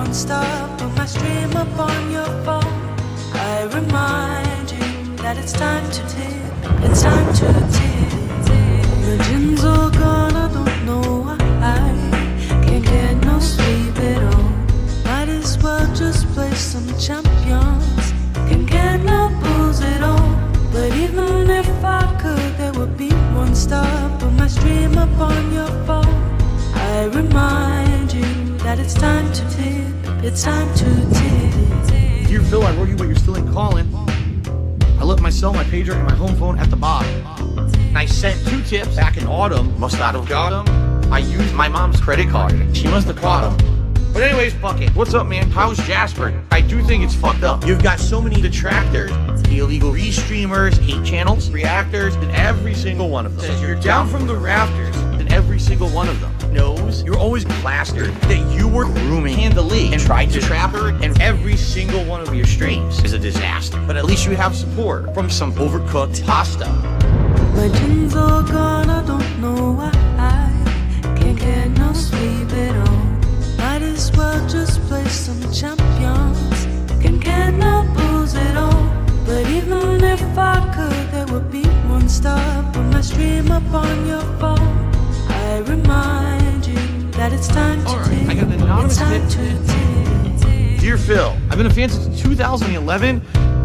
one star, put my stream up on your phone. I remind you that it's time to tip, it's time to tip. The gin's all gone, I don't know why I can't get no sleep at all. Might as well just play some champions. Can't get no booze at all. But even if I could, there would be one star, put my stream up on your phone. I remind you that it's time to tip, it's time to tip. Dear Phil, I wrote you but you're still ain't calling. I left my cell, my pager, and my home phone at the bar. And I sent 2 tips back in autumn. Must not have got them. I used my mom's credit card. She must have caught them. But anyways, Bucket, what's up, man? How's Jasper? I do think it's fucked up. You've got so many detractors. The illegal restreamers, hate channels, reactors, and every single one of them. Says you're down from the rafters, and every single one of them knows you're always plastered that you were grooming Handily and tried to trap her, and every single one of your streams is a disaster. But at least you have support from some overcooked pasta. My jeans all gone, I don't know why I can't get no sleep at all. Might as well just play some champions. Can't get no booze at all. But even if I could, there would be one star, put my stream up on your phone. I remind you that it's time to tip, I got an anonymous it's time to tip. Dear Phil, I've been a fan since 2011.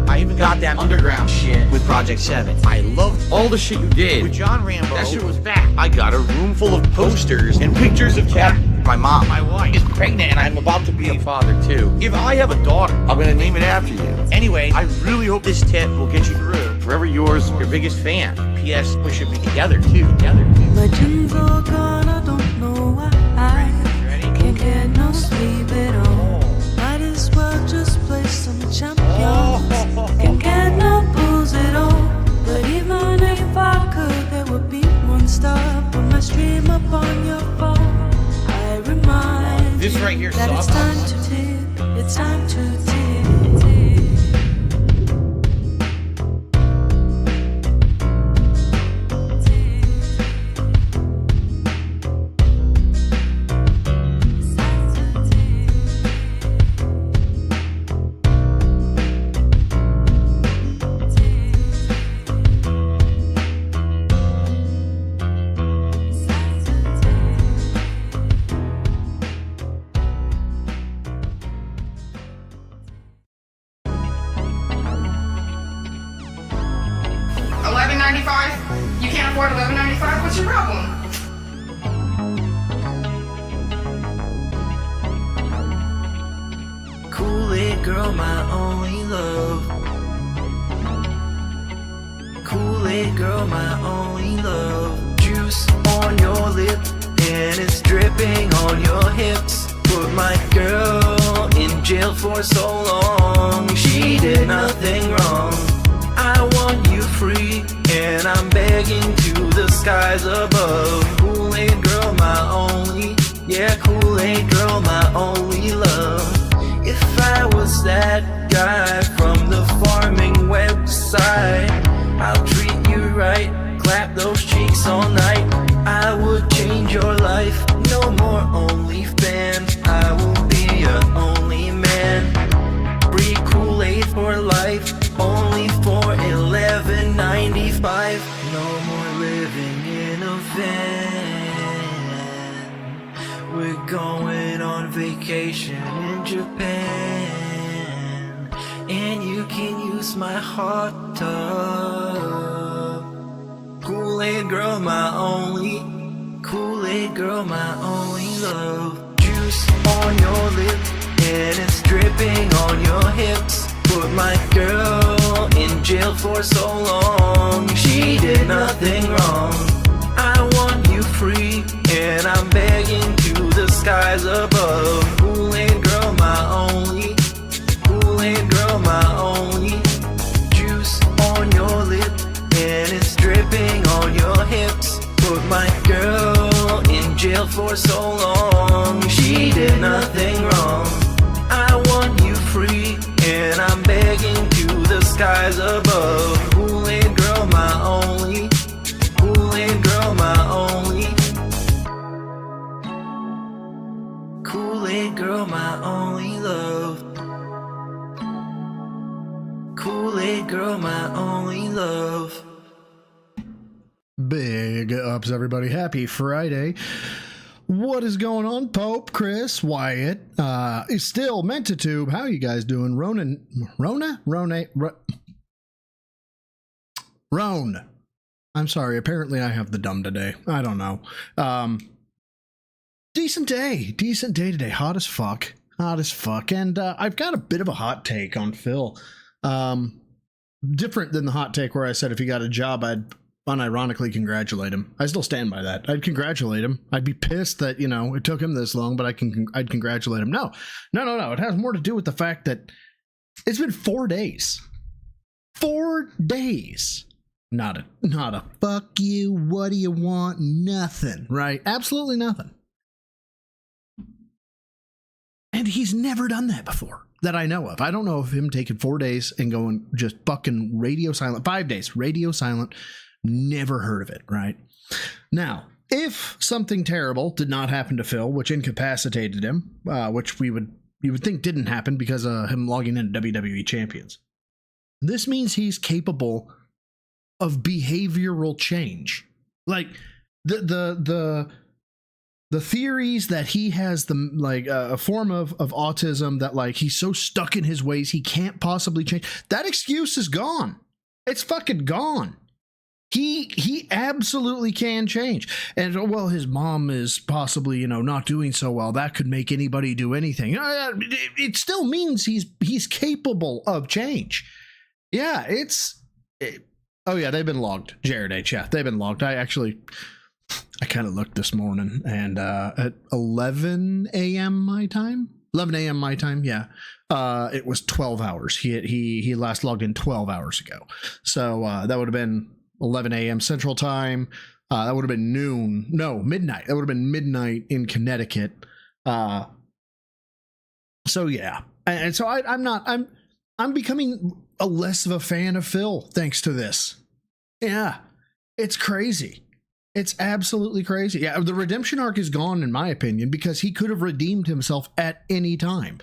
I even got that underground shit with Project 7. I loved all the shit you did with John Rambo. That shit was back. I got a room full of posters and pictures of Cat. My mom, my wife, is pregnant and I'm about to be a father too. If I have a daughter, I'm gonna name it after you. Anyway, I really hope this tip will get you through. Forever yours, your biggest fan. P.S. We should be together too. My jeans all gone, I don't know why I can't get no sleep at all. Might as well just play some champions. Can't get no booze at all. But even if I could, there would be one star, put my stream up on your phone. I remind This right here you that it's sucks. time to tip, it's time to tip. 11.95? You can't afford 11.95? What's your problem? Kool-aid girl, my only love. Kool-aid girl, my only love. Juice on your lip and it's dripping on your hips. Put my girl in jail for so long. She did nothing wrong. I want you free and I'm begging to the skies above. Kool-aid girl, my only, yeah, Kool-aid girl, my only love. If I was that guy from the farming website, I'll treat you right, clap those cheeks all night. I would change your life, no more OnlyFans. I will be your only man. Free Kool-Aid for life, only for $11.95. No more living in a van. We're going on vacation in Japan, and you can use my hot tub. Kool-Aid girl, my only, Kool-Aid girl, my only love. Juice on your lip and it's dripping on your hips. Put my girl in jail for so long. She did nothing wrong. I want you free and I'm begging to the skies above. Kool-Aid girl, my only, Kool-Aid girl, my only. Juice on your lip and it's dripping on your hips. Put my girl in jail for so long. She did nothing wrong. I want you free and I'm begging to the skies above. Kool-Aid girl, my only, Kool-Aid girl, my only, Kool-Aid girl, my my only love. Kool-aid girl, my only love. Big ups, everybody. Happy Friday. What is going on? Pope, Chris, Wyatt, is still meant to tube. How you guys doing? Ronan. I'm sorry. Apparently I have the dumb today. I don't know. Decent day today. Hot as fuck. And I've got a bit of a hot take on Phil. Different than the hot take where I said if he got a job, I'd unironically congratulate him. I still stand by that. I'd congratulate him. I'd be pissed that, it took him this long, but I'd congratulate him. No. It has more to do with the fact that it's been 4 days. 4 days. Not a fuck you. What do you want? Nothing, right? Absolutely nothing. And he's never done that before that I know of. I don't know of him taking 4 days and going just fucking radio silent. 5 days, radio silent. Never heard of it, right? Now, if something terrible did not happen to Phil, which incapacitated him, which you would think didn't happen because of him logging into WWE Champions, this means he's capable of behavioral change. Like the theories that he has a form of autism, that like he's so stuck in his ways he can't possibly change. That excuse is gone. It's fucking gone. He absolutely can change. And well, his mom is possibly, not doing so well. That could make anybody do anything. It still means he's capable of change. Yeah, oh yeah, they've been logged. Jared H. Yeah, they've been logged. I kind of looked this morning, and at 11 a.m. my time, yeah, it was 12 hours. He last logged in 12 hours ago. So that would have been 11 a.m. Central Time. That would have been midnight. That would have been midnight in Connecticut. So yeah, and so I'm becoming a less of a fan of Phil thanks to this. Yeah, it's crazy. It's absolutely crazy. Yeah, the redemption arc is gone, in my opinion, because he could have redeemed himself at any time.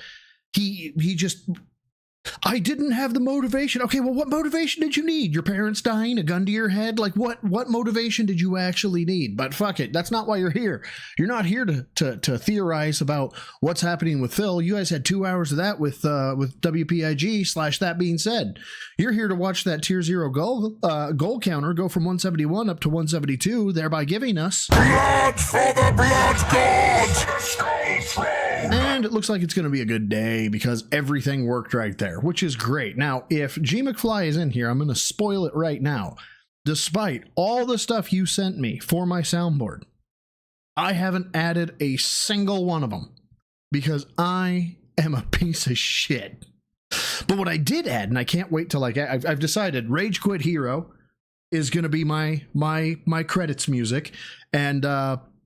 I didn't have the motivation. Okay, well, what motivation did you need? Your parents dying, a gun to your head? Like, what motivation did you actually need? But fuck it, that's not why you're here. You're not here to theorize about what's happening with Phil. You guys had 2 hours of that with WPIG / that being said. You're here to watch that tier 0 goal counter go from 171 up to 172, thereby giving us blood for the blood gods. And it looks like it's going to be a good day because everything worked right there, which is great. Now, if G McFly is in here, I'm going to spoil it right now. Despite all the stuff you sent me for my soundboard, I haven't added a single one of them because I am a piece of shit. But what I did add, and I can't wait till I've decided Rage Quit Hero is going to be my credits music. And,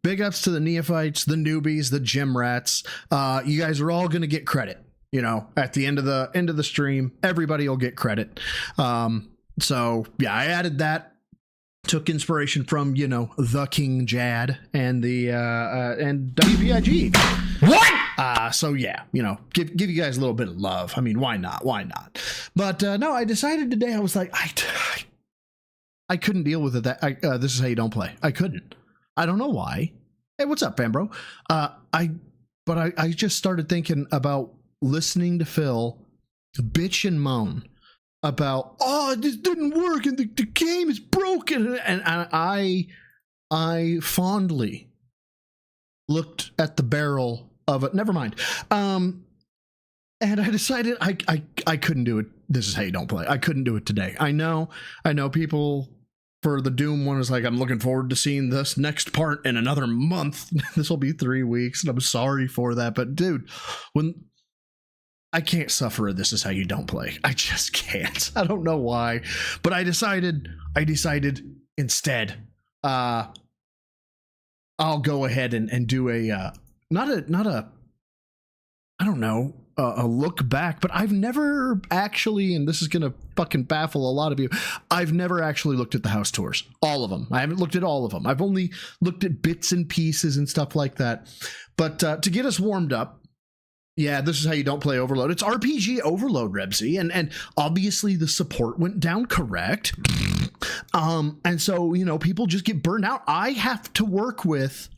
big ups to the neophytes, the newbies, the gym rats. You guys are all going to get credit. At the end of the stream, everybody will get credit. So yeah, I added that. Took inspiration from the King Jad and the and WPIG. What? So yeah, give you guys a little bit of love. I mean, why not? But no, I decided today. I was like, I couldn't deal with it. This is how you don't play. I couldn't. I don't know why. Hey, what's up, fam, bro? I just started thinking about listening to Phil bitch and moan about, this didn't work and the game is broken. And I fondly looked at the barrel of it. Never mind. And I decided I couldn't do it. This is how you don't play. I couldn't do it today. I know people for the Doom one is like, I'm looking forward to seeing this next part in another month. This will be 3 weeks, and I'm sorry for that. But dude, when I can't suffer a This Is How You Don't Play. I just can't. I don't know why. But I decided instead, I'll go ahead and do a a look back, but I've never actually, and this is going to fucking baffle a lot of you, I've never actually looked at the house tours. All of them. I haven't looked at all of them. I've only looked at bits and pieces and stuff like that. But to get us warmed up, Yeah, this is how you don't play Overload. It's RPG Overload, Rebsy, and obviously the support went down, correct? And so, you know, people just get burned out. I have to work with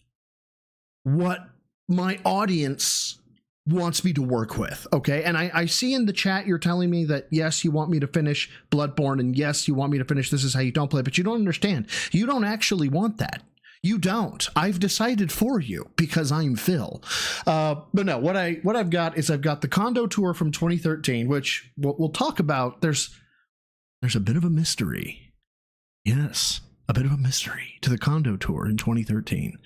what my audience wants me to work with, okay? And I see in the chat you're telling me that, yes, you want me to finish Bloodborne, and yes, you want me to finish This Is How You Don't Play, but you don't understand. You don't actually want that. You don't. I've decided for you because I'm Phil. But no, what I've got is I've got the Condo tour from 2013, which we'll talk about. There's a bit of a mystery. Yes, a bit of a mystery to the Condo tour in 2013.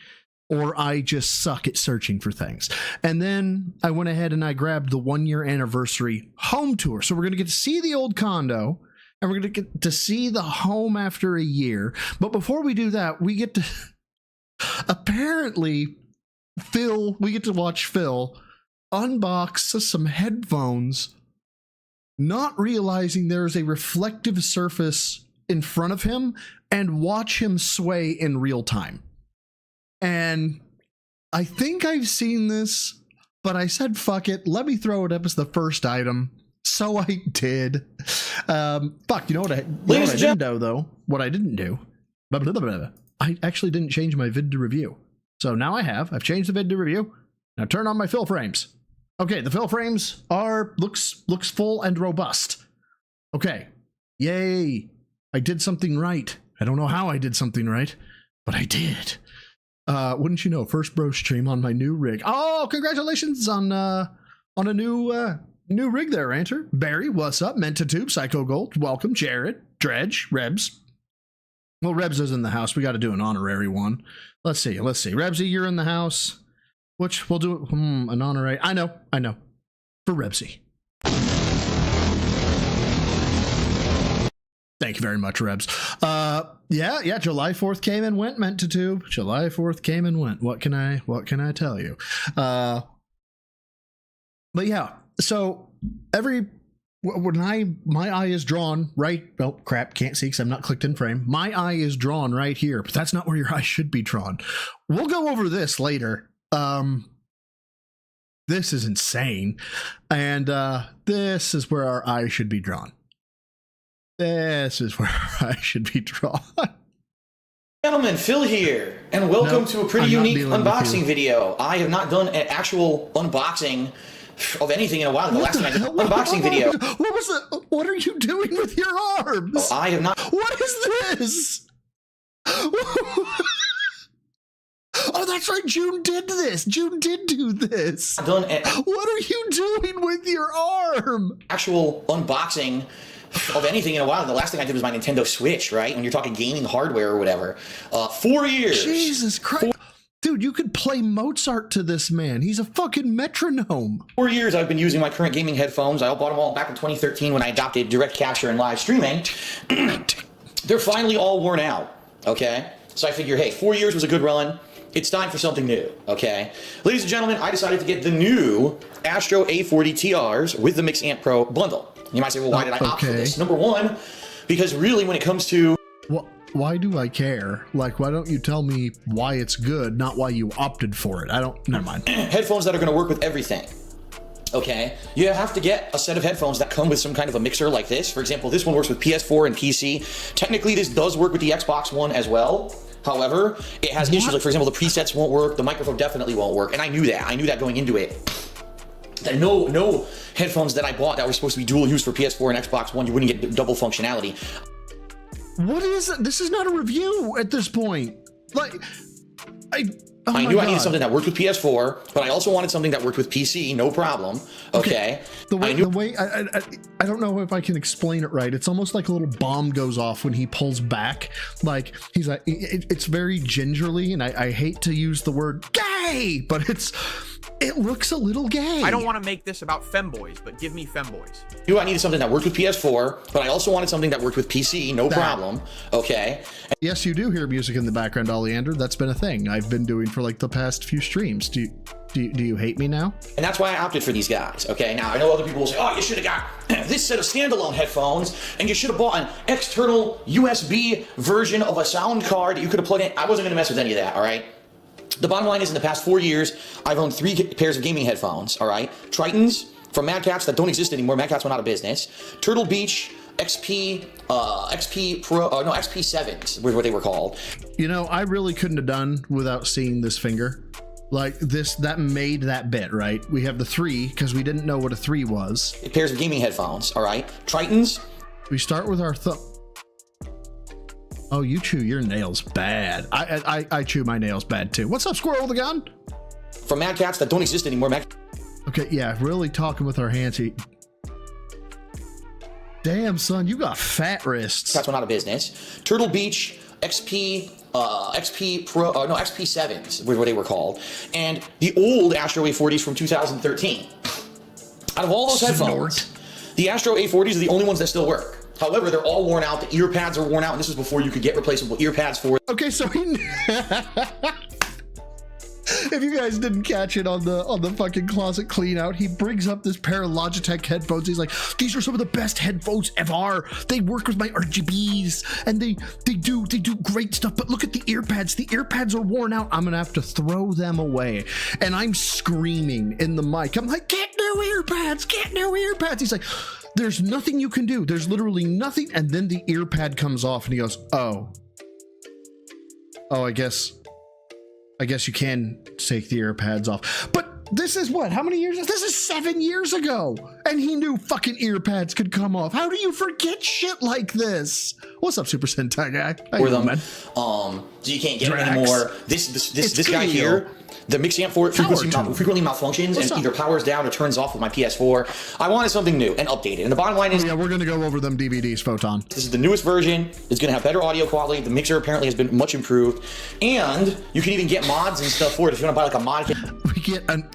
Or I just suck at searching for things. And then I went ahead and I grabbed the 1-year anniversary home tour. So we're going to get to see the old Condo, and we're going to get to see the home after a year. But before we do that, we get to... Apparently, we get to watch Phil unbox some headphones, not realizing there is a reflective surface in front of him, and watch him sway in real time. And I think I've seen this, but I said, fuck it, let me throw it up as the first item. So I did. Fuck, you know what I didn't do, though? What I didn't do? Blah, blah, blah, blah. I actually didn't change my vid to review. So now I've changed the vid to review. Now turn on my fill frames. Okay, the fill frames looks full and robust. Okay. Yay. I did something right. I don't know how I did something right, but I did. Wouldn't you know, first bro stream on my new rig. Oh, congratulations on a new rig there, Ranter. Barry, what's up? Mentatube, Psycho Gold, welcome. Jared, Dredge, Rebs. Well, Rebs is in the house. We got to do an honorary one. Let's see. Rebsy, you're in the house. Which we'll do an honorary. I know. For Rebsy. Thank you very much, Rebs. Yeah, July 4th came and went, meant to tube. July 4th came and went. What can I tell you? But yeah, so when my eye is drawn right, oh crap, can't see because I'm not clicked in frame. My eye is drawn right here, but that's not where your eye should be drawn. We'll go over this later. This is insane. And this is where our eye should be drawn. This is where our eye should be drawn. Gentlemen, Phil here, and welcome to a pretty unique unboxing video. I have not done an actual unboxing of anything in a while. The last time I did an unboxing video. What was it? What are you doing with your arms? I have not. What is this? Oh, that's right. June did this. June did do this. Done what are you doing with your arm? Actual unboxing of anything in a while. The last thing I did was my Nintendo Switch, right? When you're talking gaming hardware or whatever. 4 years. Jesus Christ. Dude, you could play Mozart to this man. He's a fucking metronome. 4 years I've been using my current gaming headphones. I bought them all back in 2013 when I adopted direct capture and live streaming. They're finally all worn out, okay? So I figure, hey, 4 years was a good run. It's time for something new, okay? Ladies and gentlemen, I decided to get the new Astro A40 TRs with the Mix Amp Pro bundle. You might say, well, why did I opt for this? Number one, because really when it comes to... Well, why do I care? Like, why don't you tell me why it's good, not why you opted for it? Never mind. Headphones that are going to work with everything. Okay, you have to get a set of headphones that come with some kind of a mixer like this. For example, this one works with PS4 and PC. Technically, this does work with the Xbox One as well. However, it has issues. Like, for example, the presets won't work. The microphone definitely won't work. And I knew that. I knew that going into it. That no headphones that I bought that were supposed to be dual use for PS4 and Xbox One, you wouldn't get double functionality. What is it? This is not a review at this point. Like, I knew I needed something that worked with PS4, but I also wanted something that worked with PC, no problem. Okay. The way I don't know if I can explain it right. It's almost like a little bomb goes off when he pulls back. Like, he's like, it's very gingerly, and I hate to use the word gay, but it looks a little gay. I don't want to make this about femboys, but give me femboys. I needed something that worked with PS4, but I also wanted something that worked with PC, no problem. Okay. Yes, you do hear music in the background, Oleander. That's been a thing I've been doing for like the past few streams. Do you hate me now? And that's why I opted for these guys. Okay. Now I know other people will say, oh, you should have got this set of standalone headphones, and you should have bought an external USB version of a sound card that you could have plugged in. I wasn't going to mess with any of that. All right. The bottom line is, in the past 4 years, I've owned 3 pairs of gaming headphones, all right? Tritons from Mad Cats that don't exist anymore. Mad Cats went out of business. Turtle Beach XP7s were what they were called. You know, I really couldn't have done without seeing this finger. Like this, that made that bit, right? We have the 3 because we didn't know what a 3 was. Pairs of gaming headphones, all right? Tritons. We start with our thumb. Oh, you chew your nails bad. I chew my nails bad too. What's up, Squirrel with a gun? From Mad Cats that don't exist anymore. Okay, yeah, really talking with our hands. Damn, son, you got fat wrists. Cats went out of business. Turtle Beach XP7s were what they were called. And the old Astro A40s from 2013. Out of all those headphones, the Astro A40s are the only ones that still work. However, they're all worn out. The ear pads are worn out, and this was before you could get replaceable ear pads for it. Okay, so if you guys didn't catch it on the fucking closet clean out, he brings up this pair of Logitech headphones. He's like, these are some of the best headphones ever. They work with my RGBs and they do great stuff. But look at the ear pads. The ear pads are worn out. I'm gonna have to throw them away. And I'm screaming in the mic. I'm like, get new ear pads, get new ear pads. He's like, there's nothing you can do. There's literally nothing. And then the ear pad comes off and he goes, oh, I guess you can take the ear pads off. But this is what? How many years? This is 7 years ago. And he knew fucking ear pads could come off. How do you forget shit like this? What's up, Super Sentai guy? How you doing, man? So you can't get them anymore. This guy here, the mix amp for it frequently malfunctions and either powers down or turns off with my PS4. I wanted something new and updated. And the bottom line is, yeah, we're gonna go over them DVDs, Photon. This is the newest version. It's gonna have better audio quality. The mixer apparently has been much improved, and you can even get mods and stuff for it if you want to buy like a mod. We get an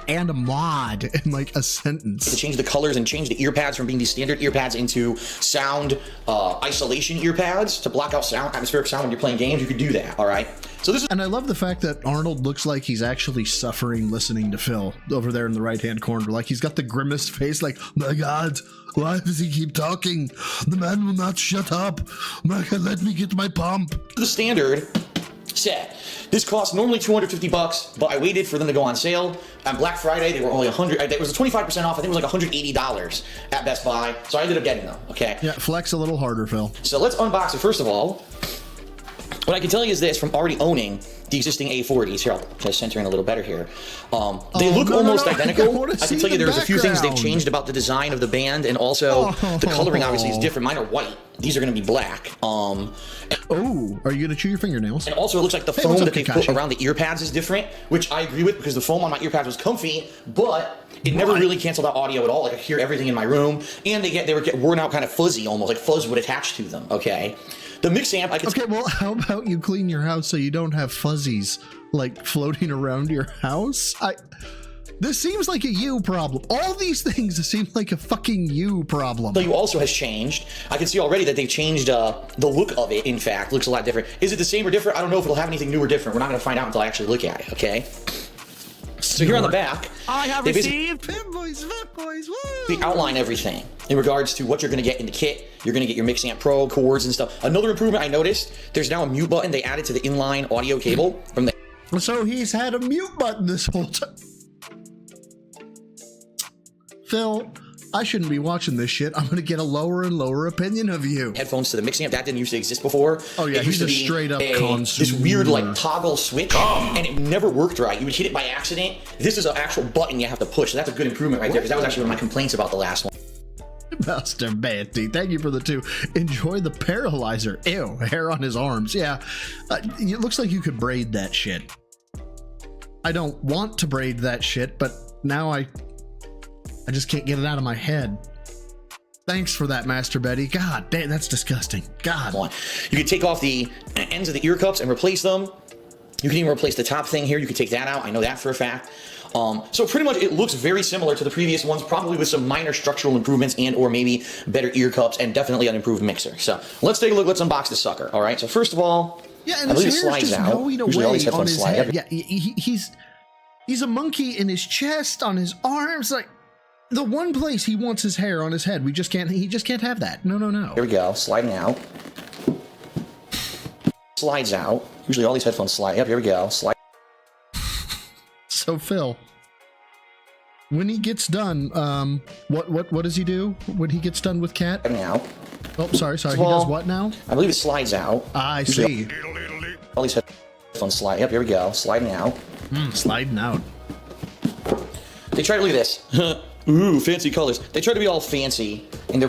and a mod in like a sentence to change the colors and change the ear pads from being these standard ear pads into sound isolation ear pads to block out atmospheric sound when you're playing games. You could do that. All right. So this is, and I love the fact that Arnold looks like he's actually suffering listening to Phil over there in the right-hand corner. Like he's got the grimmest face, like, my God, why does he keep talking? The man will not shut up. My God, let me get my pump. The standard set. This costs normally $250, but I waited for them to go on sale. On Black Friday, they were only $100. It was a 25% off. I think it was like $180 at Best Buy. So I ended up getting them. Okay. Yeah, flex a little harder, Phil. So let's unbox it. First of all, what I can tell you is this, from already owning the existing A40s, here, I'll try to center in a little better here. They look almost identical. I can tell you there's a few things they've changed about the design of the band, and also the coloring obviously is different. Mine are white. These are going to be black. Oh, are you going to chew your fingernails? And also it looks like the foam that they put around the ear pads is different, which I agree with because the foam on my ear pads was comfy, but it never really canceled out audio at all. Like I hear everything in my room, and they were getting worn out kind of fuzzy almost, like fuzz would attach to them, okay? The mix amp, okay, well, how about you clean your house so you don't have fuzzies like floating around your house? This seems like a you problem. All these things seem like a fucking you problem. You also has changed. I can see already that they've changed the look of it. In fact, looks a lot different. Is it the same or different? I don't know if it'll have anything new or different. We're not going to find out until I actually look at it. Okay. So here on the back, I have received Fanboys, woo! They outline everything in regards to what you're going to get in the kit. You're going to get your Mix Amp Pro cords and stuff. Another improvement I noticed, there's now a mute button they added to the inline audio cable from the. So he's had a mute button this whole time. Phil, I shouldn't be watching this shit. I'm going to get a lower and lower opinion of you. Headphones to the Mix Amp, that didn't used to exist before. Oh yeah, it used he's to a be straight up this weird like toggle switch, and it never worked right. You would hit it by accident. This is an actual button you have to push. So that's a good improvement right there, because that was actually one of my complaints about the last one. Master Banty, thank you for the 2. Enjoy the paralyzer. Ew, hair on his arms. Yeah, it looks like you could braid that shit. I don't want to braid that shit, but now I just can't get it out of my head. Thanks for that, Master Betty. God damn, that's disgusting. God. You can take off the ends of the ear cups and replace them. You can even replace the top thing here. You can take that out. I know that for a fact. So pretty much it looks very similar to the previous ones, probably with some minor structural improvements and or maybe better ear cups and definitely an improved mixer. So let's take a look. Let's unbox this sucker. All right. So first of all, yeah, and his hair's slides just out. going Usually all these away on headphones his slide head. up. Yeah, he's a monkey in his chest, on his arms, like the one place he wants his hair on his head. He just can't have that. No. Here we go. Sliding out. Slides out. Usually all these headphones slide. Yep, here we go. Slide. So Phil, when he gets done, what does he do when he gets done with Cat? Now, Oh, sorry. He Well, does what now? I believe it slides out. I see. All these headphones slide. Yep, here we go. Sliding out. Sliding out. They try to look at this. Ooh, fancy colors. They try to be all fancy in their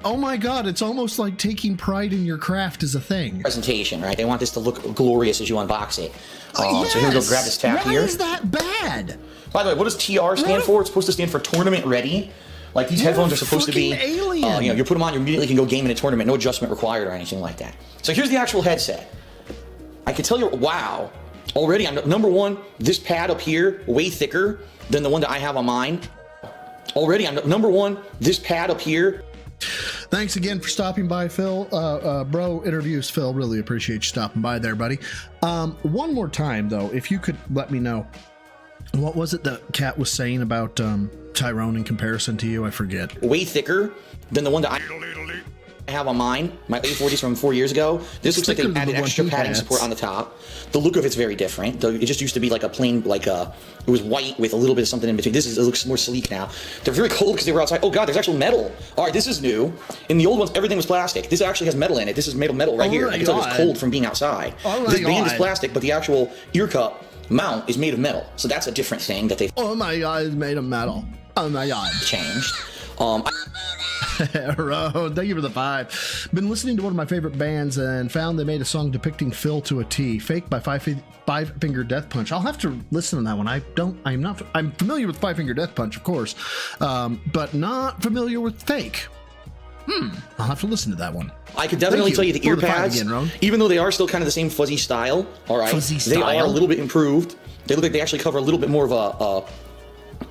Oh my God! It's almost like taking pride in your craft is a thing. presentation, right? They want this to look glorious as you unbox it. So here we go. Grab this tab Why here. is that bad? By the way, what does TR stand for? It's supposed to stand for tournament ready. Like these headphones are supposed to be, fucking alien. you put them on, you immediately can go game in a tournament, no adjustment required or anything like that. So here's the actual headset. I can tell you, wow, already, number one, this pad up here, way thicker than the one that I have on mine. Already, number one, this pad up here. Thanks again for stopping by, Phil. Bro interviews Phil. Really appreciate you stopping by there, buddy. One more time, though, if you could let me know, what was it that Kat was saying about Tyrone in comparison to you? I forget. Way thicker than the one that I have on mine. My A40s from 4 years ago. This looks like they thicker than added the one extra he padding has. support on the top. The look of it's very different. It just used to be like a plain, it was white with a little bit of something in between. It looks more sleek now. They're very cold because they were outside. Oh God, there's actual metal. All right, this is new. In the old ones, everything was plastic. This actually has metal in it. This is made of metal right Oh here. my I can tell God. it's cold from being outside. Oh my This band is God. plastic, but the actual ear cup mount is made of metal. So that's a different thing that they've Oh my God, it's made of metal. Oh my God. changed. Road, thank you for the 5. Been listening to one of my favorite bands and found they made a song depicting Phil to a T. Fake by Five Finger Death Punch. I'll have to listen to that one. I'm familiar with Five Finger Death Punch, of course, but not familiar with Fake. I'll have to listen to that one. I could definitely tell you the ear For the 5 pads, again, Ron. even though they are still kind of the same fuzzy style, all right, Fuzzy they are a style? little bit improved. They look like they actually cover a little bit more of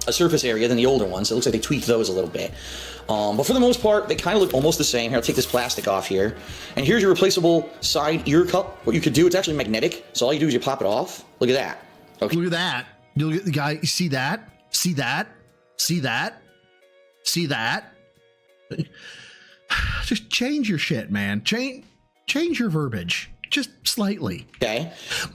a surface area than the older ones. It looks like they tweaked those a little bit. But for the most part, they kind of look almost the same. Here, I'll take this plastic off here. And here's your replaceable side ear cup. What you could do, it's actually magnetic. So all you do is you pop it off. Look at that. Okay. Look at that. You look at the guy. You see that? See that? See that? See that? Just change your shit, man. Change your verbiage. Just slightly. Okay.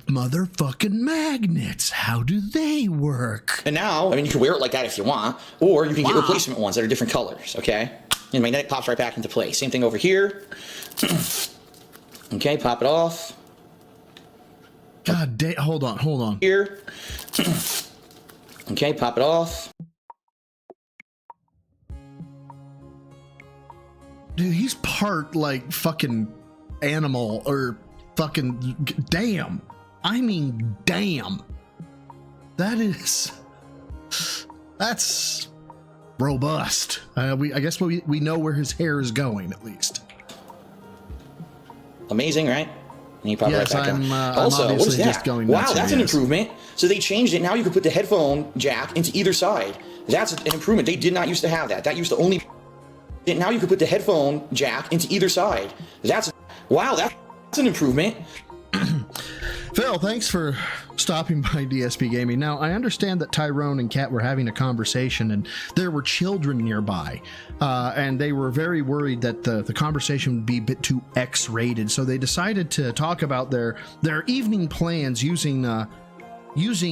Motherfucking magnets. How do they work? And now, I mean, you can wear it like that if you want, or you can get replacement ones that are different colors, okay? And magnetic pops right back into place. Same thing over here. Okay, pop it off. God damn. Hold on. Here. Okay, pop it off. Dude, he's part like fucking animal or fucking damn. I mean, damn. That's robust. I guess we know where his hair is going at least. Amazing, right? And you pop it right Yes, back on. I'm Also, what is obviously that? just going Wow, nuts that's here, an yes. improvement. So they changed it. Now you can put the headphone jack into either side. That's an improvement. They did not used to have that. That used to only. Now you can put the headphone jack into either side. Wow, that's an improvement. Phil, thanks for stopping by DSP Gaming. Now, I understand that Tyrone and Kat were having a conversation and there were children nearby, and they were very worried that the conversation would be a bit too X-rated, so they decided to talk about their evening plans using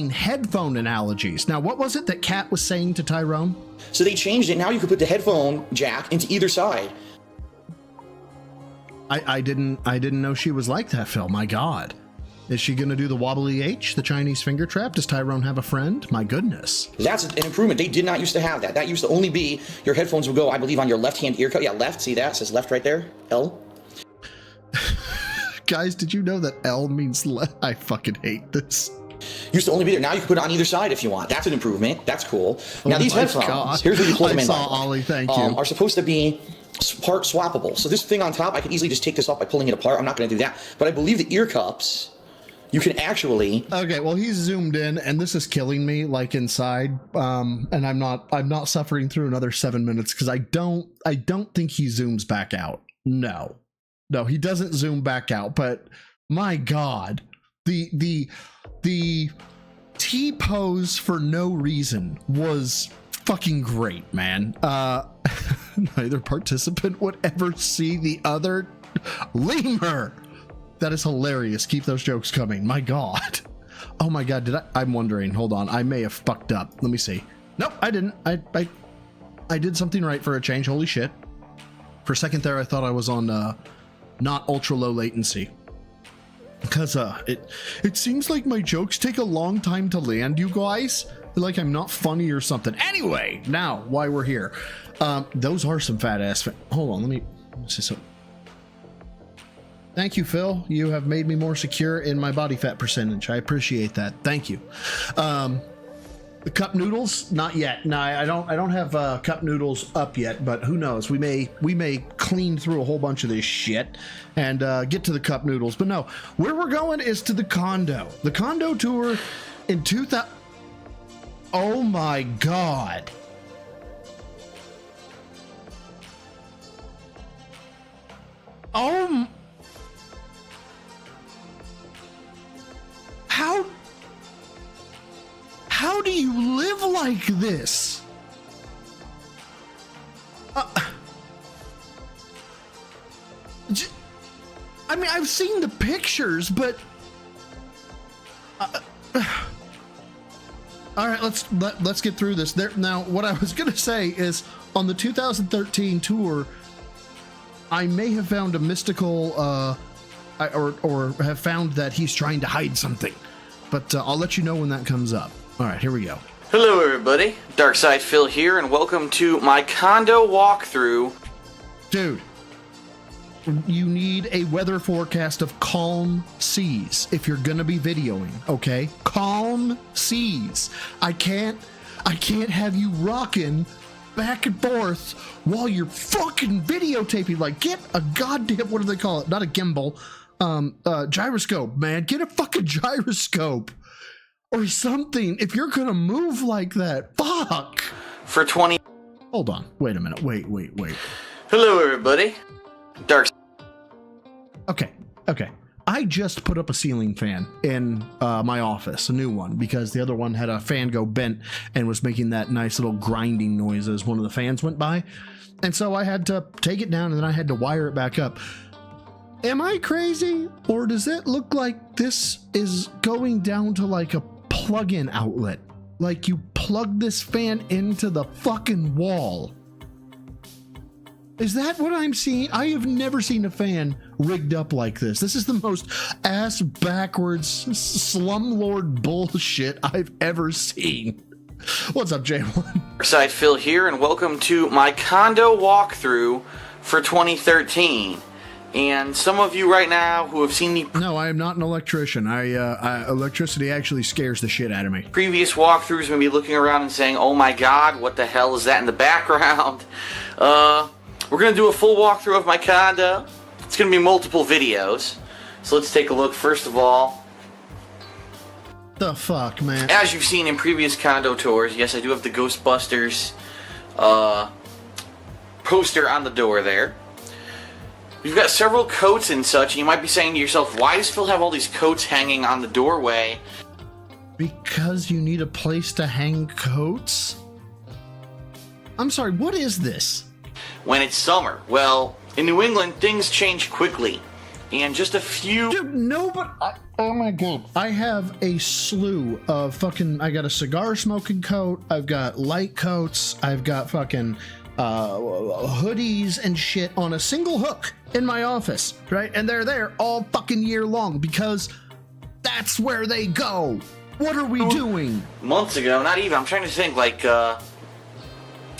headphone analogies. Now, what was it that Kat was saying to Tyrone? So they changed it. Now you can put the headphone jack into either side. I didn't know she was like that, Phil. My God. Is she going to do the wobbly H, the Chinese finger trap? Does Tyrone have a friend? My goodness. That's an improvement. They did not used to have that. That used to only be your headphones would go, I believe, on your left-hand ear cup. Yeah, left. See that? It says left right there. L. Guys, did you know that L means left? I fucking hate this. Used to only be there. Now you can put it on either side if you want. That's an improvement. That's cool. Now Oh these my headphones, God. here's where you plug them I in. saw by the way, Ollie, thank you. Are supposed to be part swappable. So this thing on top, I can easily just take this off by pulling it apart. I'm not going to do that. But I believe the ear cups, you can actually. Okay, well, he's zoomed in, and this is killing me, like inside. And I'm not suffering through another 7 minutes because I don't think he zooms back out. No, he doesn't zoom back out. But my God, the T-pose for no reason was fucking great, man. Neither participant would ever see the other. Lemur! That is hilarious. Keep those jokes coming. My God. Oh my God, did I? I'm wondering. Hold on. I may have fucked up. Let me see. Nope, I didn't. I did something right for a change. Holy shit. For a second there, I thought I was on not ultra low latency. Because it seems like my jokes take a long time to land, you guys. Like I'm not funny or something. Anyway, now why we're here. Those are some fat ass. Hold on, let me see some. Thank you, Phil. You have made me more secure in my body fat percentage. I appreciate that. Thank you. The cup noodles, not yet. No, I don't have cup noodles up yet, but who knows? We may clean through a whole bunch of this shit and get to the cup noodles. But no, where we're going is to the condo. The condo tour in 2000. Oh my God. How do you live like this? I mean, I've seen the pictures, but all right, let's get through this. Now, what I was gonna say is on the 2013 tour, I may have found a mystical, or have found that he's trying to hide something, but I'll let you know when that comes up. All right, here we go. Hello everybody, Darkside Phil here, and welcome to my condo walkthrough. Dude, you need a weather forecast of calm seas if you're gonna be videoing, okay? Calm seas. I can't have you rocking back and forth while you're fucking videotaping. Like, get a goddamn, what do they call it? Not a gimbal, gyroscope, man. Get a fucking gyroscope or something if you're gonna move like that. Fuck. For 20. Hold on. Wait a minute. Wait. Hello everybody, Okay. I just put up a ceiling fan in my office, a new one, because the other one had a fan go bent and was making that nice little grinding noise as one of the fans went by. And so I had to take it down and then I had to wire it back up. Am I crazy? Or does it look like this is going down to like a plug-in outlet? Like you plug this fan into the fucking wall. Is that what I'm seeing? I have never seen a fan rigged up like this. This is the most ass backwards slumlord bullshit I've ever seen. What's up, J1? Darkside Phil here, and welcome to my condo walkthrough for 2013. And some of you right now who have seen the No, I am not an electrician. Electricity actually scares the shit out of me. previous walkthroughs may be looking around and saying, oh my god, what the hell is that in the background? We're going to do a full walkthrough of my condo. It's going to be multiple videos. So let's take a look. First of all, The fuck, man? as you've seen in previous condo tours, yes, I do have the Ghostbusters poster on the door there. We've got several coats and such, and you might be saying to yourself, why does Phil have all these coats hanging on the doorway? Because you need a place to hang coats? I'm sorry, what is this? When it's summer. Well, in New England, things change quickly. And just a few... Dude, no, but oh my god. I have a slew of fucking, I got a cigar smoking coat, I've got light coats, I've got fucking hoodies and shit on a single hook in my office, right? And they're there all fucking year long because that's where they go. What are we doing? Months ago, not even, I'm trying to think, like,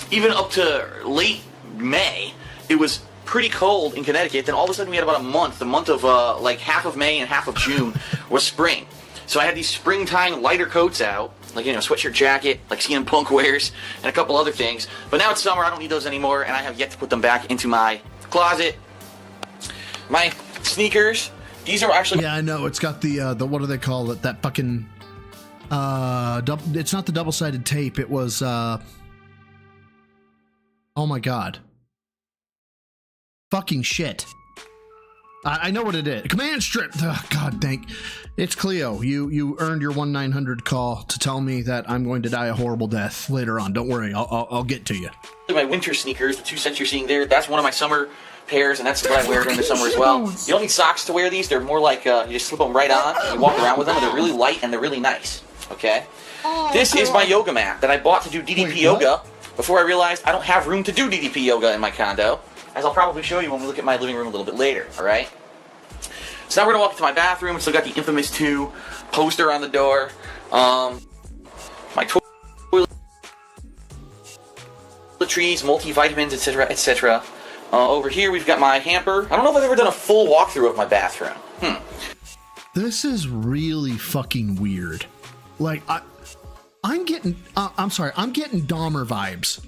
even up to late May, it was pretty cold in Connecticut. Then all of a sudden we had about a month. The month of, like, half of May and half of June was spring. So I had these springtime lighter coats out, like, you know, sweatshirt jacket, like CM Punk wears, and a couple other things. But now it's summer, I don't need those anymore, and I have yet to put them back into my closet. My sneakers, these are actually... Yeah, I know. It's got the what do they call it? That fucking, it's not the double-sided tape. It was, oh my god. Fucking shit. I know what it is. Command strip. Ugh, God dang. It's Cleo. You earned your 1-900 call to tell me that I'm going to die a horrible death later on. Don't worry. I'll get to you. My winter sneakers, the 2 sets you're seeing there, that's one of my summer pairs, and that's what I wear during the summer as well. You don't need socks to wear these. They're more like you just slip them right on, and you walk around with them, and they're really light and they're really nice. Okay? This is my yoga mat that I bought to do DDP yoga before I realized I don't have room to do DDP yoga in my condo, as I'll probably show you when we look at my living room a little bit later, alright? So now we're going to walk into my bathroom. It's still got the infamous 2 poster on the door. My toiletries, multivitamins, etc., etc. Over here we've got my hamper. I don't know if I've ever done a full walkthrough of my bathroom. This is really fucking weird. Like, I'm getting Dahmer vibes.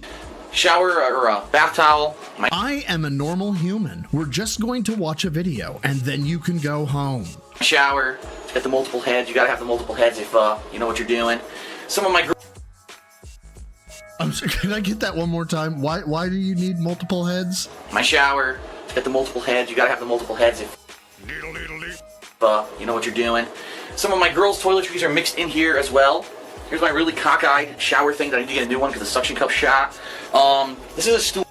Shower or a bath towel. I am a normal human. We're just going to watch a video, and then you can go home. Shower. Got the multiple heads. You gotta have the multiple heads if you know what you're doing. Some of my. I'm sorry, can I get that one more time? Why do you need multiple heads? My shower. Got the multiple heads. You gotta have the multiple heads if you know what you're doing. Some of my girls' toiletries are mixed in here as well. Here's my really cockeyed shower thing that I need to get a new one because the suction cup shot. This is a stool.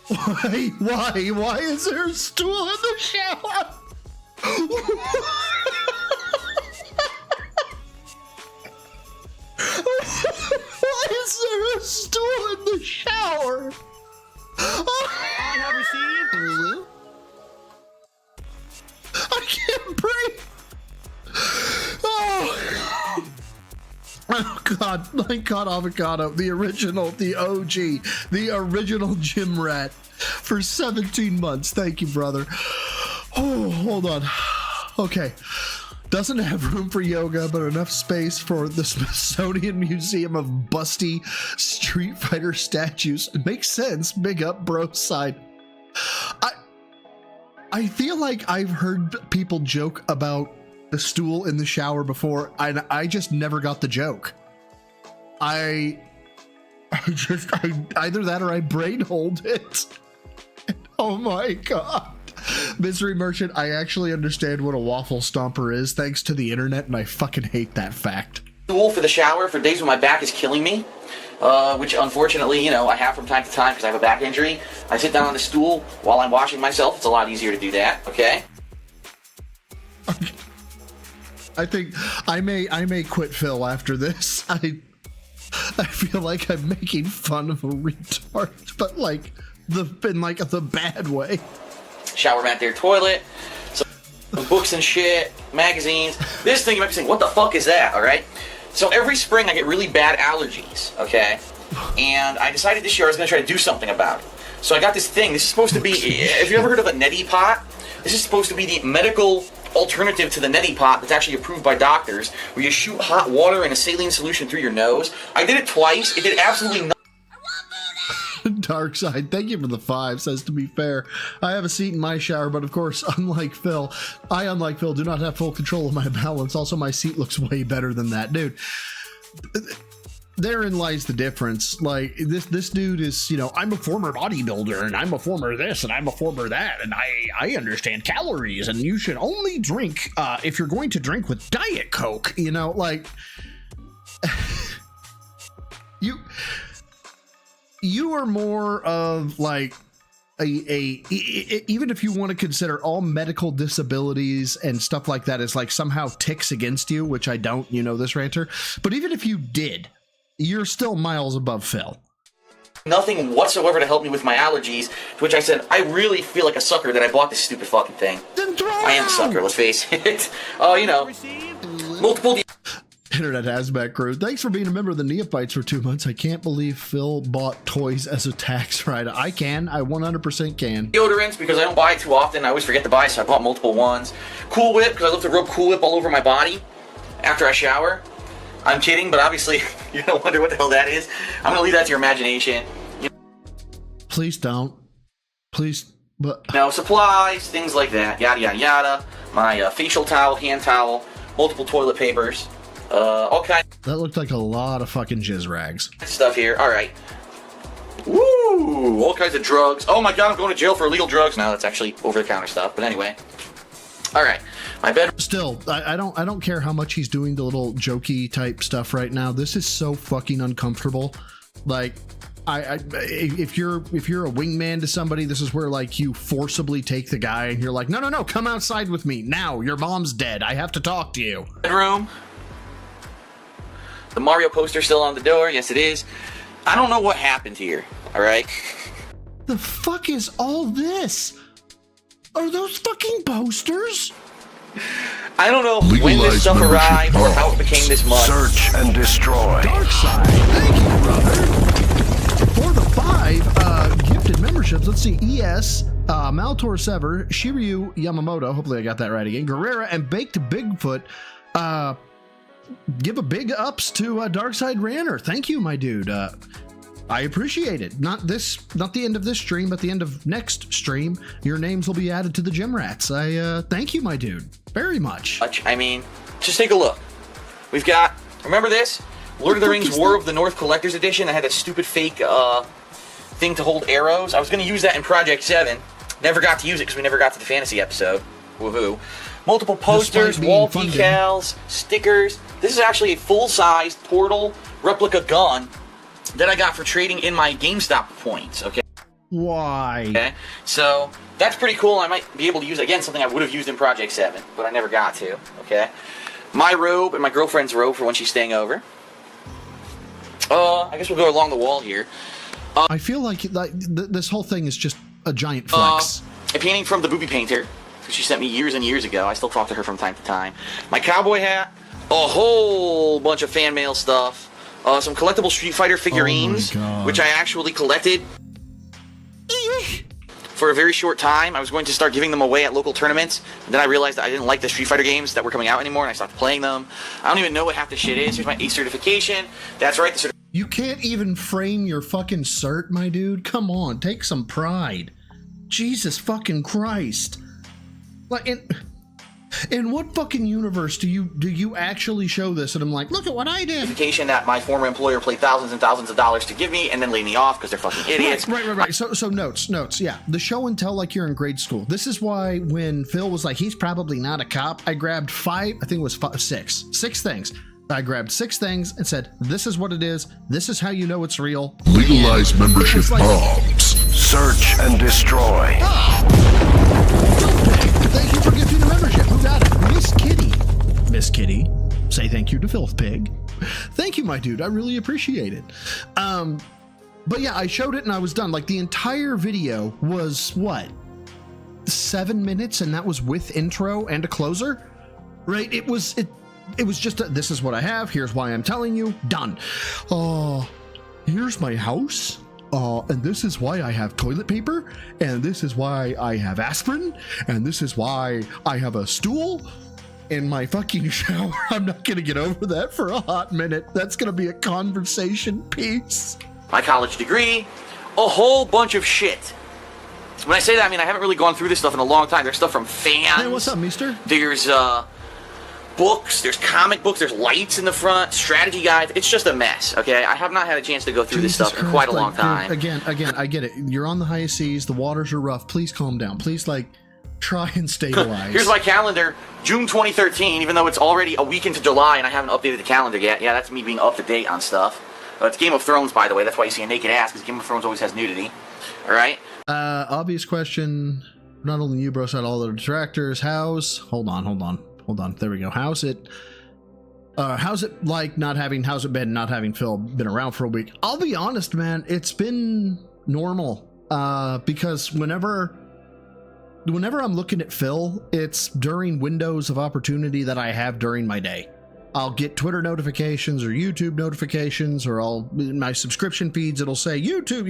Why is there a stool in the shower? Why is there a stool in the shower? I have received. I can't breathe. Oh God, my God, avocado, the original, the OG, the original gym rat for 17 months. Thank you, brother. Oh, hold on. Okay. Doesn't have room for yoga, but enough space for the Smithsonian Museum of busty Street Fighter statues. It makes sense. Big up, bro side. I feel like I've heard people joke about the stool in the shower before, and I just never got the joke. I either that or I brain hold it. Oh my God. Misery Merchant, I actually understand what a waffle stomper is thanks to the internet, and I fucking hate that fact. Stool for the shower for days when my back is killing me, which unfortunately, you know, I have from time to time because I have a back injury. I sit down on the stool while I'm washing myself. It's a lot easier to do that, okay? I think I may quit Phil after this. I feel like I'm making fun of a retard, but like in the bad way. Shower mat there, toilet, some books and shit, magazines. This thing you might be saying, what the fuck is that? All right. So every spring I get really bad allergies. Okay, and I decided this year I was going to try to do something about it. So I got this thing. This is supposed to be. Have you ever heard of a neti pot? This is supposed to be the medical alternative to the neti pot that's actually approved by doctors, where you shoot hot water in a saline solution through your nose. I did it twice. It did absolutely nothing. Dark Side, thank you for the 5. Says, to be fair, I have a seat in my shower, but of course, unlike Phil, do not have full control of my balance. Also, my seat looks way better than that. Dude, therein lies the difference. Like, this dude is, you know, I'm a former bodybuilder, and I'm a former this, and I'm a former that, and I understand calories, and you should only drink, if you're going to drink, with Diet Coke, you know, like, you are more of like even if you want to consider all medical disabilities and stuff like that as like somehow ticks against you, which I don't, you know this, ranter, but even if you did, you're still miles above Phil. Nothing whatsoever to help me with my allergies, to which I said, I really feel like a sucker that I bought this stupid fucking thing. I am a sucker, let's face it. You know, multiple... Internet Hazmat Crew, thanks for being a member of the Neophytes for 2 months. I can't believe Phil bought toys as a tax write. I 100% can. Deodorants, because I don't buy it too often. I always forget to buy, so I bought multiple ones. Cool Whip, because I love to rub Cool Whip all over my body after I shower. I'm kidding, but obviously you're going to wonder what the hell that is. I'm going to leave that to your imagination. You know, please don't. Please, but... You know, supplies, things like that. Yada, yada, yada. My facial towel, hand towel, multiple toilet papers. All kinds. That looked like a lot of fucking jizz rags. Stuff here. All right. Woo! Ooh, all kinds of drugs. Oh my god, I'm going to jail for illegal drugs. No, that's actually over-the-counter stuff. But anyway. All right, my bedroom. Still, I don't care how much he's doing the little jokey type stuff right now. This is so fucking uncomfortable. Like, if you're a wingman to somebody, this is where like you forcibly take the guy and you're like, no, come outside with me now. Your mom's dead. I have to talk to you. Bedroom. The Mario poster still on the door. Yes, it is. I don't know what happened here. All right. The fuck is all this? Are those fucking posters? I don't know when this stuff arrived or how it became this much. Search and destroy. Darkside, thank you, brother. For the 5 gifted memberships, let's see. ES, Maltor Sever, Shiryu Yamamoto, hopefully I got that right again, Guerrera, and Baked Bigfoot. Give a big ups to Darkside Ranner. Thank you, my dude. I appreciate it. Not the end of this stream, but the end of next stream. Your names will be added to the Gym Rats. I thank you, my dude, very much. I mean, just take a look. We've got, remember this? Lord of the Rings War of the North Collector's Edition. I had a stupid fake thing to hold arrows. I was going to use that in Project 7. Never got to use it because we never got to the fantasy episode. Woohoo. Multiple posters, wall decals, stickers. This is actually a full-sized Portal replica gun that I got for trading in my GameStop points, okay? Why? Okay, so that's pretty cool. I might be able to use, again, something I would have used in Project 7, but I never got to, okay? My robe and my girlfriend's robe for when she's staying over. I guess we'll go along the wall here. I feel like this whole thing is just a giant flex. A painting from the Booby Painter, that she sent me years and years ago. I still talk to her from time to time. My cowboy hat, a whole bunch of fan mail stuff, some collectible Street Fighter figurines, which I actually collected for a very short time. I was going to start giving them away at local tournaments, and then I realized that I didn't like the Street Fighter games that were coming out anymore, and I stopped playing them. I don't even know what half the shit is. Here's my ACE certification. That's right, the You can't even frame your fucking cert, my dude. Come on, take some pride. Jesus fucking Christ. Like, in what fucking universe do you actually show this? And I'm like, look at what I did. Certification that my former employer paid thousands and thousands of dollars to give me, and then laid me off because they're fucking idiots. Right. So notes. Yeah, the show and tell like you're in grade school. This is why when Phil was like, he's probably not a cop, I grabbed six things. I grabbed 6 things and said, this is what it is. This is how you know it's real. Legalize membership bombs. Search and destroy. Thank you for gifting the membership. Who got it? Miss Kitty. Say thank you to Filth Pig. Thank you, my dude. I really appreciate it. But yeah, I showed it and I was done. Like the entire video was what? 7 minutes, and that was with intro and a closer, right? It was just this is what I have. Here's why I'm telling you. Done. Here's my house. And this is why I have toilet paper, and this is why I have aspirin, and this is why I have a stool in my fucking shower. I'm not gonna get over that for a hot minute. That's gonna be a conversation piece. My college degree, a whole bunch of shit. When I say that, I mean I haven't really gone through this stuff in a long time. There's stuff from fans. Hey, what's up, mister? There's books, there's comic books, there's lights in the front, strategy guides. It's just a mess, okay? I have not had a chance to go through this stuff in quite a long time. Again, I get it. You're on the high seas, the waters are rough. Please calm down. Please, like, try and stabilize. Here's my calendar, June 2013, even though it's already a week into July and I haven't updated the calendar yet. Yeah, that's me being up to date on stuff. It's Game of Thrones, by the way. That's why you see a naked ass, because Game of Thrones always has nudity. All right? Obvious question. Not only you, bro, said all the detractors. Hold on. There we go. How's it like not having, how's it been not having Phil been around for a week? I'll be honest, man, it's been normal. Because whenever I'm looking at Phil, it's during windows of opportunity that I have during my day. I'll get Twitter notifications or YouTube notifications, or in my subscription feeds, it'll say YouTube,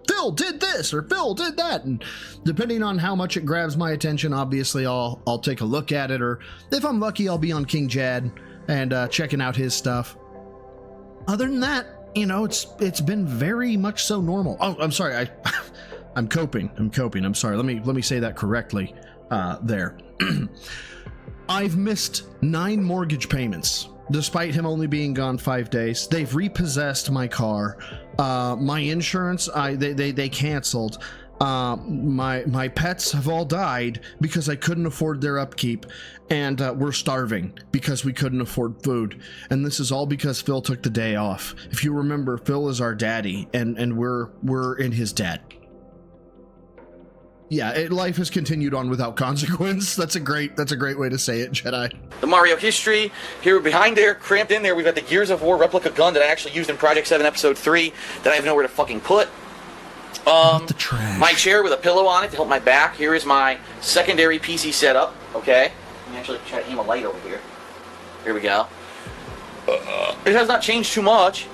Phil did this or Phil did that. And depending on how much it grabs my attention, obviously I'll take a look at it. Or if I'm lucky, I'll be on King Jad and checking out his stuff. Other than that, it's been very much so normal. Oh, I'm sorry. I'm coping. I'm sorry. Let me say that correctly there. I've missed 9 mortgage payments despite him only being gone 5 days. They've repossessed my car. My insurance, they canceled. My pets have all died because I couldn't afford their upkeep, and we're starving because we couldn't afford food. And this is all because Phil took the day off. If you remember, Phil is our daddy, and we're in his debt. Yeah, life has continued on without consequence. That's a great way to say it, Jedi. The Mario history. Here behind there, cramped in there, we've got the Gears of War replica gun that I actually used in Project 7 Episode 3 that I have nowhere to fucking put. The trash. My chair with a pillow on it to help my back. Here is my secondary PC setup, okay? Let me actually try to aim a light over here. Here we go. It has not changed too much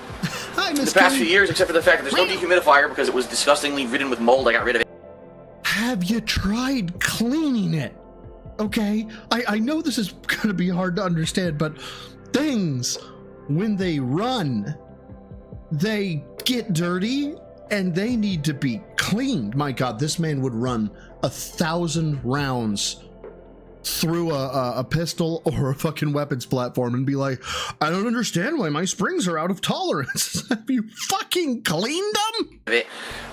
Hi, in the Miss past Kim. few years, except for the fact that there's no dehumidifier because it was disgustingly ridden with mold. I got rid of it. Have you tried cleaning it? Okay, I know this is gonna be hard to understand, but things, when they run, they get dirty and they need to be cleaned. My God, this man would run 1,000 rounds through a pistol or a fucking weapons platform and be like, I don't understand why my springs are out of tolerance. Have you fucking cleaned them?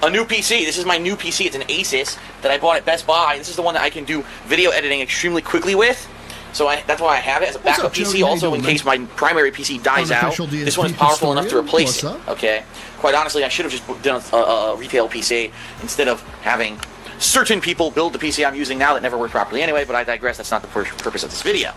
A new PC. This is my new PC. It's an Asus that I bought at Best Buy. This is the one that I can do video editing extremely quickly with. So that's why I have it as a backup PC. Also, in case my primary PC dies out, this one's powerful enough to replace it. Okay. Quite honestly, I should have just done a retail PC instead of having certain people build the PC I'm using now that never worked properly anyway, but I digress. That's not the purpose of this video.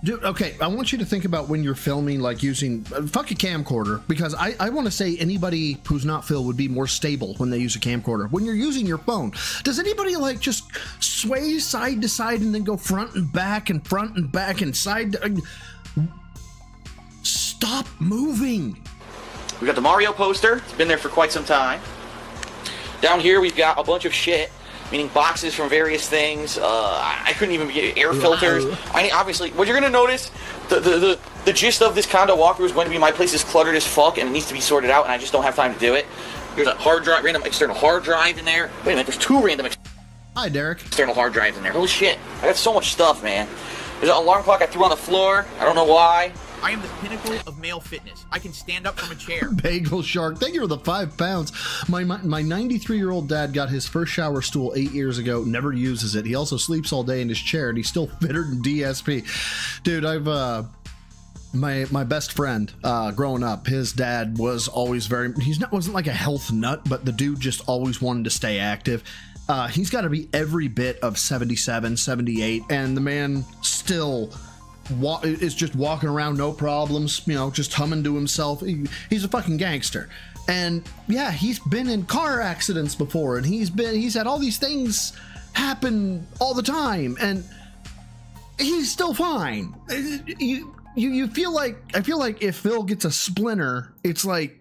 Dude, okay, I want you to think about when you're filming, like using fuck a camcorder, because I want to say anybody who's not Phil would be more stable when they use a camcorder. When you're using your phone, does anybody like just sway side to side and then go front and back and side to, stop moving. We got the Mario poster. It's been there for quite some time. Down here we've got a bunch of shit, meaning boxes from various things. I couldn't even get air filters. Obviously, what you're gonna notice, the gist of this condo walkthrough is going to be my place is cluttered as fuck and it needs to be sorted out, and I just don't have time to do it. There's a hard drive, random external hard drive in there. Wait a minute, there's two random Hi, Derek. external hard drives in there. Holy shit, I got so much stuff, man. There's an alarm clock I threw on the floor. I don't know why. I am the pinnacle of male fitness. I can stand up from a chair. Bagel Shark, thank you for the 5 pounds. My 93-year-old dad got his first shower stool 8 years ago, never uses it. He also sleeps all day in his chair, and he's still fitter than DSP. Dude, I've my best friend growing up, his dad was always wasn't like a health nut, but the dude just always wanted to stay active. He's got to be every bit of 77, 78, and the man still is just walking around, no problems, just humming to himself. He's a fucking gangster. And yeah, he's been in car accidents before, and he's had all these things happen all the time, and he's still fine. You feel like, I feel like if Phil gets a splinter, it's like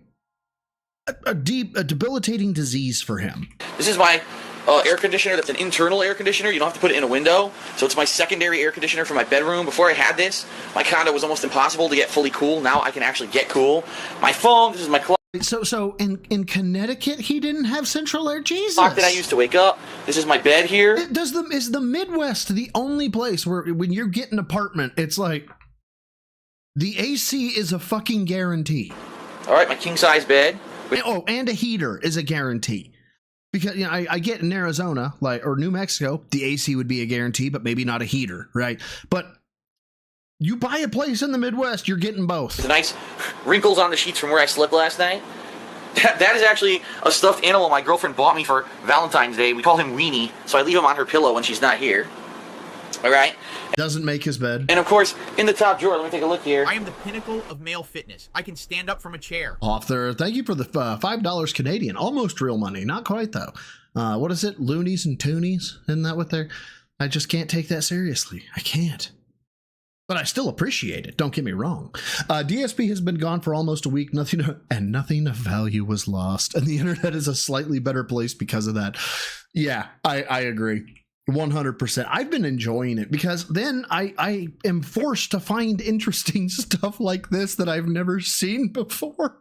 a debilitating disease for him. This is my air conditioner. That's an internal air conditioner. You don't have to put it in a window. So it's my secondary air conditioner for my bedroom. Before I had this, my condo was almost impossible to get fully cool. Now I can actually get cool. My phone, this is my clock So in Connecticut, he didn't have central air. Jesus. that I used to wake up. This is my bed here. Is the Midwest the only place where when you get an apartment, it's like the AC is a fucking guarantee? All right, my king size bed. Oh, and a heater is a guarantee. Because I get in Arizona, or New Mexico, the AC would be a guarantee, but maybe not a heater, right? But you buy a place in the Midwest, you're getting both. The nice wrinkles on the sheets from where I slept last night. That is actually a stuffed animal my girlfriend bought me for Valentine's Day. We call him Weenie, so I leave him on her pillow when she's not here. All right? Doesn't make his bed. And of course, in the top drawer, let me take a look here. I am the pinnacle of male fitness. I can stand up from a chair. Off there. Thank you for the $5 Canadian. Almost real money. Not quite, though. What is it? Loonies and toonies? Isn't that what they're... I just can't take that seriously. I can't. But I still appreciate it. Don't get me wrong. DSP has been gone for almost a week. Nothing of value was lost. And the internet is a slightly better place because of that. Yeah, I agree. 100%. I've been enjoying it because then I am forced to find interesting stuff like this that I've never seen before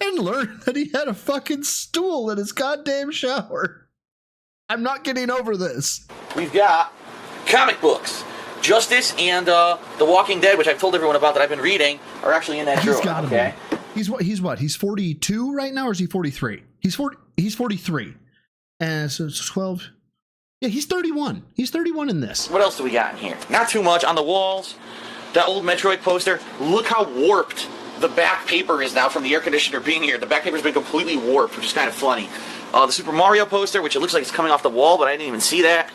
and learn that he had a fucking stool in his goddamn shower. I'm not getting over this. We've got comic books. Justice and The Walking Dead, which I've told everyone about that I've been reading, are actually in that drawer. He's got okay. He's what? He's 42 right now, or is he 43? He's 43. And so it's 12. Yeah, he's 31. He's 31 in this. What else do we got in here? Not too much. On the walls, that old Metroid poster. Look how warped the back paper is now from the air conditioner being here. The back paper's been completely warped, which is kind of funny. The Super Mario poster, which it looks like it's coming off the wall, but I didn't even see that.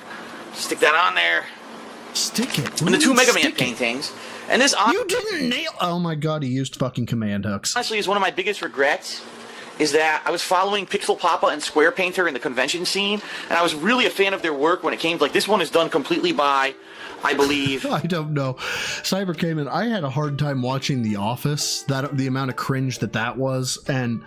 Stick that on there. Stick it. And the two Mega Man paintings. And this you didn't nail. Oh my god, he used fucking command hooks. Honestly, is one of my biggest regrets. Is that I was following Pixel Papa and Square Painter in the convention scene, and I was really a fan of their work when it came to, like, this one is done completely by, I believe. I don't know. Cyber came in. I had a hard time watching The Office. The amount of cringe that was, and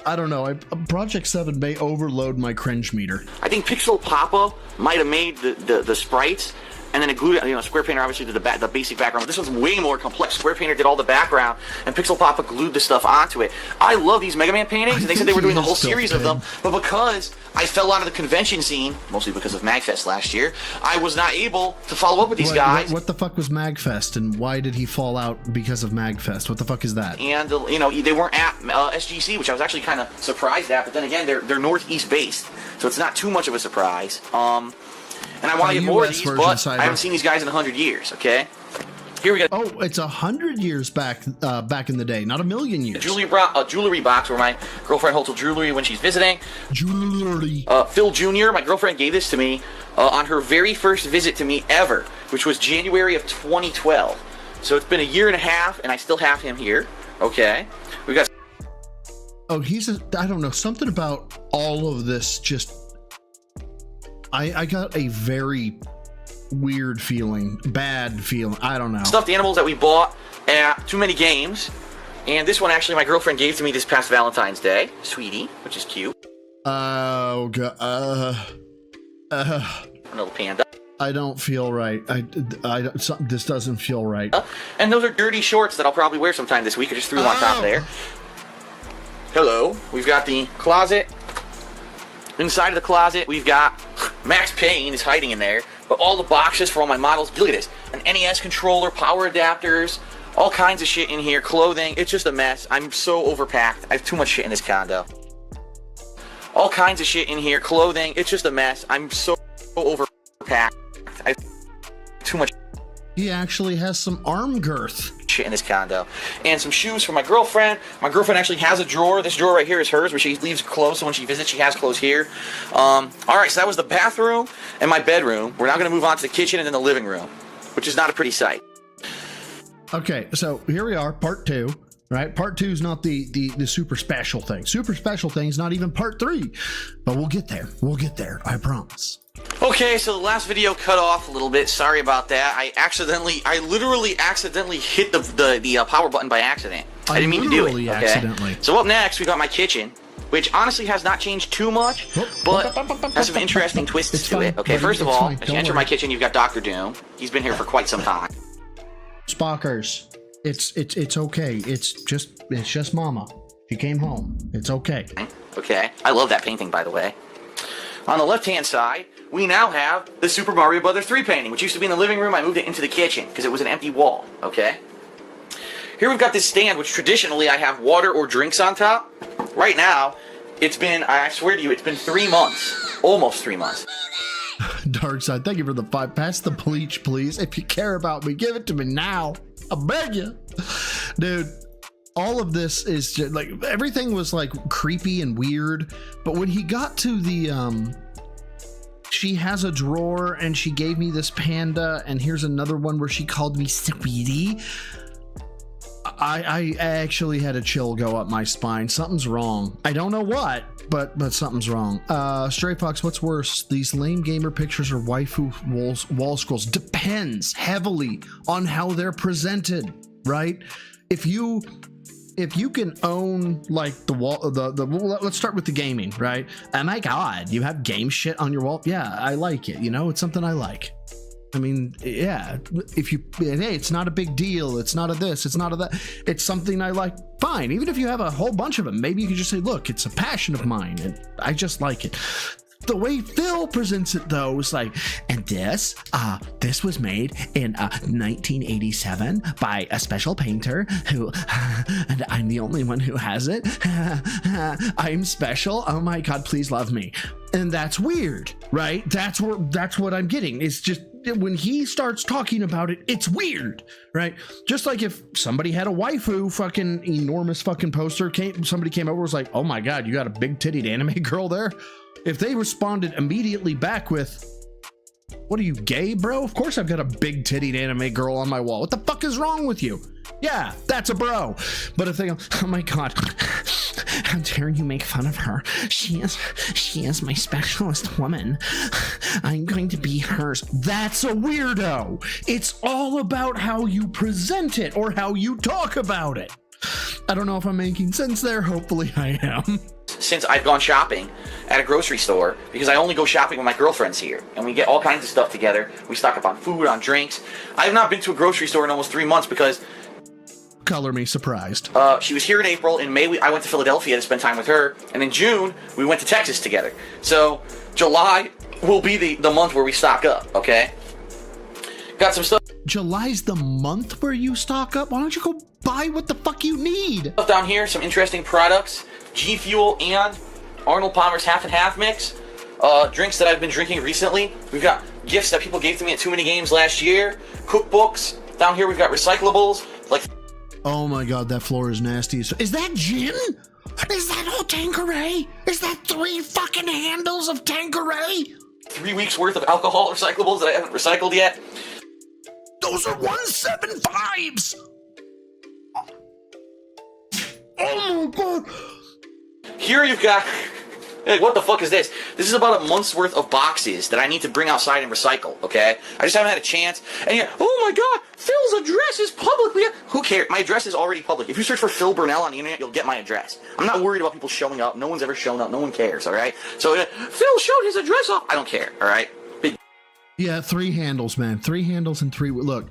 I don't know. Project 7 may overload my cringe meter. I think Pixel Papa might have made the sprites, and then it glued it. You know, Square Painter obviously did the basic background. This one's way more complex. Square Painter did all the background, and Pixel Papa glued the stuff onto it. I love these Mega Man paintings, and they said they were doing a whole series of them, but because I fell out of the convention scene, mostly because of MagFest last year, I was not able to follow up with these guys. What the fuck was MagFest, and why did he fall out because of MagFest? What the fuck is that? And, you know, they weren't at SGC, which I was actually kind of surprised at, but then again, they're Northeast based, so it's not too much of a surprise. And I want to get more of these, but I haven't seen these guys in 100 years, okay? Here we go. Oh, it's 100 years back in the day, not a million years. Jewelry box where my girlfriend holds her jewelry when she's visiting. Jewelry. Phil Jr., my girlfriend gave this to me on her very first visit to me ever, which was January of 2012. So it's been a year and a half, and I still have him here, okay? We got... Oh, I don't know, something about all of this just... I got a very weird feeling, bad feeling, I don't know. Stuffed animals that we bought at Too Many Games, and this one actually my girlfriend gave to me this past Valentine's Day, Sweetie, which is cute. Oh god, A little panda. I don't feel right. This doesn't feel right. And those are dirty shorts that I'll probably wear sometime this week. I just threw them on top there. Hello, we've got the closet. Inside of the closet, we've got Max Payne is hiding in there, but all the boxes for all my models. Look at this. An NES controller, power adapters, all kinds of shit in here, clothing. It's just a mess. I'm so overpacked. I have too much shit in this condo. All kinds of shit in here, clothing. It's just a mess. I'm so overpacked. I have too much. He actually has some arm girth. Shit in this condo. And some shoes for my girlfriend. My girlfriend actually has a drawer. This drawer right here is hers, where she leaves clothes, so when she visits, she has clothes here. Alright, so that was the bathroom and my bedroom. We're now going to move on to the kitchen and then the living room, which is not a pretty sight. Okay, so here we are, part 2. Right, part 2 is not the super special thing. Super special thing is not even part 3, but we'll get there. We'll get there. I promise. Okay, so the last video cut off a little bit. Sorry about that. I literally accidentally hit the power button by accident. I didn't mean to do it. Okay? Accidentally. So up next, we got my kitchen, which honestly has not changed too much, but has some interesting twists to it. Okay, first of all, as you enter my kitchen, you've got Dr. Doom. He's been here for quite some time. Spockers. It's okay. It's just Mama. She came home. It's okay. Okay. I love that painting, by the way. On the left-hand side, we now have the Super Mario Bros. 3 painting, which used to be in the living room. I moved it into the kitchen because it was an empty wall. Okay. Here we've got this stand, which traditionally I have water or drinks on top. Right now, it's been, I swear to you, it's been 3 months. Almost 3 months. Dark Side, thank you for the 5. Pass the bleach, please. If you care about me, give it to me now. I beg you. Dude, all of this is just like, everything was like creepy and weird, but when he got to the she has a drawer and she gave me this panda, and here's another one where she called me Sweetie, I actually had a chill go up my spine. Something's wrong. I don't know what, but something's wrong. Stray Fox, what's worse, these lame gamer pictures or waifu wall scrolls? Depends heavily on how they're presented, right? If you can own like the wall, let's start with the gaming, right? Oh my god, you have game shit on your wall. Yeah, I like it. You know, it's something I like. I mean, yeah, hey, it's not a big deal. It's not a this, it's not a that. It's something I like. Fine. Even if you have a whole bunch of them, maybe you can just say, look, it's a passion of mine and I just like it. The way Phil presents it, though, is like, and this was made in 1987 by a special painter who, and I'm the only one who has it. I'm special. Oh my God, please love me. And that's weird, right? That's what I'm getting. It's just when he starts talking about it, it's weird, right? Just like if somebody had a waifu fucking enormous fucking poster, somebody came over and was like, oh my God, you got a big tittied anime girl there? If they responded immediately back with, what are you, gay, bro? Of course I've got a big tittied anime girl on my wall. What the fuck is wrong with you? Yeah, that's a bro. But if they go, oh my God, how dare you make fun of her? She is my specialist woman. I'm going to be hers. That's a weirdo. It's all about how you present it or how you talk about it. I don't know if I'm making sense there. Hopefully I am. Since I've gone shopping at a grocery store, because I only go shopping when my girlfriend's here, and we get all kinds of stuff together. We stock up on food, on drinks. I have not been to a grocery store in almost 3 months because... Color me surprised. She was here in April. In May, I went to Philadelphia to spend time with her. And in June, we went to Texas together. So, July will be the month where we stock up, okay? Got some stuff. July's the month where you stock up? Why don't you go buy what the fuck you need? Down here, some interesting products. G Fuel and Arnold Palmer's Half and Half mix. Drinks that I've been drinking recently. We've got gifts that people gave to me at Too Many Games last year. Cookbooks. Down here, we've got recyclables. Like... Oh my God, that floor is nasty. Is that gin? Is that all Tanqueray? Is that 3 fucking handles of Tanqueray? 3 weeks worth of alcohol recyclables that I haven't recycled yet. Those are 175s. Oh my God. Here you've got... Like, what the fuck is this? This is about a month's worth of boxes that I need to bring outside and recycle, okay? I just haven't had a chance. And yeah, oh my God, Phil's address is publicly... Who cares? My address is already public. If you search for Phil Burnell on the internet, you'll get my address. I'm not worried about people showing up. No one's ever shown up. No one cares, all right? So, Phil showed his address off. I don't care, all right? Yeah, 3 handles, man. 3 handles and 3... Look,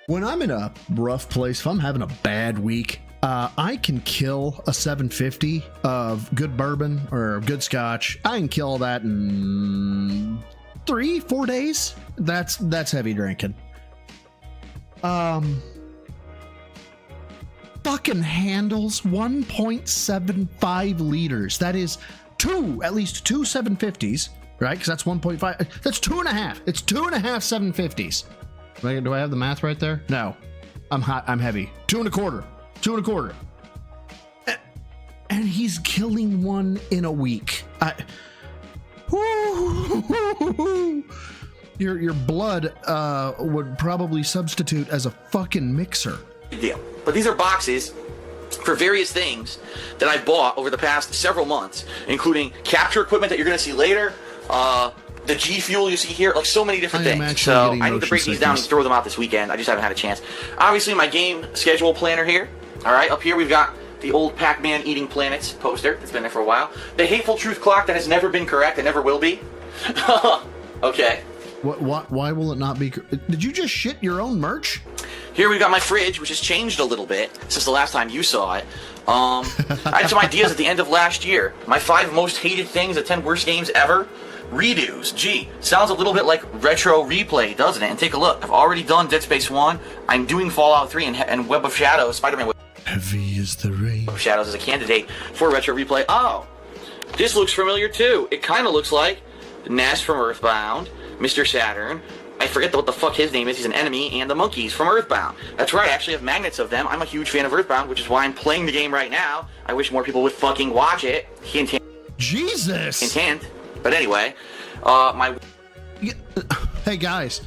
when I'm in a rough place, if I'm having a bad week... I can kill a 750 of good bourbon or good scotch. I can kill that in 3-4 days. That's heavy drinking. Fucking handles 1.75 liters. That is at least two 750s, right? Because that's 1.5. That's 2.5. It's 2.5 750s. Do I have the math right there? No, I'm hot. I'm heavy. 2.25. 2.25. And he's killing one in a week. Your blood would probably substitute as a fucking mixer. Deal. But these are boxes for various things that I bought over the past several months, including capture equipment that you're going to see later, the G Fuel you see here, like so many different things. So I need to break these down and throw them out this weekend. I just haven't had a chance. Obviously, my game schedule planner here. All right, up here we've got the old Pac-Man Eating Planets poster that's been there for a while. The Hateful Truth clock that has never been correct and never will be. Okay. Why will it not be? Did you just shit your own merch? Here we've got my fridge, which has changed a little bit since the last time you saw it. I had some ideas at the end of last year. My 5 most hated things, the 10 worst games ever. Redos. Gee, sounds a little bit like Retro Replay, doesn't it? And take a look. I've already done Dead Space 1. I'm doing Fallout 3 and Web of Shadows, Spider-Man Heavy is the rain. Web of Shadows is a candidate for Retro Replay. Oh, this looks familiar too. It kind of looks like Ness from Earthbound, Mr. Saturn. I forget what the fuck his name is. He's an enemy, and the monkeys from Earthbound. That's right, I actually have magnets of them. I'm a huge fan of Earthbound, which is why I'm playing the game right now. I wish more people would fucking watch it. Hint, hint. Jesus! Hint, hint. But anyway, Hey guys,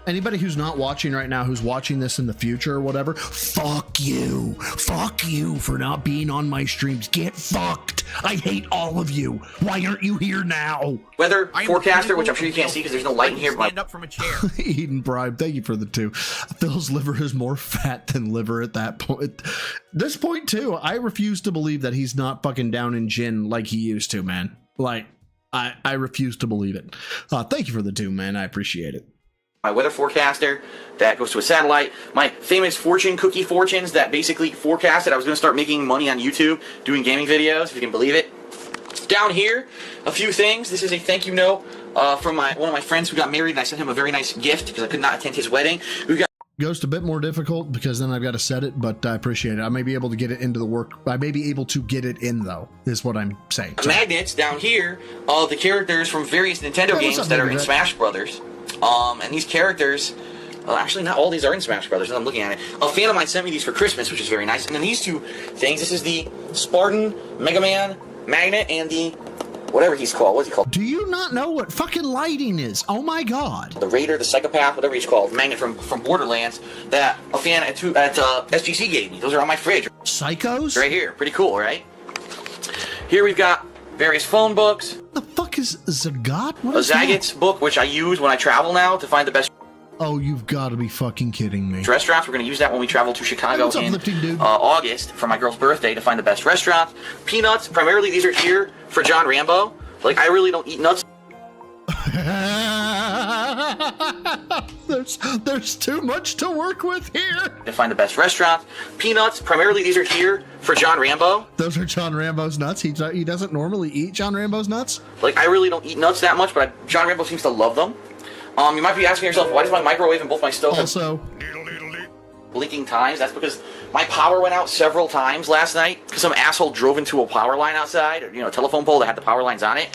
anybody who's not watching right now, who's watching this in the future or whatever, fuck you. Fuck you for not being on my streams. Get fucked. I hate all of you. Why aren't you here now? Weather forecaster, which I'm sure you can't see because there's no light in here. Stand up from a chair. Eden Bribe, thank you for the 2. Phil's liver is more fat than liver at that point. This point too, I refuse to believe that he's not fucking down in gin like he used to, man. Like, I refuse to believe it. Thank you for the 2, man. I appreciate it. My weather forecaster that goes to a satellite. My famous fortune cookie fortunes that basically forecasted I was going to start making money on YouTube doing gaming videos, if you can believe it. Down here, a few things. This is a thank you note from one of my friends who got married, and I sent him a very nice gift because I could not attend his wedding. We've got Ghost a bit more difficult because then I've got to set it, but I appreciate it. I may be able to get it into the work. I may be able to get it in, though, is what I'm saying. magnets down here of the characters from various Nintendo games that are in Smash Brothers. And these characters, actually not all these are in Smash Brothers, and I'm looking at it. A fan of mine sent me these for Christmas, which is very nice. And then these two things, this is the Spartan Mega Man magnet and the whatever he's called. What's he called? Do you not know what fucking lighting is? Oh my god. The Raider, the Psychopath, whatever he's called, magnet from Borderlands that a fan at SGC gave me. Those are on my fridge. Psychos? Right here. Pretty cool, right? Here we've got various phone books. The fuck is Zagat? What A is that? Zagat's book, which I use when I travel now to find the best Oh, you've got to be fucking kidding me. restaurants. We're going to use that when we travel to Chicago That's in uplifting, dude. August for my girl's birthday to find the best restaurants. Peanuts, primarily these are here for John Rambo. Like, I really don't eat nuts. There's too much to work with here. To find the best restaurants. Peanuts, primarily these are here for John Rambo. Those are John Rambo's nuts. He doesn't normally eat John Rambo's nuts. Like, I really don't eat nuts that much, but John Rambo seems to love them. You might be asking yourself, why does my microwave and both my stove have Also, blinking times? That's because my power went out several times last night because some asshole drove into a power line outside, or, a telephone pole that had the power lines on it.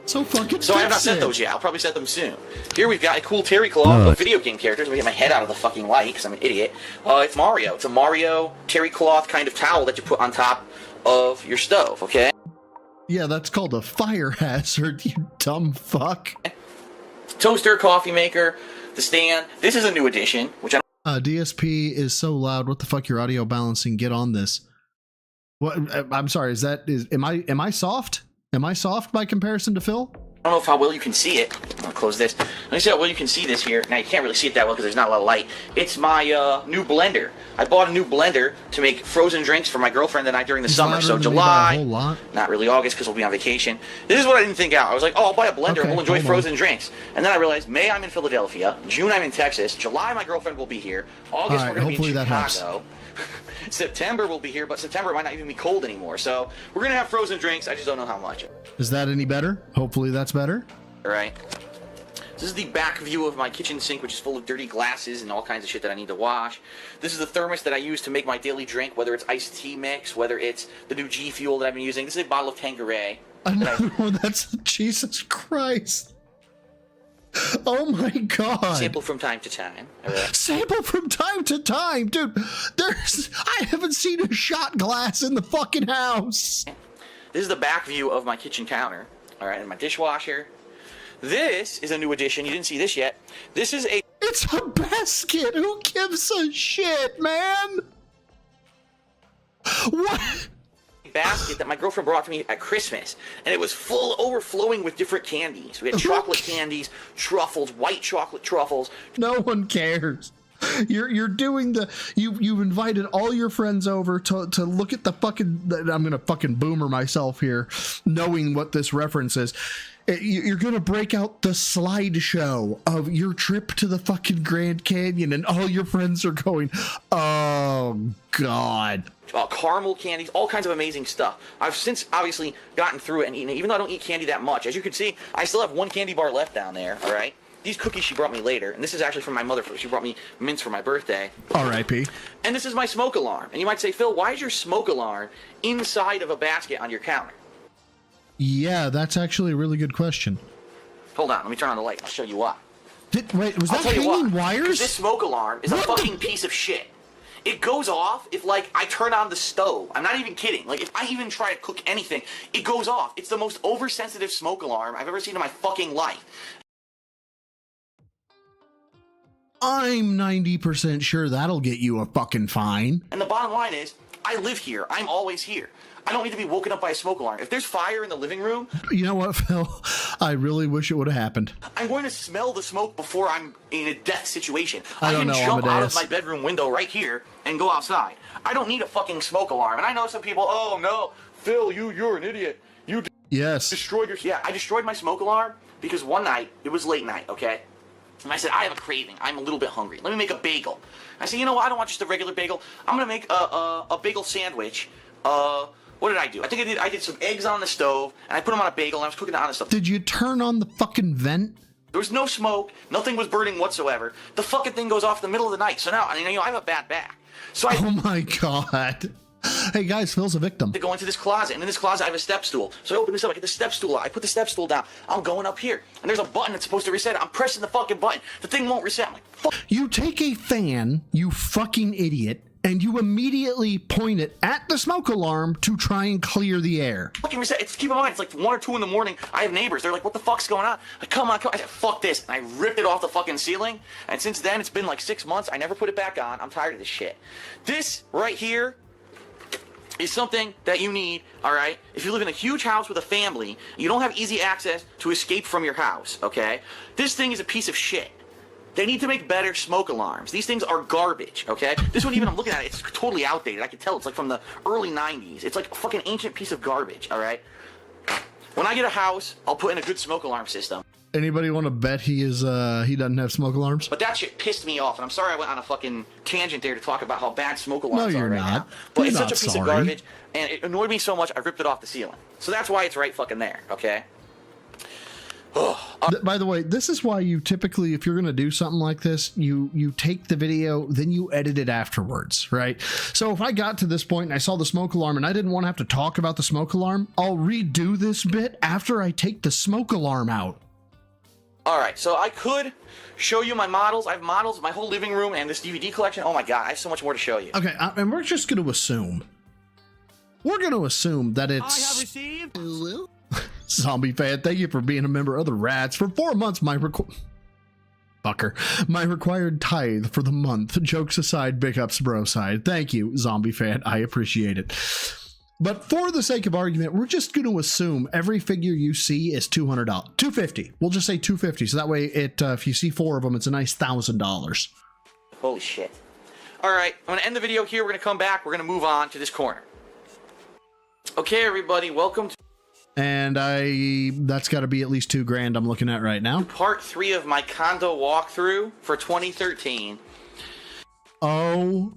so fucking. So I have not set those yet. I'll probably set them soon. Here we've got a cool terry cloth of video game characters. Let me get my head out of the fucking light because I'm an idiot. It's Mario. It's a Mario terry cloth kind of towel that you put on top of your stove, okay? Yeah, that's called a fire hazard, you dumb fuck. Toaster, coffee maker, the stand. This is a new addition, which I DSP is so loud. What the fuck? Your audio balancing. Get on this. What? I'm sorry. Am I soft? Am I soft by comparison to Phil? don't know how well you can see it. I'll close this. Let me see how well you can see this here. Now, you can't really see it that well because there's not a lot of light. It's my new blender. I bought a new blender to make frozen drinks for my girlfriend and I during the summer. So July, not really August because we'll be on vacation. This is what I didn't think out. I was like, oh, I'll buy a blender and we'll enjoy frozen drinks. And then I realized May I'm in Philadelphia, June I'm in Texas, July my girlfriend will be here, August we're going to be in Chicago. September will be here, but September might not even be cold anymore. So we're going to have frozen drinks. I just don't know how much. Is that any better? Hopefully that's better. All right. This is the back view of my kitchen sink, which is full of dirty glasses and all kinds of shit that I need to wash. This is the thermos that I use to make my daily drink, whether it's iced tea mix, whether it's the new G Fuel that I've been using. This is a bottle of Tanqueray. Another one. That's Jesus Christ. Oh my God. Sample from time to time. Sample from time to time, dude. I haven't seen a shot glass in the fucking house. This is the back view of my kitchen counter. All right, and my dishwasher. This is a new addition. You didn't see this yet. This is a... It's a basket. Who gives a shit, man? What? Basket that my girlfriend brought to me at Christmas, and it was full, overflowing with different candies. We had chocolate candies, truffles, white chocolate truffles. No one cares. You're doing the you've invited all your friends over to look at the fucking. I'm gonna fucking boomer myself here, knowing what this reference is. You're gonna break out the slideshow of your trip to the fucking Grand Canyon, and all your friends are going, "Oh God." Caramel candies, all kinds of amazing stuff. I've since obviously gotten through it and eaten it, even though I don't eat candy that much. As you can see, I still have one candy bar left down there, all right? These cookies she brought me later, and this is actually from my mother. She brought me mints for my birthday. R.I.P. And this is my smoke alarm. And you might say, Phil, why is your smoke alarm inside of a basket on your counter? Yeah, that's actually a really good question. Hold on, let me turn on the light. I'll show you why. Wait, was that hanging wires? This smoke alarm is a fucking piece of shit. It goes off if, like, I turn on the stove. I'm not even kidding. Like, if I even try to cook anything, it goes off. It's the most oversensitive smoke alarm I've ever seen in my fucking life. I'm 90% sure that'll get you a fucking fine. And the bottom line is, I live here. I'm always here. I don't need to be woken up by a smoke alarm. If there's fire in the living room... You know what, Phil? I really wish it would have happened. I'm going to smell the smoke before I'm in a death situation. I can jump out of my bedroom window right here and go outside. I don't need a fucking smoke alarm. And I know some people, oh no, Phil, you're an idiot. You destroyed your... Yeah, I destroyed my smoke alarm because one night, it was late night, okay? And I said, I have a craving. I'm a little bit hungry. Let me make a bagel. I said, you know what? I don't want just a regular bagel. I'm going to make a bagel sandwich What did I do? I think I did some eggs on the stove, and I put them on a bagel, and I was cooking it on the stove. Did you turn on the fucking vent? There was no smoke. Nothing was burning whatsoever. The fucking thing goes off in the middle of the night. So now, I have a bad back. So Oh my god. Hey guys, Phil's a victim. to go into this closet, and in this closet I have a step stool. So I open this up, I get the step stool out, I put the step stool down, I'm going up here, and there's a button that's supposed to reset it. I'm pressing the fucking button. The thing won't reset. I'm like, fuck. You take a fan, you fucking idiot, and you immediately point it at the smoke alarm to try and clear the air. Fucking reset. Keep in mind, it's like 1 or 2 in the morning. I have neighbors. They're like, what the fuck's going on? Like, come on. I said, fuck this. And I ripped it off the fucking ceiling. And since then, it's been like 6 months. I never put it back on. I'm tired of this shit. This right here is something that you need, all right? If you live in a huge house with a family, you don't have easy access to escape from your house, okay? This thing is a piece of shit. They need to make better smoke alarms. These things are garbage, okay? This one, even I'm looking at it, it's totally outdated. I can tell it's like from the early 90s. It's like a fucking ancient piece of garbage, all right? When I get a house, I'll put in a good smoke alarm system. Anybody want to bet he doesn't have smoke alarms? But that shit pissed me off, and I'm sorry I went on a fucking tangent there to talk about how bad smoke alarms No, are you're right not. now. But You're it's not such a piece of sorry. garbage, and it annoyed me so much, I ripped it off the ceiling. So that's why it's right fucking there, okay? By the way, this is why you typically, if you're going to do something like this, you take the video, then you edit it afterwards, right? So if I got to this point and I saw the smoke alarm and I didn't want to have to talk about the smoke alarm, I'll redo this bit after I take the smoke alarm out. All right, so I could show you my models. I have models in my whole living room and this DVD collection. Oh my god, I have so much more to show you. Okay, and we're just going to assume. We're going to assume that it's... I have received. Zombie fan, thank you for being a member of the Rats. For 4 months, my required tithe for the month. Jokes aside, big ups, bro side. Thank you, Zombie fan. I appreciate it. But for the sake of argument, we're just going to assume every figure you see is $200. $250. We'll just say $250. So that way, if you see 4 of them, it's a nice $1,000. Holy shit. All right, I'm going to end the video here. We're going to come back. We're going to move on to this corner. Okay, everybody, welcome to And that's got to be at least $2,000 I'm looking at right now. part 3 of my condo walkthrough for 2013. Oh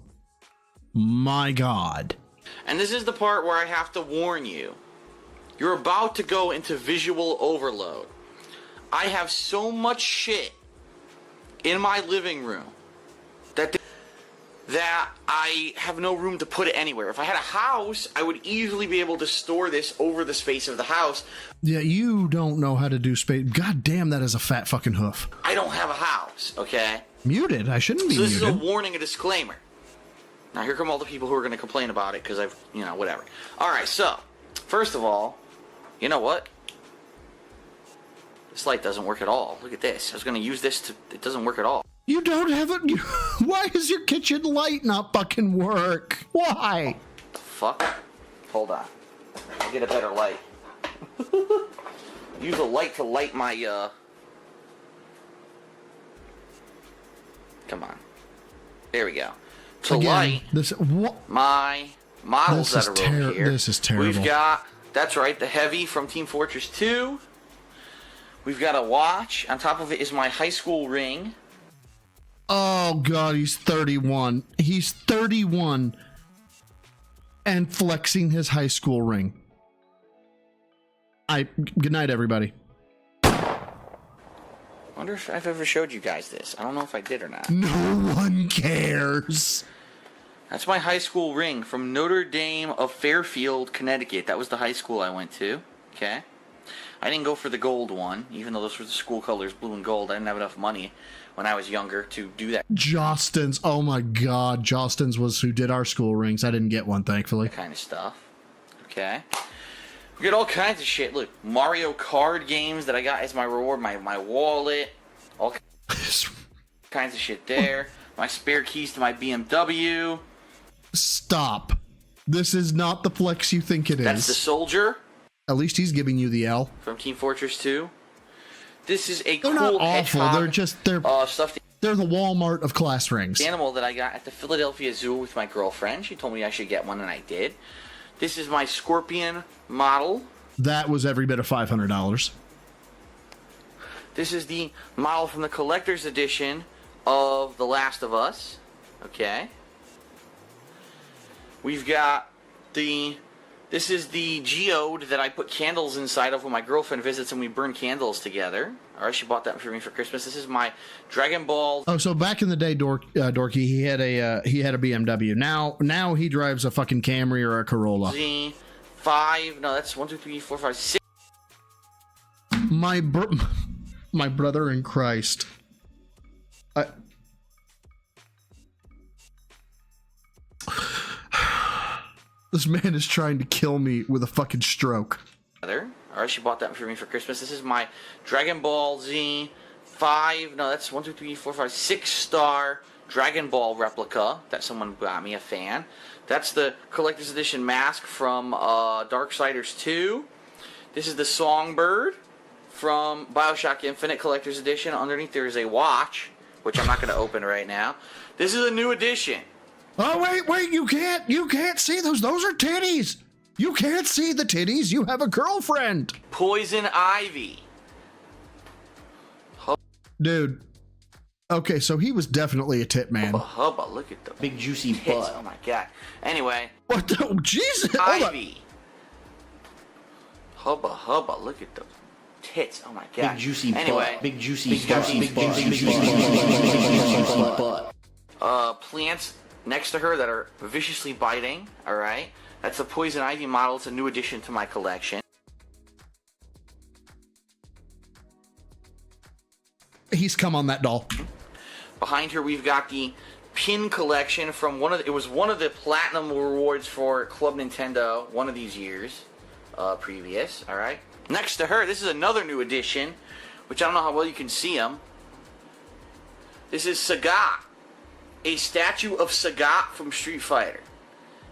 my god. And this is the part where I have to warn you. You're about to go into visual overload. I have so much shit in my living room that I have no room to put it anywhere. If I had a house, I would easily be able to store this over the space of the house. Yeah, you don't know how to do space. God damn, that is a fat fucking hoof. I don't have a house, okay? Muted? I shouldn't be So this is a muted. warning, a disclaimer. Now here come all the people who are going to complain about it because I've, whatever. Alright, so, first of all, you know what? This light doesn't work at all. Look at this. I was going to use this to... It doesn't work at all. You don't have it. Why does your kitchen light not fucking work? Why? The fuck? Hold on. I'll get a better light. Use a light to light my, Come on. There we go. To light my models that are over here. This is terrible. We've got, that's right, the Heavy from Team Fortress 2. We've got a watch. On top of it is my high school ring. Oh god, he's 31. He's 31 and flexing his high school ring. Good night, everybody. Wonder if I've ever showed you guys this. I don't know if I did or not. No one cares. That's my high school ring from Notre Dame of Fairfield, Connecticut. That was the high school I went to. Okay. I didn't go for the gold one, even though those were the school colors, blue and gold. I didn't have enough money when I was younger to do that. Jostens. Oh my god. Jostens was who did our school rings. I didn't get one, thankfully. That kind of stuff. Okay. We got all kinds of shit. Look, Mario Kart games that I got as my reward. My wallet. All kinds of shit there. My spare keys to my BMW. Stop. This is not the flex you think it is. That's the soldier. At least he's giving you the L. From Team Fortress 2. This is a They're cool not awful. hedgehog, They're just stuffed they're the Walmart of class rings. animal that I got at the Philadelphia Zoo with my girlfriend. She told me I should get one, and I did. This is my scorpion model. That was every bit of $500. This is the model from the collector's edition of The Last of Us. Okay. We've got the This is the geode that I put candles inside of when my girlfriend visits and we burn candles together. All right, she bought that for me for Christmas. This is my Dragon Ball. Oh, so back in the day, Dorky, he had a BMW. Now he drives a fucking Camry or a Corolla. Z5. No, that's 1, 2, 3, 4, 5, 6. My brother in Christ. This man is trying to kill me with a fucking stroke. All right, she bought that for me for Christmas. This is my Dragon Ball Z5. No, that's 1, 2, 3, 4, 5, 6-star Dragon Ball replica that someone got me, a fan. That's the collector's edition mask from Darksiders 2. This is the Songbird from Bioshock Infinite Collector's Edition. Underneath there is a watch, which I'm not going to open right now. This is a new edition. Oh, wait, you can't see those. Those are titties. You can't see the titties. You have a girlfriend. Poison Ivy. Dude. Okay, so he was definitely a tit man. Hubba, look at the Big juicy tits. butt. Oh my god. Anyway. What the? Oh, Jesus. Hold on. Ivy. Hubba, look at the tits. Oh my god. Big juicy anyway, butt. Big juicy butt. Plants next to her that are viciously biting. All right, that's a Poison Ivy model. It's a new addition to my collection. He's come on that doll. Behind her, we've got the pin collection from one of the platinum rewards for Club Nintendo one of these years previous. All right. Next to her, this is another new addition, which I don't know how well you can see him. This is Sagat, a statue of Sagat from Street Fighter.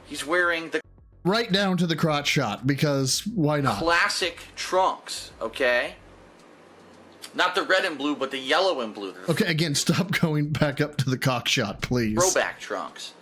He's wearing the right down to the crotch shot, because why not? Classic trunks, okay? Not the red and blue, but the yellow and blue. Okay, again, stop going back up to the cock shot, please. Throwback trunks.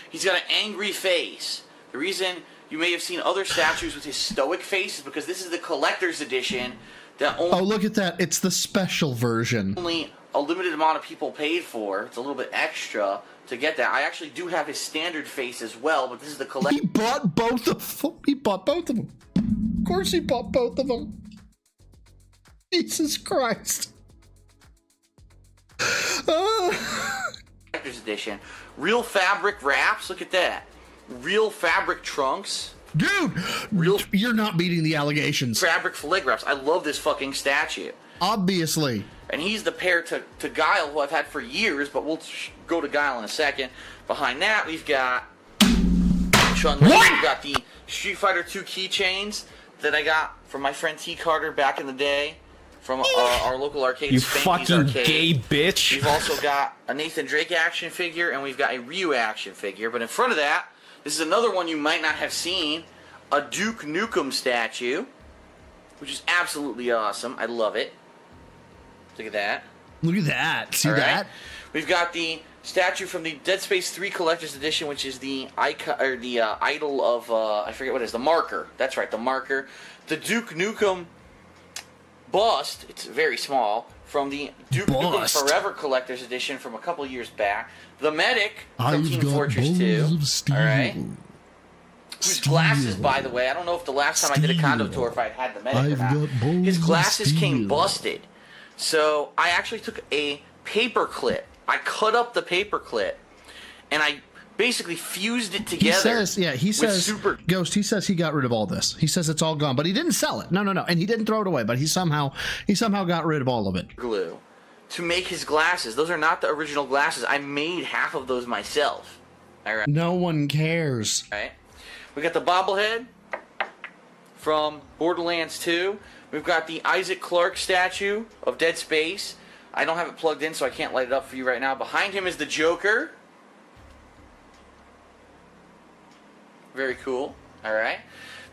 He's got an angry face. The reason you may have seen other statues with his stoic face is because this is the collector's edition that only... Oh, look at that. It's the special version. Only a limited amount of people paid for. It's a little bit extra to get that. I actually do have his standard face as well, but this is the collector. He bought both of them. He bought both of them. Of course he bought both of them. Jesus Christ. Collector's edition. Real fabric wraps. Look at that. Real fabric trunks. Dude, you're not beating the allegations. Fabric leg wraps. I love this fucking statue. Obviously. And he's the pair to Guile, who I've had for years, but we'll go to Guile in a second. Behind that, we've got Chun-Li. We've got the Street Fighter 2 keychains that I got from my friend T. Carter back in the day from our local arcade. You Spanky's fucking Arcade. gay bitch. We've also got a Nathan Drake action figure, and we've got a Ryu action figure. But in front of that, this is another one you might not have seen, a Duke Nukem statue, which is absolutely awesome. I love it. Look at that. Look at that. See All right. that? We've got the statue from the Dead Space 3 Collector's Edition, which is the icon or the idol of I forget what it is. The marker. That's right, the marker. The Duke Nukem bust. It's very small. From the Duke Nukem Forever Collector's Edition from a couple years back. The Medic from Team Fortress 2. All right. Whose glasses, by the way, I don't know if the last time I did a Condo tour if I had the Medic or not. His glasses came busted. So I actually took a paper clip. I cut up the paper clip, and I basically fused it together. He says, Ghost, he says he got rid of all this. He says it's all gone, but he didn't sell it. No. And he didn't throw it away, but he somehow got rid of all of it. Glue to make his glasses. Those are not the original glasses. I made half of those myself. All right. No one cares. All right. We got the bobblehead from Borderlands 2. We've got the Isaac Clarke statue of Dead Space. I don't have it plugged in, so I can't light it up for you right now. Behind him is the Joker. Very cool. All right.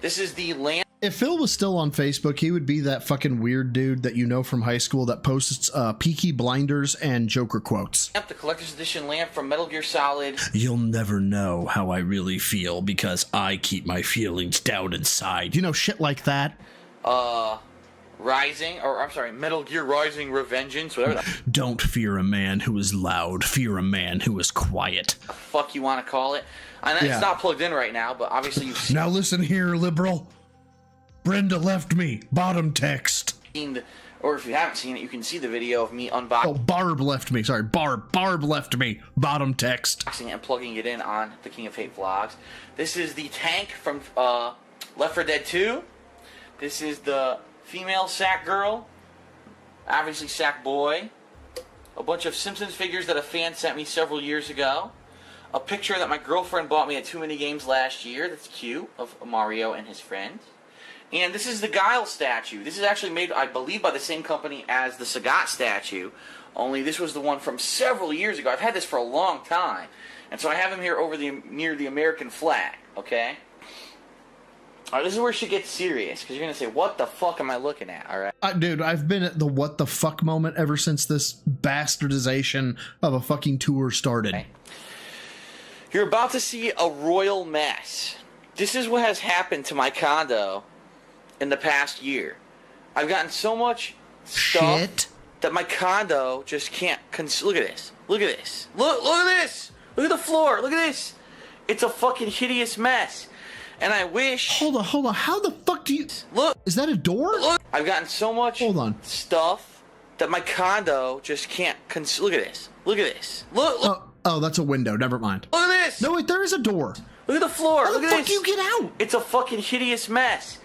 This is the lamp. If Phil was still on Facebook, he would be that fucking weird dude that you know from high school that posts Peaky Blinders and Joker quotes. The collector's edition lamp from Metal Gear Solid. You'll never know how I really feel because I keep my feelings down inside. You know, shit like that. Rising, or I'm sorry, Metal Gear Rising Revengeance, whatever the Don't fear a man who is loud, fear a man who is quiet. fuck you want to call it. And Yeah. it's not plugged in right now, but obviously you've Now listen here, liberal. Brenda left me. Bottom text. seen the, or if you haven't seen it, you can see the video of me Oh, unboxing Barb left me. Sorry, Barb. Barb left me. Bottom text. it and plugging it in on the King of Hate vlogs. This is the tank from Left 4 Dead 2. This is the female sack girl, obviously sack boy. A bunch of Simpsons figures that a fan sent me several years ago. A picture that my girlfriend bought me at Too Many Games last year. That's cute, of Mario and his friends. And this is the Guile statue. This is actually made, I believe, by the same company as the Sagat statue. Only this was the one from several years ago. I've had this for a long time. And so I have him here over near the American flag, okay? Alright, this is where shit gets serious, because you're going to say, what the fuck am I looking at, alright? Dude, I've been at the what the fuck moment ever since this bastardization of a fucking tour started. Okay. You're about to see a royal mess. This is what has happened to my condo in the past year. I've gotten so much stuff Shit. that my condo just can't look at this. Look at this. Look at this. Look at the floor. Look at this. It's a fucking hideous mess. And I wish... Hold on. How the fuck do you... Look. Is that a door? Look. I've gotten so much Hold on. stuff that my condo just can't look at this. Look at this. Look. Oh, that's a window. Never mind. Look at this. No, wait, there is a door. Look at the floor. How Look the at fuck this. do you get out? It's a fucking hideous mess.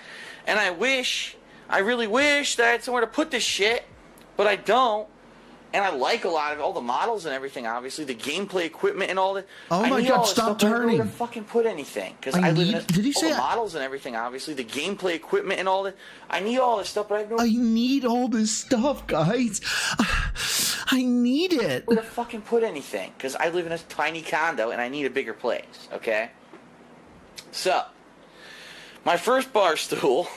And I really wish that I had somewhere to put this shit, but I don't. And I like a lot of all the models and everything, obviously, the gameplay equipment and all that. Oh I my need God, all this stop stuff, but I don't know where turning. to fucking put anything. Because I I live in need- did you all say the I- models and everything, obviously, the gameplay equipment and all that. I need all this stuff, but I have no I need all this stuff, guys. I need it. where to fucking put anything. Because I live in a tiny condo and I need a bigger place, okay? So, my first bar stool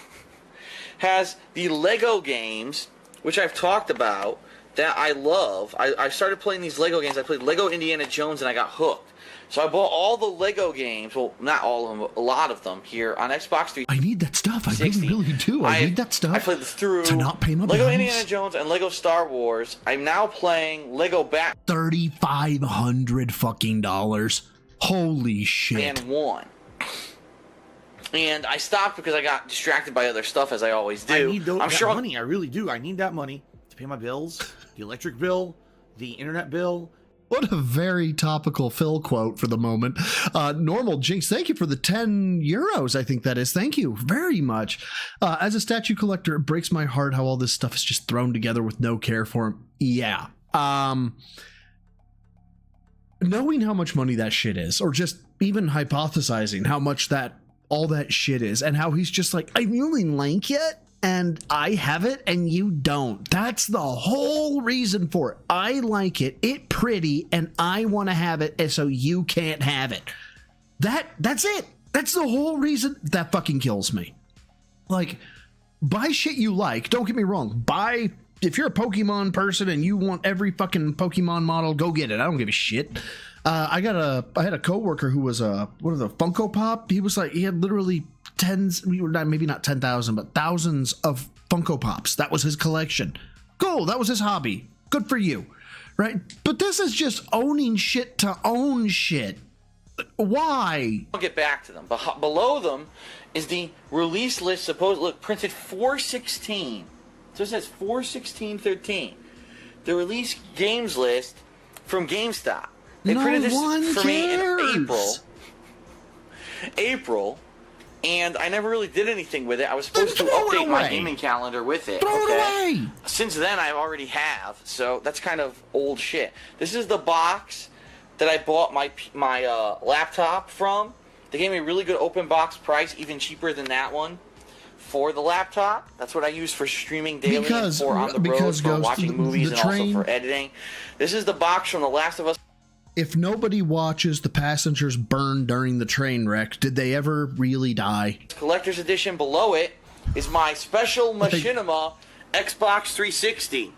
has the Lego games, which I've talked about, that I love. I started playing these Lego games. I played Lego Indiana Jones and I got hooked. So I bought all the Lego games, well, not all of them, but a lot of them here on Xbox 360. I need that stuff. I really do. I need that stuff. I played through to not pay my Lego bills. Indiana Jones and Lego Star Wars. I'm now playing Lego $3,500 fucking dollars. Holy shit. Batman 1. And I stopped because I got distracted by other stuff, as I always do. I need I'm that sure money. I really do. I need that money to pay my bills, the electric bill, the internet bill. What a very topical Phil quote for the moment. Normal Jinx, thank you for the 10 euros. I think that is. Thank you very much. As a statue collector, it breaks my heart how all this stuff is just thrown together with no care for him. Yeah. Knowing how much money that shit is, or just even hypothesizing how much that all that shit is, and how he's just like, I really like it, and I have it, and you don't. That's the whole reason for it. I like it, it pretty, and I want to have it, and so you can't have it. That's it. That's the whole reason. That fucking kills me. Like, buy shit you like. Don't get me wrong. Buy, if you're a Pokemon person and you want every fucking Pokemon model, go get it. I don't give a shit. I had a coworker who was a Funko Pop. He was like, he had literally tens, maybe not 10,000, but thousands of Funko Pops. That was his collection. Cool. That was his hobby. Good for you. Right. But this is just owning shit to own shit. Why? I'll get back to them. But below them is the release list, look, printed 4/16. So it says 4/16/13. The release games list from GameStop. They printed this for me in April, and I never really did anything with it. I was supposed to update my gaming calendar with it. Throw it away. Since then, I already have, so that's kind of old shit. This is the box that I bought my laptop from. They gave me a really good open box price, even cheaper than that one, for the laptop. That's what I use for streaming daily and for on the road, for watching movies and also for editing. This is the box from The Last of Us. If nobody watches the passengers burn during the train wreck, did they ever really die? Collector's edition. Below it is my special Machinima Xbox 360.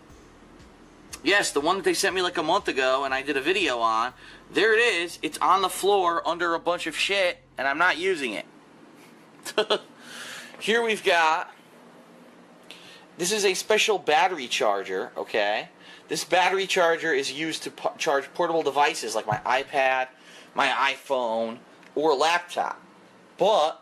Yes, the one that they sent me like a month ago and I did a video on. There it is. It's on the floor under a bunch of shit, and I'm not using it. Here we've got This is a special battery charger, okay? This battery charger is used to charge portable devices like my iPad, my iPhone, or laptop. But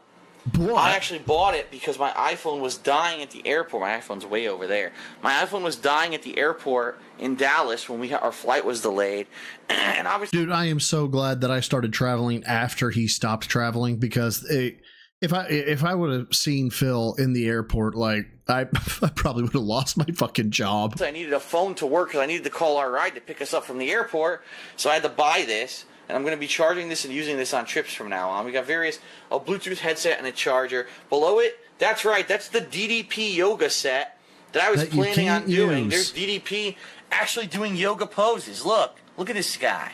I actually bought it because my iPhone was dying at the airport. My iPhone's way over there. My iPhone was dying at the airport in Dallas when our flight was delayed. And obviously, dude, I am so glad that I started traveling after he stopped traveling, because if I would have seen Phil in the airport, like I probably would have lost my fucking job. I needed a phone to work because I needed to call our ride to pick us up from the airport. So I had to buy this. And I'm going to be charging this and using this on trips from now on. We got a Bluetooth headset and a charger. Below it, that's right, that's the DDP yoga set that I was planning on doing. There's DDP actually doing yoga poses. Look at this guy.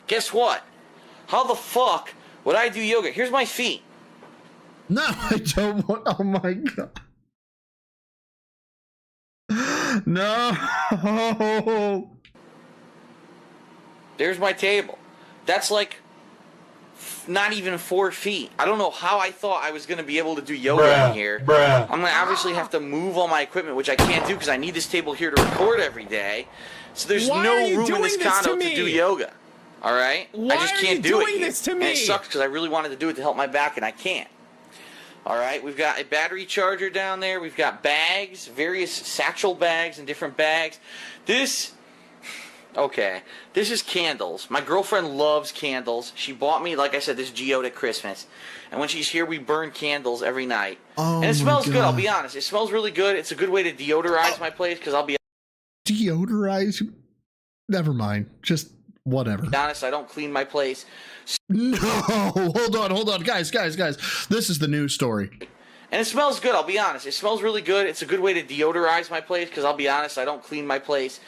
Guess what? How the fuck would I do yoga? Here's my feet. No, I don't want. Oh my god. No. There's my table. That's like not even 4 feet. I don't know how I thought I was going to be able to do yoga in here. I'm going to obviously have to move all my equipment, which I can't do because I need this table here to record every day. So there's no room in this condo to do yoga. All right? I just can't do it here. And it sucks because I really wanted to do it to help my back, and I can't. All right? We've got a battery charger down there. We've got bags, various satchel bags and different bags. Okay, this is candles. My girlfriend loves candles. She bought me, like I said, this geode at Christmas. And when she's here, we burn candles every night. Oh, and it smells good, I'll be honest. It smells really good. It's a good way to deodorize my place, because I'll be deodorize? Never mind. Just whatever. honest, I don't clean my place. No, hold on. Guys. This is the news story. And it smells good, I'll be honest. It smells really good. It's a good way to deodorize my place, because I'll be honest, I don't clean my place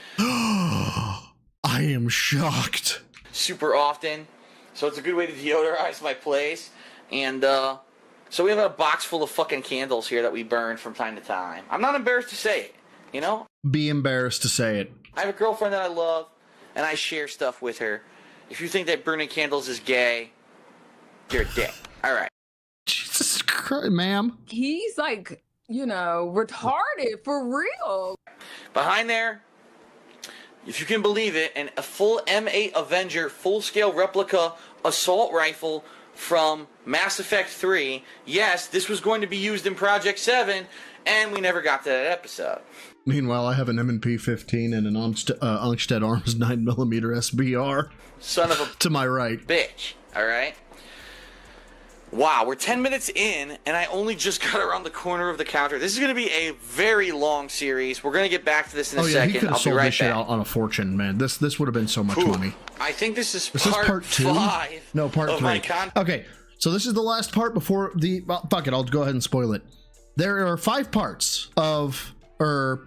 I am shocked. super often. So it's a good way to deodorize my place. And so we have a box full of fucking candles here that we burn from time to time. I'm not embarrassed to say it, you know? Be embarrassed to say it. I have a girlfriend that I love, and I share stuff with her. If you think that burning candles is gay, you're a dick. All right. Jesus Christ, ma'am. He's like, retarded for real. Behind there, if you can believe it, a full M8 Avenger full-scale replica assault rifle from Mass Effect 3. Yes, this was going to be used in Project 7, and we never got to that episode. Meanwhile, I have an M&P 15 and an Angstead Arms 9mm SBR. Son of a to my right. bitch, all right? Wow, we're 10 minutes in, and I only just got around the corner of the counter. This is going to be a very long series. We're going to get back to this in a second. He could have I'll be sold right this shit back. out on a fortune, man. This would have been so much money. I think this is Is this part 2? 5 No, part of 3. my Okay, so this is the last part before the... Well, fuck it, I'll go ahead and spoil it. There are 5 parts of... 5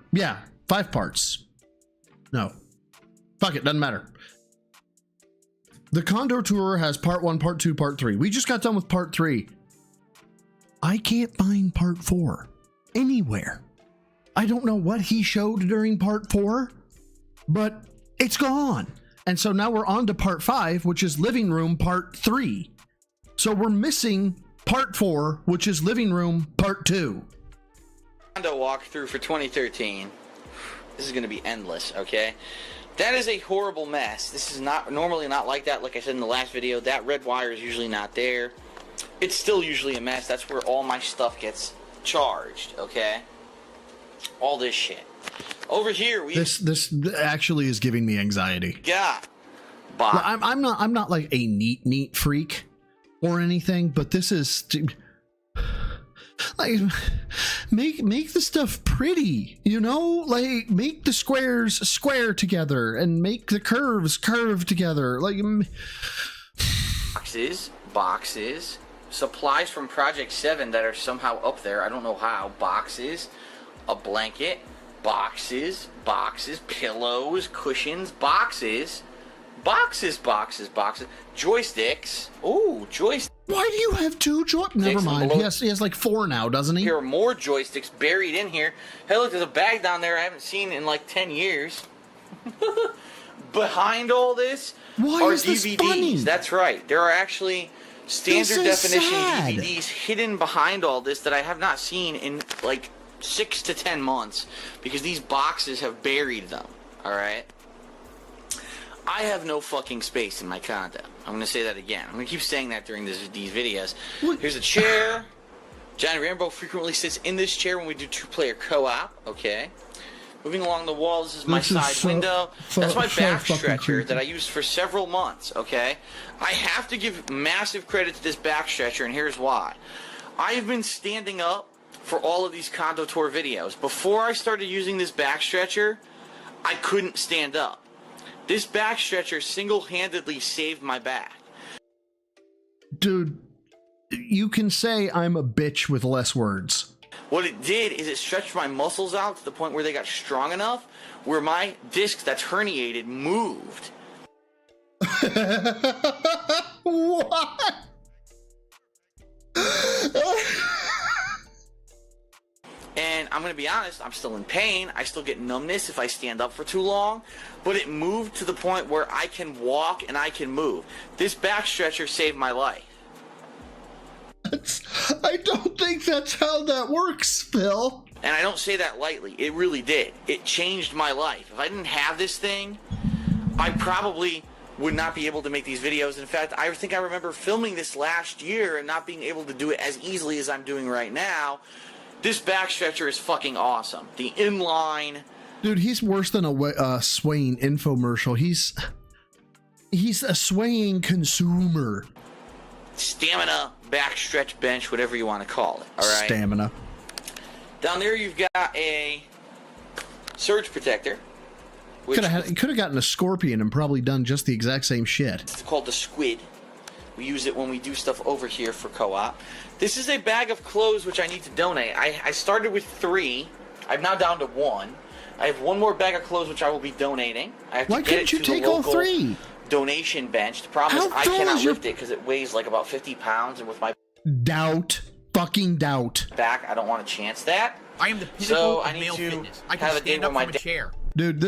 parts. No. Fuck it, doesn't matter. The Condo tour has part 1, part 2, part 3. We just got done with part 3. I can't find part 4 anywhere. I don't know what he showed during part 4, but it's gone. And so now we're on to part 5, which is living room part 3. So we're missing part 4, which is living room part 2. Condo walkthrough for 2013. This is going to be endless, okay? That is a horrible mess. This is normally not like that. Like I said in the last video, that red wire is usually not there. It's still usually a mess. That's where all my stuff gets charged, okay? All this shit. Over here, This actually is giving me anxiety. got I'm not like a neat freak or anything, but this is like make the stuff pretty, like make the squares square together and make the curves curve together. Like boxes, supplies from Project 7 that are somehow up there. I don't know how. Boxes, a blanket, boxes, pillows, cushions, boxes, joysticks. Ooh, joysticks. Why do you have 2 joysticks? Never mind. He has like 4 now, doesn't he? Here are more joysticks buried in here. Hey, look, there's a bag down there I haven't seen in like 10 years. Behind all this are DVDs. Funny? That's right. There are actually standard definition sad. DVDs hidden behind all this that I have not seen in like 6 to 10 months because these boxes have buried them, alright? I have no fucking space in my condo. I'm going to say that again. I'm going to keep saying that during these videos. Here's a chair. Johnny Rambo frequently sits in this chair when we do 2-player co-op, okay? Moving along the wall, this is my side window. That's my back stretcher that I used for several months, okay? I have to give massive credit to this back stretcher, and here's why. I have been standing up for all of these condo tour videos. Before I started using this back stretcher, I couldn't stand up. This back stretcher single-handedly saved my back. Dude, you can say I'm a bitch with less words. What it did is it stretched my muscles out to the point where they got strong enough where my disc that's herniated moved. What? And I'm going to be honest, I'm still in pain. I still get numbness if I stand up for too long. But it moved to the point where I can walk and I can move. This back stretcher saved my life. I don't think that's how that works, Phil. And I don't say that lightly. It really did. It changed my life. If I didn't have this thing, I probably would not be able to make these videos. In fact, I think I remember filming this last year and not being able to do it as easily as I'm doing right now. This back stretcher is fucking awesome. The inline. Dude, he's worse than a swaying infomercial. He's a swaying consumer. Stamina, back stretch bench, whatever you want to call it. All right. Stamina. Down there, you've got a surge protector. Could have gotten a scorpion and probably done just the exact same shit. It's called the squid. We use it when we do stuff over here for co-op. This is a bag of clothes which I need to donate. I started with 3. I'm now down to 1. I have 1 more bag of clothes which I will be donating. I have to Why couldn't you take all 3? Donation bench. The problem is I cannot lift it because it weighs like about 50 pounds, and with my fucking doubt. back, I don't want to chance that. I am the pinnacle of male fitness. I can stand up from a chair. Dude,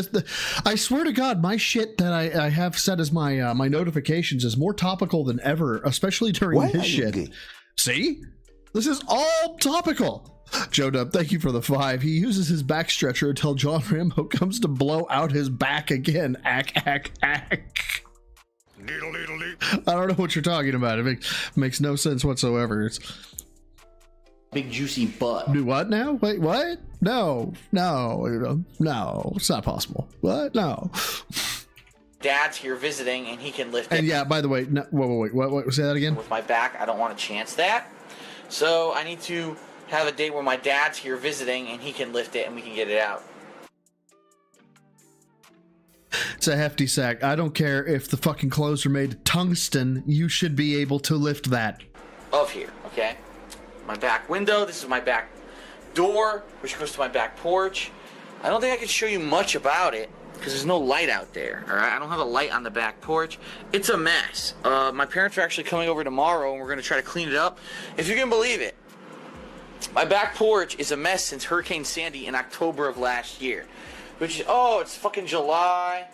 I swear to God, my shit that I have set as my my notifications is more topical than ever, especially during his shit. See? This is all topical. Joe Dub, thank you for the 5. He uses his back stretcher until John Rambo comes to blow out his back again. Ack, ack, ack. I don't know what you're talking about. It makes no sense whatsoever. It's big juicy butt. Do what now? Wait, what? No, it's not possible. What? No. Dad's here visiting, and he can lift it. And yeah, by the way, no, wait, what? Say that again? With my back, I don't want to chance that. So I need to have a day where my dad's here visiting, and he can lift it, and we can get it out. It's a hefty sack. I don't care if the fucking clothes are made of tungsten. You should be able to lift that. Of here, okay? My back window. This is my back door, which goes to my back porch. I don't think I can show you much about it because there's no light out there, all right? I don't have a light on the back porch. It's a mess. My parents are actually coming over tomorrow, and we're going to try to clean it up. If you can believe it, my back porch is a mess since Hurricane Sandy in October of last year. Which is, oh, it's fucking July.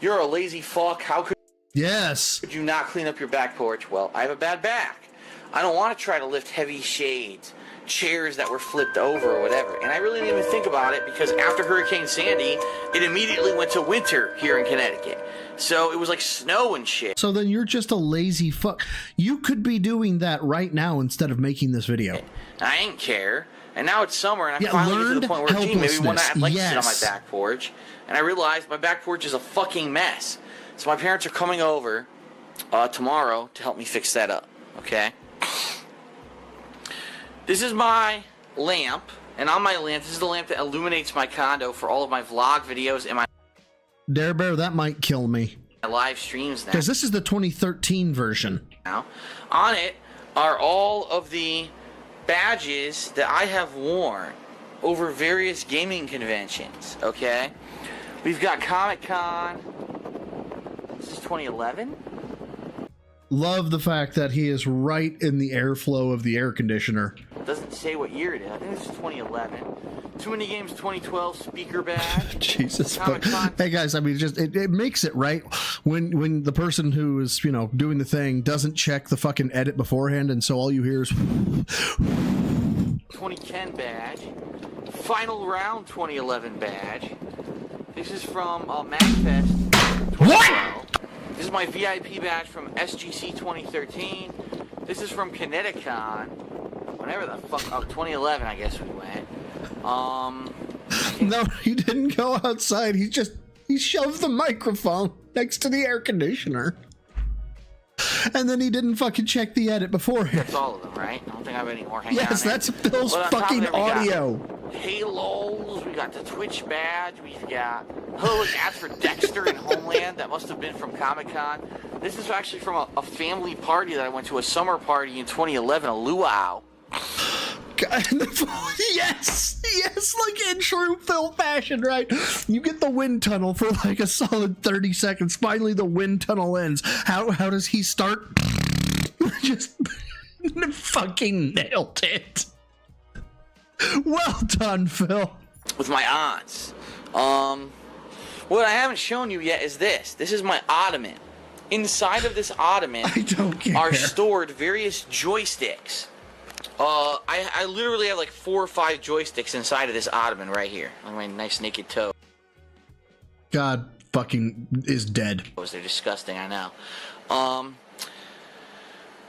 You're a lazy fuck. How could you not clean up your back porch? Well, I have a bad back. I don't want to try to lift heavy shades, chairs that were flipped over or whatever. And I really didn't even think about it because after Hurricane Sandy, it immediately went to winter here in Connecticut. So it was like snow and shit. So then you're just a lazy fuck. You could be doing that right now instead of making this video. I ain't care. And now it's summer, and I finally get to the point where, gee, maybe one night I'd like to sit on my back porch. And I realized my back porch is a fucking mess. So my parents are coming over tomorrow to help me fix that up, okay? This is my lamp, and on my lamp, this is the lamp that illuminates my condo for all of my vlog videos and my Dare Bear, that might kill me. Live streams now. Because this is the 2013 version. Now, on it are all of the badges that I have worn over various gaming conventions, okay? We've got Comic-Con. This is 2011. Love the fact that he is right in the airflow of the air conditioner. Doesn't say what year it is. I think this is 2011. Too Many Games 2012 speaker badge. Jesus. But, hey guys, I mean, just it makes it right when the person who is, you know, doing the thing doesn't check the fucking edit beforehand, and so all you hear is 2010 badge. Final Round 2011 badge. This is from MagFest 2012. This is my VIP badge from SGC 2013. This is from Kineticon. Whenever the fuck, 2011 I guess we went. No, he didn't go outside. He shoved the microphone next to the air conditioner. And then he didn't fucking check the edit beforehand. That's all of them, right? I don't think I have any more hanging Yes, on that's Bill's But on top of fucking that, we got audio. Halos, we got the Twitch badge, we've got look ads for Dexter and Homeland. That must have been from Comic-Con. This is actually from a family party that I went to, a summer party in 2011, a luau. God, yes, like in true Phil fashion, right? You get the wind tunnel for like a solid 30 seconds. Finally, the wind tunnel ends. How does he start? Just fucking nailed it. Well done, Phil. With my aunts. What I haven't shown you yet is this. This is my ottoman. Inside of this ottoman I don't care. are stored various joysticks. I literally have like 4 or 5 joysticks inside of this ottoman right here. On my nice naked toe. God fucking is dead. They're disgusting, I know.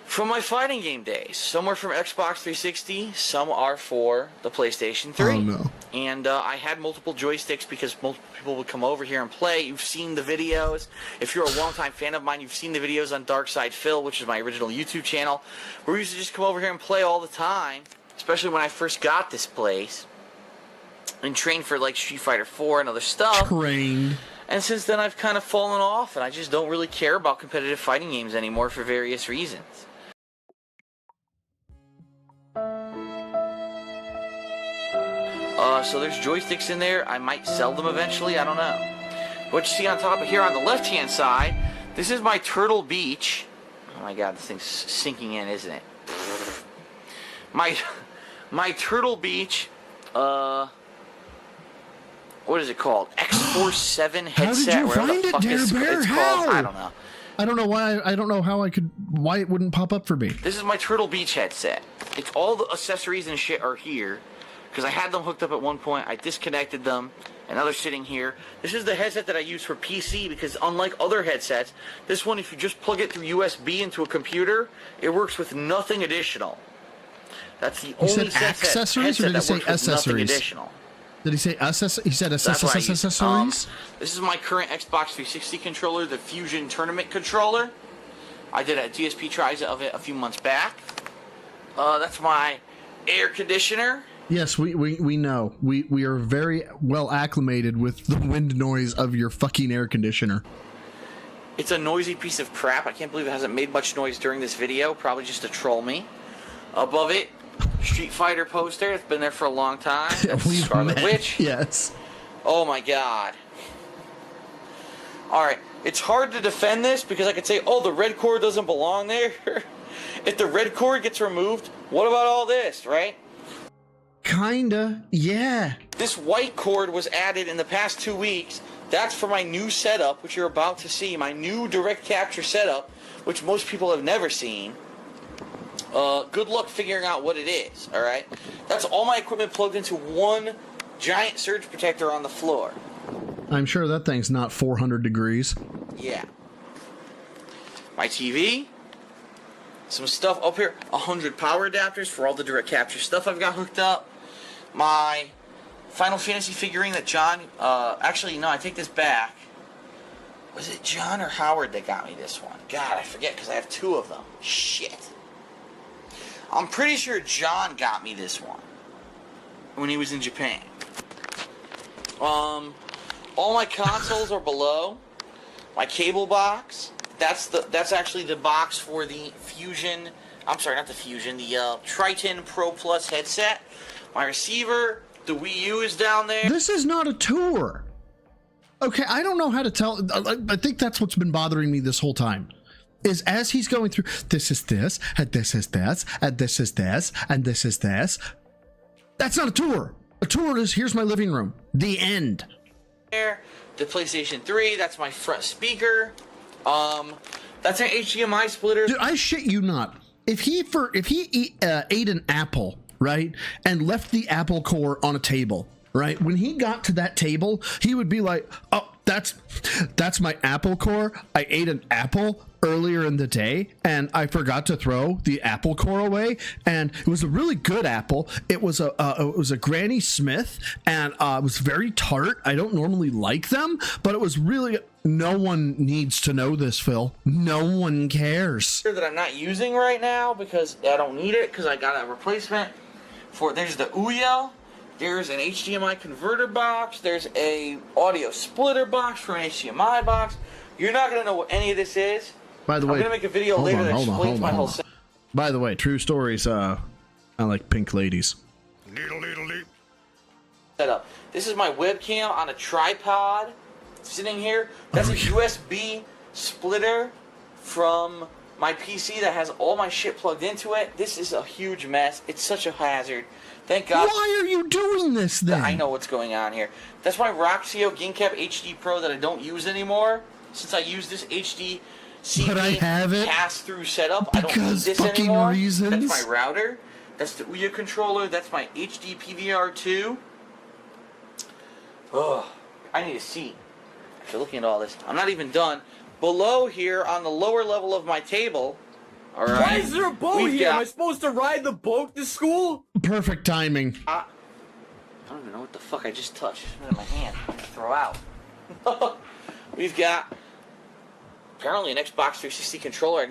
From my fighting game days. Some are from Xbox 360, some are for the PlayStation 3. Oh no. And I had multiple joysticks because multiple people would come over here and play. You've seen the videos. If you're a longtime fan of mine, you've seen the videos on Dark Side Phil, which is my original YouTube channel, where we used to just come over here and play all the time, especially when I first got this place and trained for like Street Fighter 4 and other stuff. Trained. And since then I've kind of fallen off and I just don't really care about competitive fighting games anymore for various reasons. So there's joysticks in there. I might sell them eventually. I don't know. What you see on top of here on the left-hand side, this is my Turtle Beach. Oh my God, this thing's sinking in, isn't it? My Turtle Beach. What is it called? X47 headset. How did you find it, Dare Bear? How? I don't know. I don't know why. I don't know how why it wouldn't pop up for me. This is my Turtle Beach headset. It's all the accessories and shit are here. Because I had them hooked up at one point, I disconnected them, and now they're sitting here. This is the headset that I use for PC, because unlike other headsets, this one, if you just plug it through USB into a computer, it works with nothing additional. That's the only accessories, or did he say accessories? Additional. Did he say accessories? He said accessories? This is my current Xbox 360 controller, the Fusion Tournament controller. I did a DSP tries of it a few months back. That's my air conditioner. Yes, we know. We are very well acclimated with the wind noise of your fucking air conditioner. It's a noisy piece of crap. I can't believe it hasn't made much noise during this video. Probably just to troll me. Above it, Street Fighter poster. It's been there for a long time. That's Scarlet Witch. Yes. Oh my God. Alright, it's hard to defend this because I could say, oh, the red cord doesn't belong there. If the red cord gets removed, what about all this, right? Kinda, yeah. This white cord was added in the past 2 weeks. That's for my new setup, which you're about to see. My new direct capture setup, which most people have never seen. Good luck figuring out what it is, alright? That's all my equipment plugged into one giant surge protector on the floor. I'm sure that thing's not 400 degrees. Yeah. My TV. Some stuff up here. 100 power adapters for all the direct capture stuff I've got hooked up. My Final Fantasy figurine that John... actually, no, I take this back. Was it John or Howard that got me this one? God, I forget because I have 2 of them. Shit. I'm pretty sure John got me this one when he was in Japan. All my consoles are below. My cable box. That's actually the box for the Fusion. I'm sorry, not the Fusion. The Triton Pro Plus headset. My receiver. The Wii U is down there. This is not a tour. Okay, I don't know how to tell. I think that's what's been bothering me this whole time. Is as he's going through, this is this, and this is this, and this is this, and this is this. That's not a tour. A tour is, here's my living room. The end. There, the PlayStation 3, that's my front speaker. That's an HDMI splitter. Dude, I shit you not. If he ate an apple right? And left the apple core on a table, right? When he got to that table, he would be like, oh, that's my apple core. I ate an apple earlier in the day and I forgot to throw the apple core away, and it was a really good apple. It was a Granny Smith, and it was very tart. I don't normally like them, but it was really, no one needs to know this, Phil. No one cares. That I'm not using right now because I don't need it, because I got a replacement for, there's the Ouya, there's an HDMI converter box, there's a audio splitter box for an HDMI box. You're not going to know what any of this is. By the way, I'm going to make a video later that explains my whole setup. By the way, true stories, I like pink ladies. This is my webcam on a tripod sitting here. That's a USB splitter from my PC that has all my shit plugged into it. This is a huge mess. It's such a hazard. Thank God. Why are you doing this then? I know what's going on here. That's my Roxio GameCap HD Pro that I don't use anymore. Since I use this HD CD pass-through setup, I don't need this anymore. That's my router. That's the Ouya controller. That's my HD PVR2. Ugh. I need a seat. After looking at all this, I'm not even done. Below here, on the lower level of my table, all right. Why is there a boat here? Am I supposed to ride the boat to school? Perfect timing. I don't even know what the fuck I just touched. It's in my hand. I can throw out. We've got apparently an Xbox 360 controller.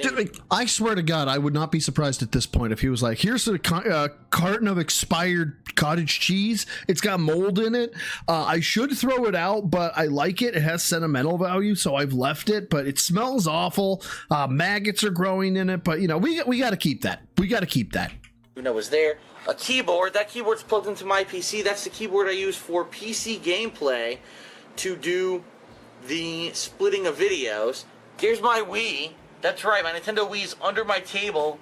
I swear to God, I would not be surprised at this point if he was like, here's a carton of expired cottage cheese. It's got mold in it. I should throw it out, but I like it. It has sentimental value, so I've left it, but it smells awful. Maggots are growing in it, but, you know, we got to keep that. We got to keep that. You know, was there a keyboard? That keyboard's plugged into my PC. That's the keyboard I use for PC gameplay to do the splitting of videos. Here's my Wii. That's right, my Nintendo Wii's under my table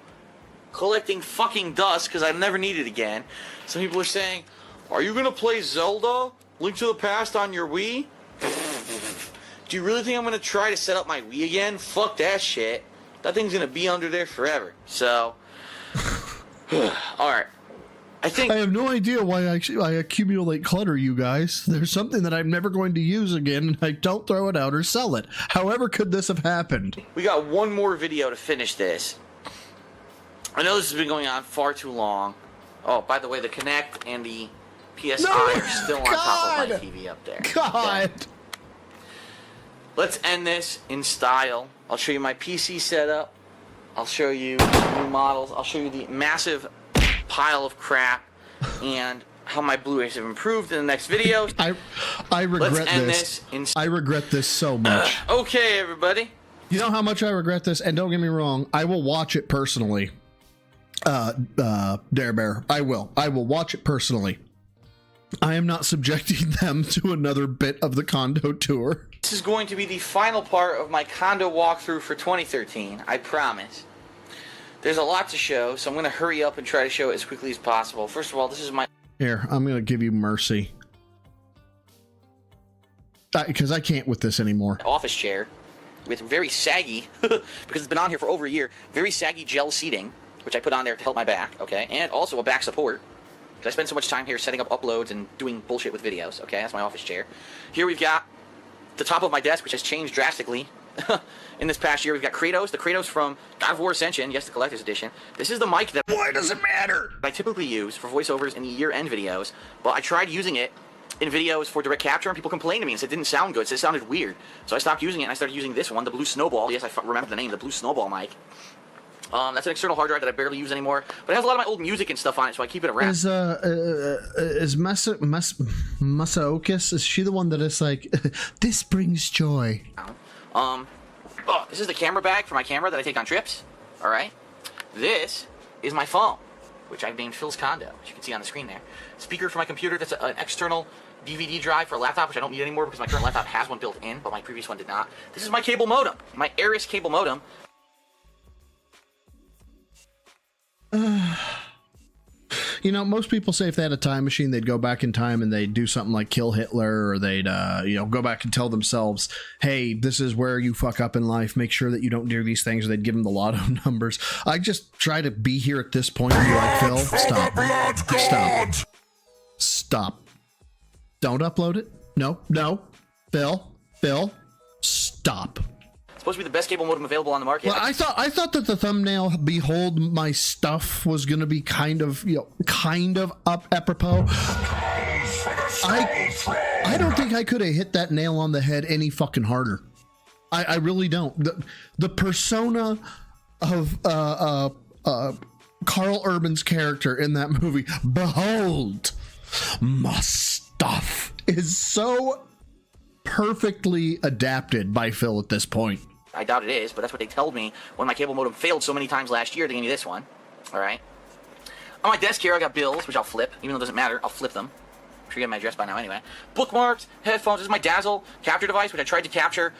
collecting fucking dust because I never need it again. Some people are saying, are you going to play Zelda Link to the Past on your Wii? Do you really think I'm going to try to set up my Wii again? Fuck that shit. That thing's going to be under there forever. So, alright. I have no idea why I accumulate clutter, you guys. There's something that I'm never going to use again, and I don't throw it out or sell it. However could this have happened? We got one more video to finish this. I know this has been going on far too long. Oh, by the way, the Kinect and the PS5 are still on top of my TV up there. God! Okay. Let's end this in style. I'll show you my PC setup. I'll show you new models. I'll show you the massive pile of crap and how my Blu-rays have improved in the next video. I regret this. I regret this so much. Okay, everybody. You know how much I regret this? And don't get me wrong, I will watch it personally. Dare Bear. I will watch it personally. I am not subjecting them to another bit of the Condo tour. This is going to be the final part of my Condo walkthrough for 2013. I promise. There's a lot to show, so I'm going to hurry up and try to show it as quickly as possible. First of all, this is my... Here, I'm going to give you mercy. Because I can't with this anymore. Office chair with very saggy, because it's been on here for over a year, very saggy gel seating, which I put on there to help my back, okay? And also a back support, because I spend so much time here setting up uploads and doing bullshit with videos, okay? That's my office chair. Here we've got the top of my desk, which has changed drastically. In this past year, we've got Kratos, the Kratos from God of War Ascension, yes, the collector's edition. This is the mic that... Why does it matter? I typically use for voiceovers in the year-end videos, but I tried using it in videos for direct capture, and people complained to me and said it didn't sound good, so it sounded weird. So I stopped using it, and I started using this one, the Blue Snowball. Yes, I remember the name, the Blue Snowball mic. That's an external hard drive that I barely use anymore, but it has a lot of my old music and stuff on it, so I keep it around. Is Masaokis, is she the one that is like, this brings joy? This is the camera bag for my camera that I take on trips. All right. This is my phone, which I've named Phil's Condo, as you can see on the screen there. Speaker for my computer. That's an external DVD drive for a laptop, which I don't need anymore because my current laptop has one built in, but my previous one did not. This is my cable modem, my Aris cable modem. You You know, most people say if they had a time machine, they'd go back in time and they'd do something like kill Hitler, or they'd, go back and tell themselves, hey, this is where you fuck up in life. Make sure that you don't do these things, or they'd give them the lotto numbers. I just try to be here at this point and be like, Phil, stop. Don't upload it. No. Phil, stop. Supposed to be the best cable modem available on the market. Well, I thought that the thumbnail "Behold my stuff" was going to be kind of up apropos. I don't think I could have hit that nail on the head any fucking harder. I really don't. The persona of Carl Urban's character in that movie, "Behold my stuff," is so perfectly adapted by Phil at this point. I doubt it is, but that's what they told me when my cable modem failed so many times last year. They gave me this one. All right. On my desk here, I got bills, which I'll flip. Even though it doesn't matter, I'll flip them. I'm sure you have my address by now anyway. Bookmarks, headphones. This is my Dazzle capture device, which I tried to capture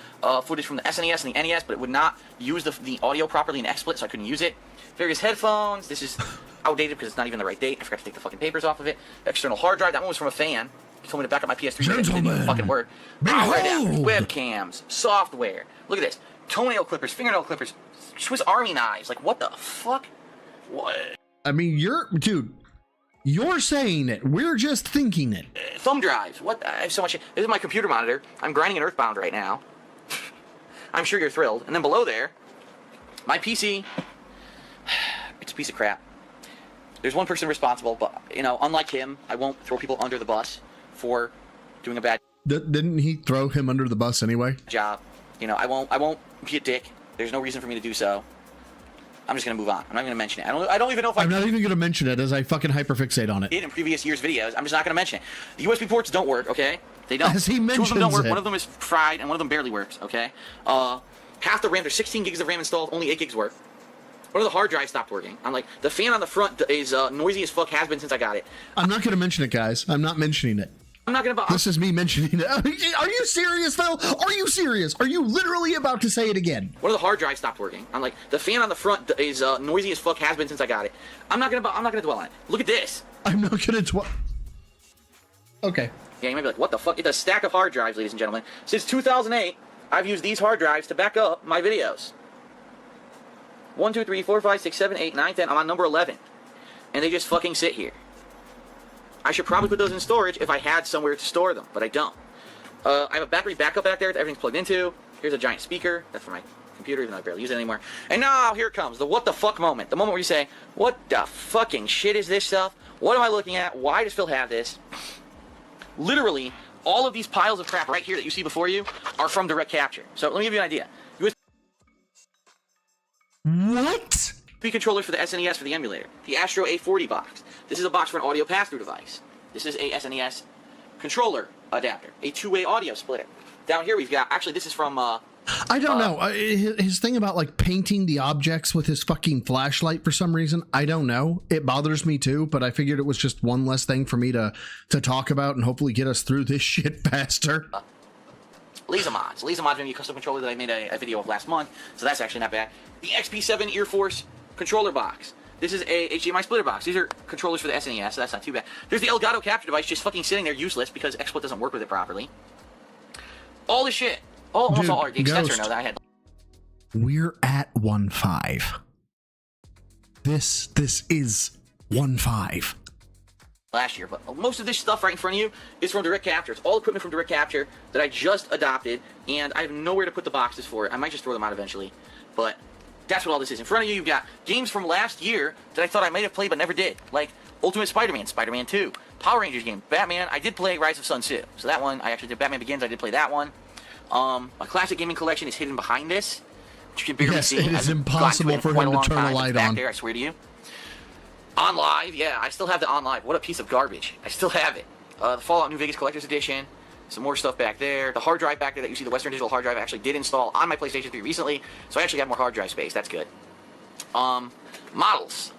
footage from the SNES and the NES, but it would not use the audio properly in XSplit, so I couldn't use it. Various headphones. This is outdated because it's not even the right date. I forgot to take the fucking papers off of it. External hard drive. That one was from a fan. He told me to back up my PS3, but it didn't even fucking work. Power adapters, webcams, software. Look at this. Toenail clippers, fingernail clippers, Swiss Army knives. Like, what the fuck? What? I mean, you're saying it. We're just thinking it. Thumb drives. What? I have so much shit. This is my computer monitor. I'm grinding an Earthbound right now. I'm sure you're thrilled. And then below there, my PC. It's a piece of crap. There's one person responsible, but, unlike him, I won't throw people under the bus for doing a bad Didn't he throw him under the bus anyway? Job. I won't be a dick. There's no reason for me to do so. I'm just gonna move on. I'm not gonna mention it. I don't even know if I'm not even gonna mention it as I fucking hyperfixate on it. Did in previous years' videos. I'm just not gonna mention it. The USB ports don't work. Okay, they don't. As he mentions 2 of them don't work. it. One of them is fried, and one of them barely works. Okay. Half the RAM. There's 16 gigs of RAM installed. Only 8 gigs work. One of the hard drives stopped working. I'm like, the fan on the front is noisy as fuck. Has been since I got it. I'm not gonna mention it, guys. I'm not mentioning it. I'm not gonna. This is me mentioning it. Are you serious, Phil? Are you serious? Are you literally about to say it again? One of the hard drives stopped working. I'm like, the fan on the front is noisy as fuck. Has been since I got it. I'm not gonna dwell on it. Look at this. I'm not gonna dwell. Okay. Yeah, you might be like, what the fuck? It's a stack of hard drives, ladies and gentlemen. Since 2008, I've used these hard drives to back up my videos. 1, 2, 3, 4, 5, 6, 7, 8, 9, 10. I'm on number 11, and they just fucking sit here. I should probably put those in storage if I had somewhere to store them, but I don't. I have a battery backup back there that everything's plugged into. Here's a giant speaker. That's for my computer, even though I barely use it anymore. And now, here it comes, the what the fuck moment. The moment where you say, what the fucking shit is this stuff? What am I looking at? Why does Phil have this? Literally, all of these piles of crap right here that you see before you are from direct capture. So let me give you an idea. What? Controllers for the SNES for the emulator. The Astro A40 box. This is a box for an audio pass-through device. This is a SNES controller adapter. A two-way audio splitter. Down here we've got, actually this is from, I don't know. His thing about like painting the objects with his fucking flashlight for some reason, I don't know. It bothers me too, but I figured it was just one less thing for me to talk about and hopefully get us through this shit faster. Laser mods. Laser mods are a custom controller that I made a video of last month, so that's actually not bad. The XP7 Ear Force controller box. This is a HDMI splitter box. These are controllers for the SNES, so that's not too bad. There's the Elgato capture device just fucking sitting there useless because XSplit doesn't work with it properly. All this shit. Almost all the extensor now that I had. We're at 1.5. This is 1.5. Last year, but most of this stuff right in front of you is from Direct Capture. It's all equipment from Direct Capture that I just adopted, and I have nowhere to put the boxes for it. I might just throw them out eventually, but that's what all this is. In front of you, you've got games from last year that I thought I might have played but never did, like Ultimate Spider-Man, Spider-Man 2, Power Rangers game, Batman. I did play Rise of Sun Tzu, so that one I actually did. Batman Begins, I did play that one. My classic gaming collection is hidden behind this, which you can barely see. It is impossible for him to turn a light on. There, I swear to you. On Live, yeah, I still have the On Live. What a piece of garbage. I still have it. The Fallout New Vegas Collector's Edition. Some more stuff back there. The hard drive back there that you see, the Western Digital hard drive, I actually did install on my PlayStation 3 recently, so I actually have more hard drive space. That's good. Models.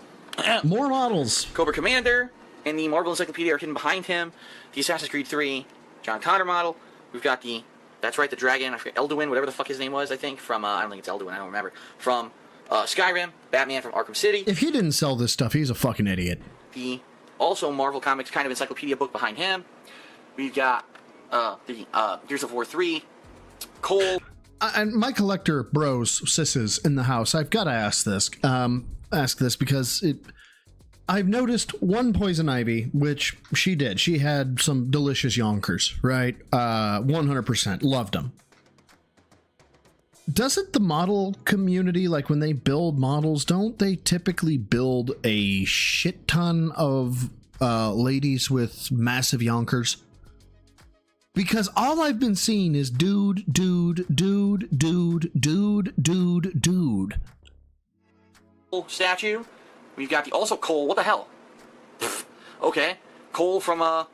More models. Cobra Commander and the Marvel Encyclopedia are hidden behind him. The Assassin's Creed 3 John Connor model. We've got the, that's right, the dragon, I forget, Elduin, whatever the fuck his name was, I think, from, I don't think it's Elduin, I don't remember. From Skyrim, Batman from Arkham City. If he didn't sell this stuff, he's a fucking idiot. The also Marvel Comics kind of encyclopedia book behind him. We've got the Gears of War 3, Cole. And my collector bros, sisses in the house, I've got to ask this because I've noticed one Poison Ivy, which she did. She had some delicious yonkers, right? 100% loved them. Doesn't the model community, like when they build models, don't they typically build a shit ton of ladies with massive yonkers? Because all I've been seeing is dude. Statue. We've got the also Cole. What the hell? Okay, Cole from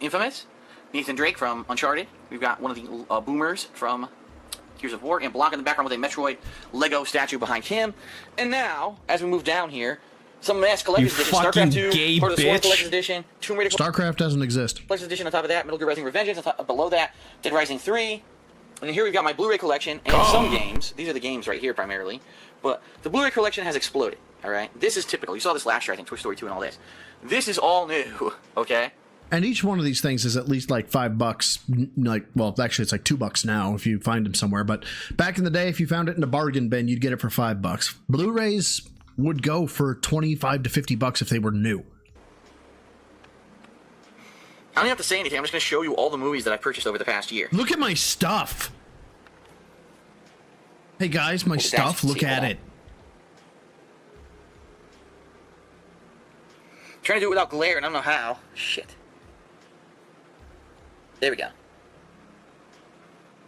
Infamous. Nathan Drake from Uncharted. We've got one of the boomers from Gears of War, and Blanc in the background with a Metroid Lego statue behind him. And now, as we move down here, some Mass Collector's Edition, StarCraft 2, part of the Sworn Collector's Edition, Tomb Raider StarCraft doesn't exist. Collector's Edition on top of that, Metal Gear Rising Revengeance on top, below that, Dead Rising 3, and then here we've got my Blu-ray collection, and some games, these are the games right here primarily, but the Blu-ray collection has exploded, alright? This is typical. You saw this last year, I think, Toy Story 2 and all this. This is all new, okay? And each one of these things is at least like $5. Like, well, actually, it's like $2 now if you find them somewhere. But back in the day, if you found it in a bargain bin, you'd get it for $5. Blu-rays would go for $25 to $50 if they were new. I don't have to say anything. I'm just going to show you all the movies that I purchased over the past year. Look at my stuff. Hey guys, my stuff. Look at it. I'm trying to do it without glare, and I don't know how. Shit. There we go.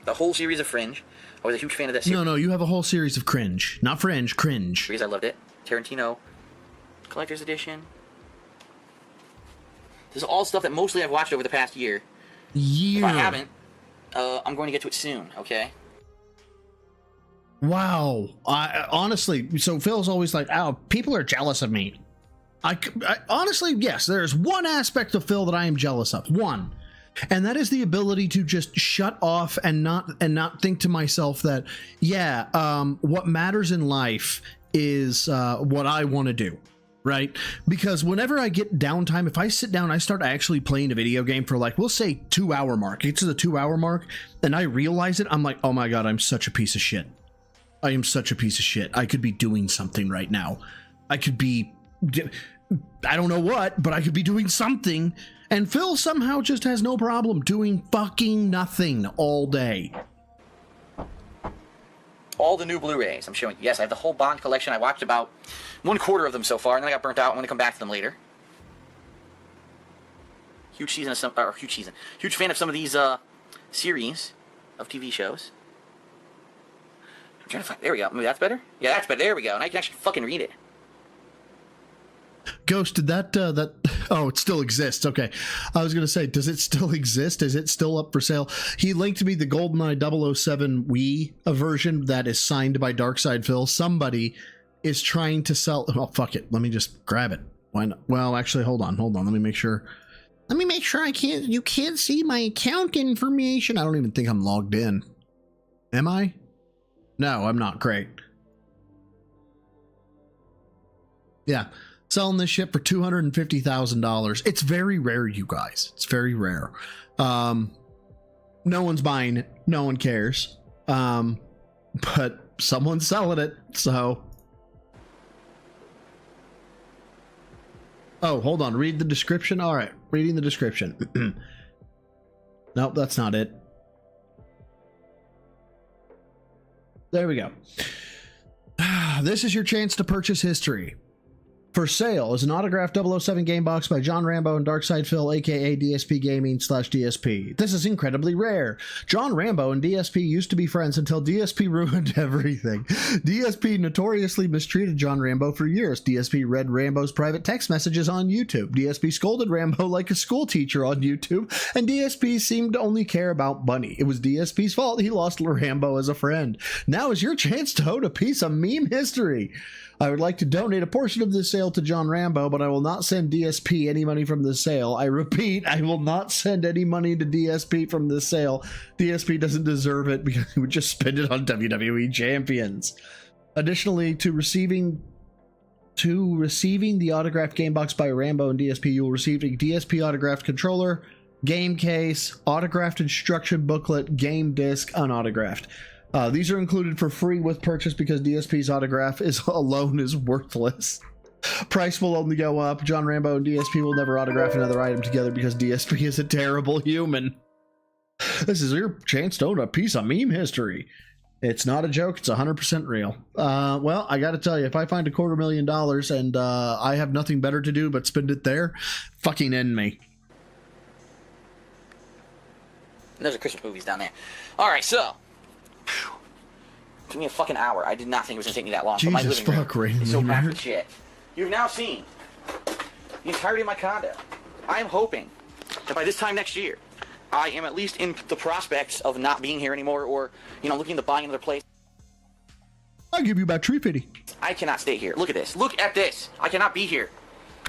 The whole series of Fringe. I was a huge fan of that series. No, you have a whole series of cringe. Not Fringe, cringe. I loved it. Tarantino Collector's Edition. This is all stuff that mostly I've watched over the past year. If I haven't, I'm going to get to it soon, okay? Wow. Honestly, so Phil's always like, oh, people are jealous of me. I honestly, yes, there's one aspect of Phil that I am jealous of. One. And that is the ability to just shut off and not think to myself that, what matters in life is what I want to do, right? Because whenever I get downtime, if I sit down, I start actually playing a video game for like, we'll say 2 hour mark. It's the 2 hour mark, and I realize it. I'm like, oh my God, I'm such a piece of shit. I am such a piece of shit. I could be doing something right now. I could be, I don't know what, but I could be doing something. And Phil somehow just has no problem doing fucking nothing all day. All the new Blu-rays I'm showing you. Yes, I have the whole Bond collection. I watched about 1/4 of them so far, and then I got burnt out. I'm going to come back to them later. Huge fan of some of these series of TV shows. I'm trying to find. There we go. Maybe that's better. Yeah, that's better. There we go. Now you can actually fucking read it. Ghost, did that oh, it still exists. Okay. I was going to say, does it still exist? Is it still up for sale? He linked me the GoldenEye 007 Wii version that is signed by Darkside Phil. Somebody is trying to sell. Oh, fuck it. Let me just grab it. Why not? Well, actually, hold on. Let me make sure. You can't see my account information. I don't even think I'm logged in. Am I? No, I'm not. Great. Yeah. Selling this shit for $250,000. It's very rare, you guys. It's very rare. No one's buying it. No one cares. But someone's selling it, so. Oh, hold on. Read the description. All right. Reading the description. Nope, that's not it. There we go. This is your chance to purchase history. For sale is an autographed 007 game box by John Rambo and Darkside Phil, aka DSP Gaming /DSP. This is incredibly rare. John Rambo and DSP used to be friends until DSP ruined everything. DSP notoriously mistreated John Rambo for years. DSP read Rambo's private text messages on YouTube. DSP scolded Rambo like a school teacher on YouTube, and DSP seemed to only care about money. It was DSP's fault he lost Rambo as a friend. Now is your chance to own a piece of meme history. I would like to donate a portion of this sale to John Rambo, but I will not send DSP any money from this sale. I repeat, I will not send any money to DSP from this sale. DSP doesn't deserve it because he would just spend it on WWE champions. Additionally to receiving To receiving the autographed game box by Rambo and DSP, you will receive a DSP autographed controller, game case, autographed instruction booklet, game disc, unautographed. These are included for free with purchase because DSP's autograph alone is worthless. Price will only go up. John Rambo and DSP will never autograph another item together because DSP is a terrible human. This is your chance to own a piece of meme history. It's not a joke. It's 100% real. Well, I got to tell you, if I find $250,000 and I have nothing better to do but spend it there, fucking end me. Those are Christmas movies down there. All right, so took me a fucking hour. I did not think it was gonna take me that long. Jesus but my living fuck, room is so Raymond. packed with shit. You've now seen the entirety of my condo. I am hoping that by this time next year, I am at least in the prospects of not being here anymore, or looking to buy another place. I'll give you about $350. I cannot stay here. Look at this. Look at this. I cannot be here.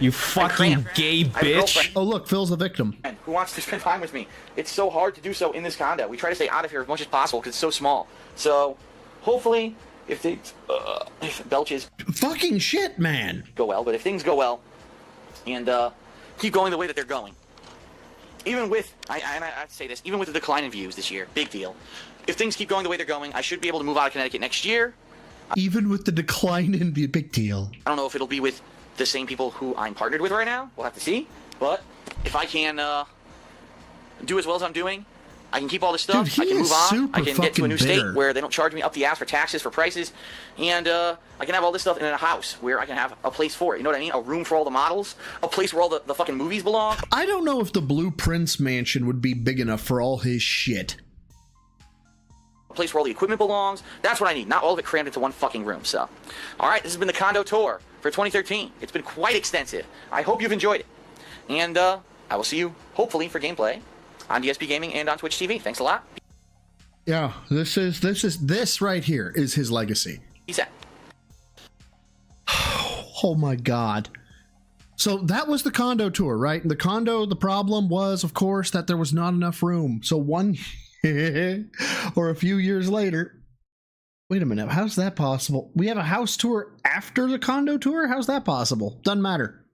You fucking gay bitch. Oh, look, Phil's the victim. Who wants to spend time with me? It's so hard to do so in this condo. We try to stay out of here as much as possible because it's so small. So, hopefully, if belches fucking shit, man. Go well, but if things go well and keep going the way that they're going, even with I say this, even with the decline in views this year, big deal. If things keep going the way they're going, I should be able to move out of Connecticut next year. Even with the decline in the big deal. I don't know if it'll be with the same people who I'm partnered with right now. We'll have to see. But if I can do as well as I'm doing, I can keep all this stuff. Dude, I can move on. I can get to a new bitter. state where they don't charge me up the ass for taxes, for prices, and I can have all this stuff in a house where I can have a place for it. You know what I mean? A room for all the models, a place where all the fucking movies belong. I don't know if the Blue Prince mansion would be big enough for all his shit. A place where all the equipment belongs. That's what I need. Not all of it crammed into one fucking room. So, all right, this has been the condo tour for 2013. It's been quite extensive. I hope you've enjoyed it, and I will see you hopefully for gameplay on DSP Gaming and on Twitch TV. Thanks a lot. Yeah, this right here is his legacy. Peace out. Oh my God. So that was the condo tour, right? And the condo, the problem was, of course, that there was not enough room. So one or a few years later, wait a minute, how's that possible? We have a house tour after the condo tour? How's that possible? Doesn't matter.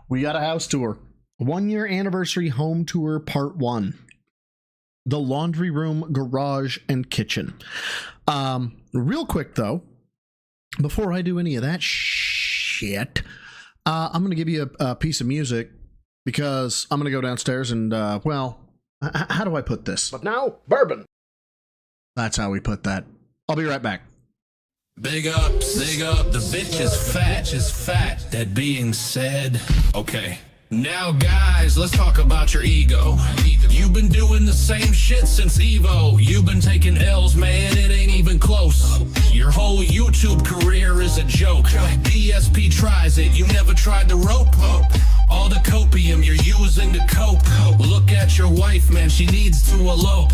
We got a house tour. 1 year anniversary home tour part 1. The laundry room, garage, and kitchen. Real quick though, before I do any of that shit, I'm going to give you a piece of music because I'm going to go downstairs and, well, how do I put this? But now, bourbon. That's how we put that. I'll be right back. Big up, the bitch is fat. That being said, okay. Now guys, let's talk about your ego. You've been doing the same shit since Evo. You've been taking L's, man, it ain't even close. Your whole YouTube career is a joke. DSP tries it, you never tried the rope. All the copium you're using to cope. Look at your wife, man, she needs to elope.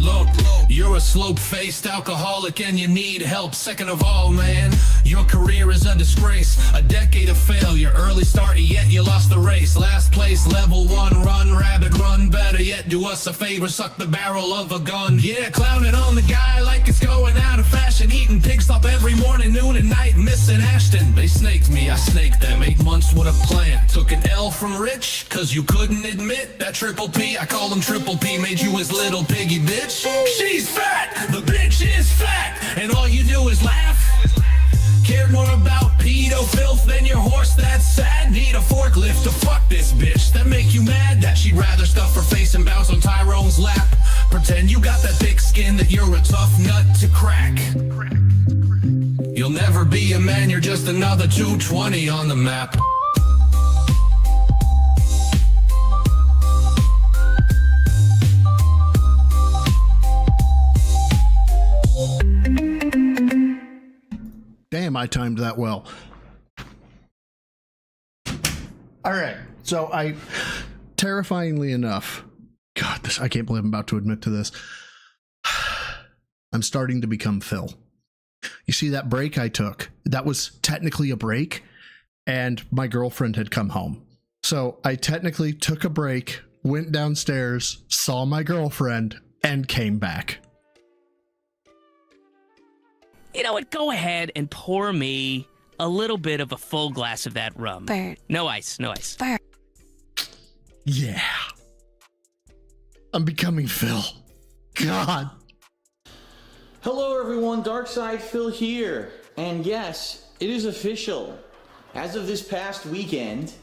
You're a slope-faced alcoholic and you need help. Second of all, man, your career is a disgrace. A decade of failure, early start, yet you lost the race. Last place, level 1, run, rabbit, run. Better yet, do us a favor, suck the barrel of a gun. Yeah, clowning on the guy like it's going out of fashion. Eating pig stop every morning, noon and night, missing Ashton. They snaked me, I snaked them. 8 months with a plan. Took an L from rich, cause you couldn't admit that Triple P, I call him Triple P, made you his little piggy bitch. She's fat, the bitch is fat, and all you do is laugh. Cared more about pedo filth than your horse, that's sad. Need a forklift to fuck this bitch. That make you mad that she'd rather stuff her face and bounce on Tyrone's lap. Pretend you got that thick skin that you're a tough nut to crack. You'll never be a man, you're just another 220 on the map. Damn, I timed that well. All right, so terrifyingly enough, God, I can't believe I'm about to admit to this. I'm starting to become Phil. You see that break I took? That was technically a break, and my girlfriend had come home. So I technically took a break, went downstairs, saw my girlfriend, and came back. You know what? Go ahead and pour me a little bit of a full glass of that rum. Bird. No ice, no ice. Bird. Yeah. I'm becoming Phil. God. Hello everyone, Darkside Phil here. And yes, it is official. As of this past weekend,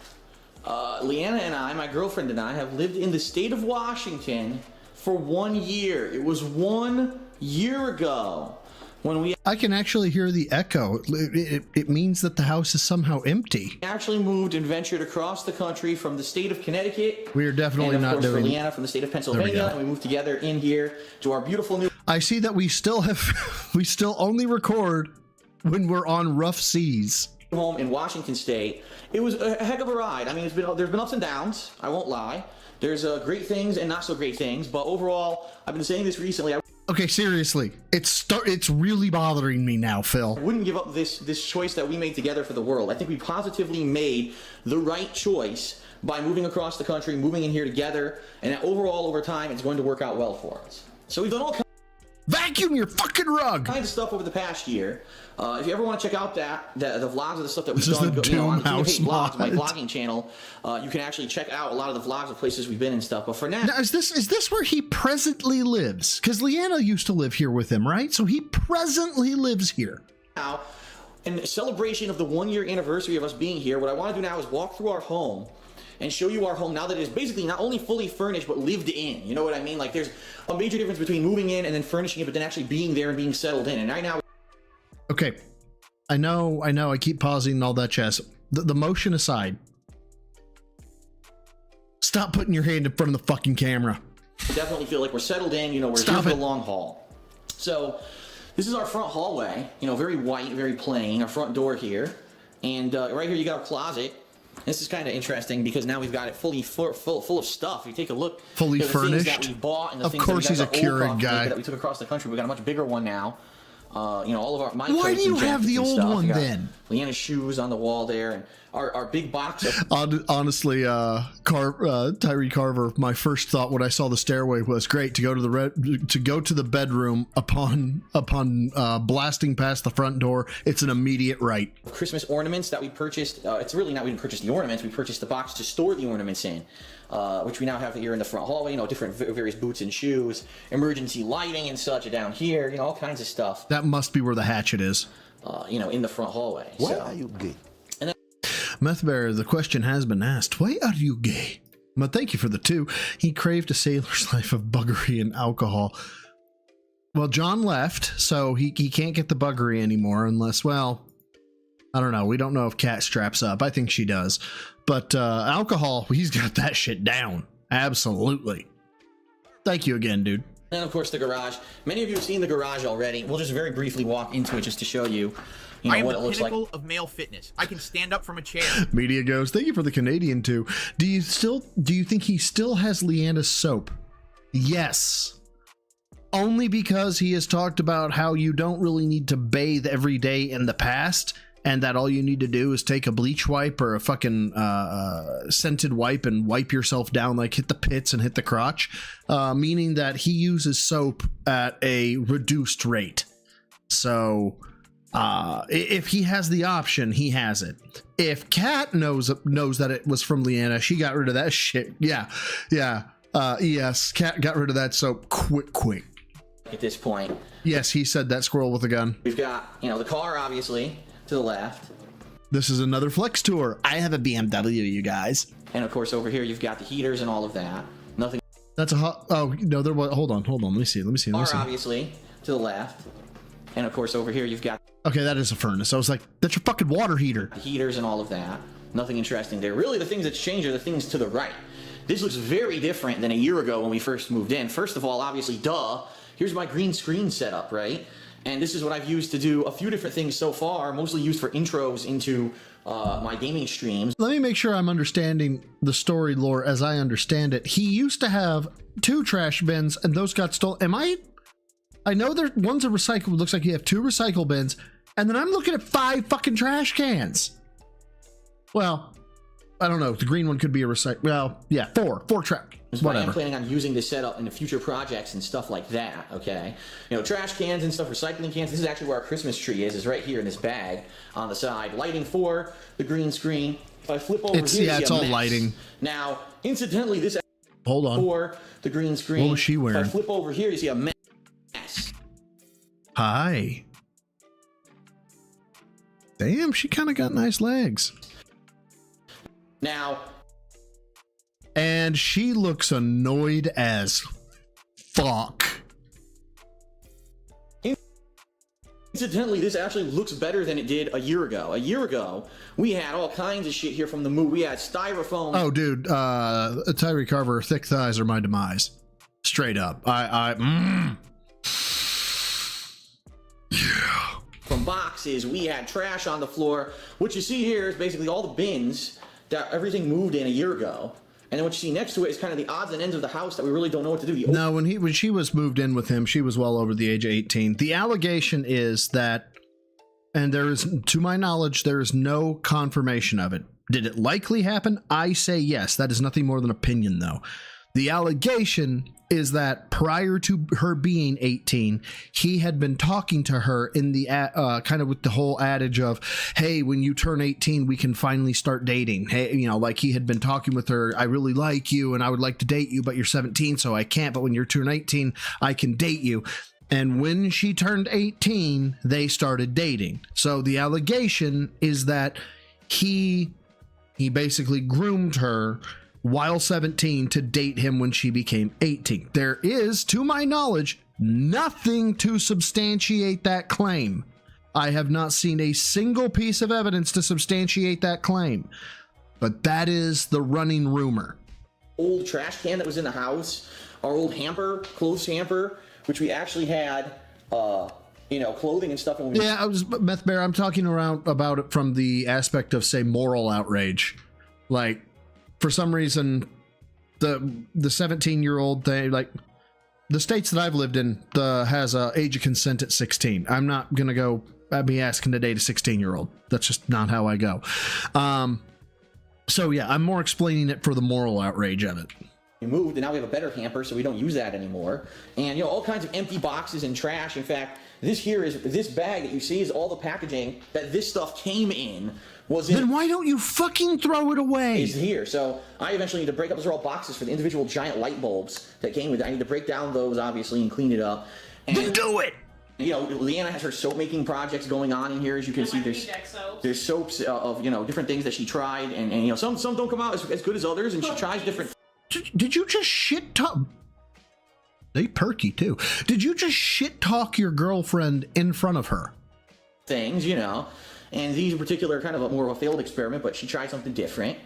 Leanna and I, my girlfriend and I, have lived in the state of Washington for 1 year. It was 1 year ago when we I can actually hear the echo. It means that the house is somehow empty. actually moved and ventured across the country from the state of Connecticut. We are definitely and of not course, doing for Leanna from the state of Pennsylvania, go. and we moved together in here to our beautiful new I see that we still only record when we're on rough seas. home in Washington State. It was a heck of a ride. I mean, there's been ups and downs. I won't lie. There's great things and not so great things, but overall, I've been saying this recently. Okay, seriously, it's really bothering me now, Phil. Wouldn't give up this choice that we made together for the world. I think we positively made the right choice by moving across the country, moving in here together, and overall, over time, it's going to work out well for us. So we've done all Vacuum your fucking rug! kinds of stuff over the past year. If you ever want to check out the vlogs of the stuff that we've This is done, the on Doom House Vlogs, my mod. vlogging channel, you can actually check out a lot of the vlogs of places we've been and stuff. But for now, Now, is this where he presently lives? Because Leanna used to live here with him, right? So he presently lives here. now, in celebration of the 1 year anniversary of us being here, what I want to do now is walk through our home and show you our home now that it is basically not only fully furnished but lived in. You know what I mean? Like there's a major difference between moving in and then furnishing it, but then actually being there and being settled in. And right now, Okay, I know, I keep pausing and all that jazz. The motion aside, stop putting your hand in front of the fucking camera. I definitely feel like we're settled in. You know, we're Stop here for it. the long haul. So this is our front hallway. You know, very white, very plain. Our front door here, and right here you got a closet. This is kind of interesting because now we've got it fully full of stuff. You take a look. Fully you know, the things furnished? that we bought and the Of things course that we he's a got, our old Keurig coffee guy. maker that we took across the country. We got a much bigger one now. You know, all of our my Why coats do you and have the jackets and old stuff. one We got then? Leanna's shoes on the wall there, and our big box of Honestly, Tyree Carver, my first thought when I saw the stairway was great to go to the bedroom upon blasting past the front door. It's an immediate right. Christmas ornaments that we purchased. It's really not we didn't purchase the ornaments. We purchased the box to store the ornaments in, which we now have here in the front hallway. You know, different various boots and shoes, emergency lighting and such down here. You know, all kinds of stuff. That must be where the hatchet is. You know, in the front hallway. Why So, are you gay? Meth Bear, the question has been asked. Why are you gay? But thank you for the 2. He craved a sailor's life of buggery and alcohol. Well, John left, so he can't get the buggery anymore unless, well, I don't know. We don't know if Kat straps up. I think she does. But alcohol, he's got that shit down. Absolutely. Thank you again, dude. and of course the garage. Many of you have seen the garage already. We'll just very briefly walk into it just to show you, I am what the it looks like. pinnacle of male fitness. I can stand up from a chair. Media goes, thank you for the Canadian too. Do you think he still has Leanna's soap? Yes. Only because he has talked about how you don't really need to bathe every day in the past, and that all you need to do is take a bleach wipe or a fucking scented wipe and wipe yourself down, like hit the pits and hit the crotch, meaning that he uses soap at a reduced rate. So if he has the option, he has it. If Kat knows that it was from Leanna, she got rid of that shit. Yes, Kat got rid of that soap quick. At this point, yes, he said that squirrel with a gun. we've got, the car obviously to the left. This is another flex tour. I have a BMW, you guys. And of course over here you've got the heaters and all of that. Nothing. That's a hot. Oh no, there was. Hold on. Let me see. Car obviously to the left. And of course over here you've got Okay, that is a furnace. I was like, that's your fucking water heater. the heaters and all of that. Nothing interesting there. Really the things that's changed are the things to the right. This looks very different than a year ago when we first moved in. First of all, obviously, here's my green screen setup, right? And this is what I've used to do a few different things so far, mostly used for intros into my gaming streams. Let me make sure I'm understanding the story lore as I understand it. He used to have 2 trash bins, and those got stolen. I know one's a recycle. Looks like you have 2 recycle bins, and then I'm looking at 5 fucking trash cans. Well, I don't know. The green one could be a recycle. Well, yeah, four track. I am planning on using this setup in the future projects and stuff like that, okay? You know, trash cans and stuff, recycling cans. This is actually where our Christmas tree is right here in this bag on the side. Lighting for the green screen. If I flip over here, yeah, it's all lighting. Now, incidentally, this hold on for the green screen. What was she wearing? If I flip over here, you see a mess. Hi. Damn, she kind of got nice legs. Now, and she looks annoyed as fuck. Incidentally, this actually looks better than it did a year ago. A year ago, we had all kinds of shit here from the movie. We had styrofoam. Oh, dude, Tyree Carver, thick thighs are my demise. Straight up. Yeah. From boxes, we had trash on the floor. What you see here is basically all the bins that everything moved in a year ago. And then what you see next to it is kind of the odds and ends of the house that we really don't know what to do. No, when she was moved in with him, she was well over the age of 18. The allegation is that, and there is, to my knowledge, there is no confirmation of it. Did it likely happen? I say yes. That is nothing more than opinion, though. The allegation is that prior to her being 18, he had been talking to her in the kind of with the whole adage of, hey, when you turn 18, we can finally start dating. Hey, you know, like he had been talking with her, I really like you and I would like to date you, but you're 17, so I can't. But when you turn 18, I can date you. And when she turned 18, they started dating. So the allegation is that he basically groomed her while 17 to date him when she became 18. There is, to my knowledge, nothing to substantiate that claim. I have not seen a single piece of evidence to substantiate that claim, but that is the running rumor. Old trash can that was in the house, our old hamper, clothes hamper, which we actually had, you know, clothing and stuff. And yeah, I was Meth Bear. I'm talking around about it from the aspect of, say, moral outrage. Like, for some reason, the 17-year-old thing, like the states that I've lived in, has a age of consent at 16. I'm not gonna go. I'd be asking to date a 16-year-old. That's just not how I go. So yeah, I'm more explaining it for the moral outrage of it. We moved, and now we have a better hamper, so we don't use that anymore. And you know, all kinds of empty boxes and trash. In fact, this bag that you see is all the packaging that this stuff came in. Then why don't you fucking throw it away? Is here. So I eventually need to break up. Those are all boxes for the individual giant light bulbs that came with it. I need to break down those, obviously, and clean it up. And then do it! You know, Leanna has her soap making projects going on in here. As you can see, there's soaps of, you know, different things that she tried. And you know, some don't come out as good as others, and she tries different. Did you just shit talk? They perky, too. Did you just shit talk your girlfriend in front of her? Things, you know. And these in particular are kind of more of a failed experiment, but she tried something different.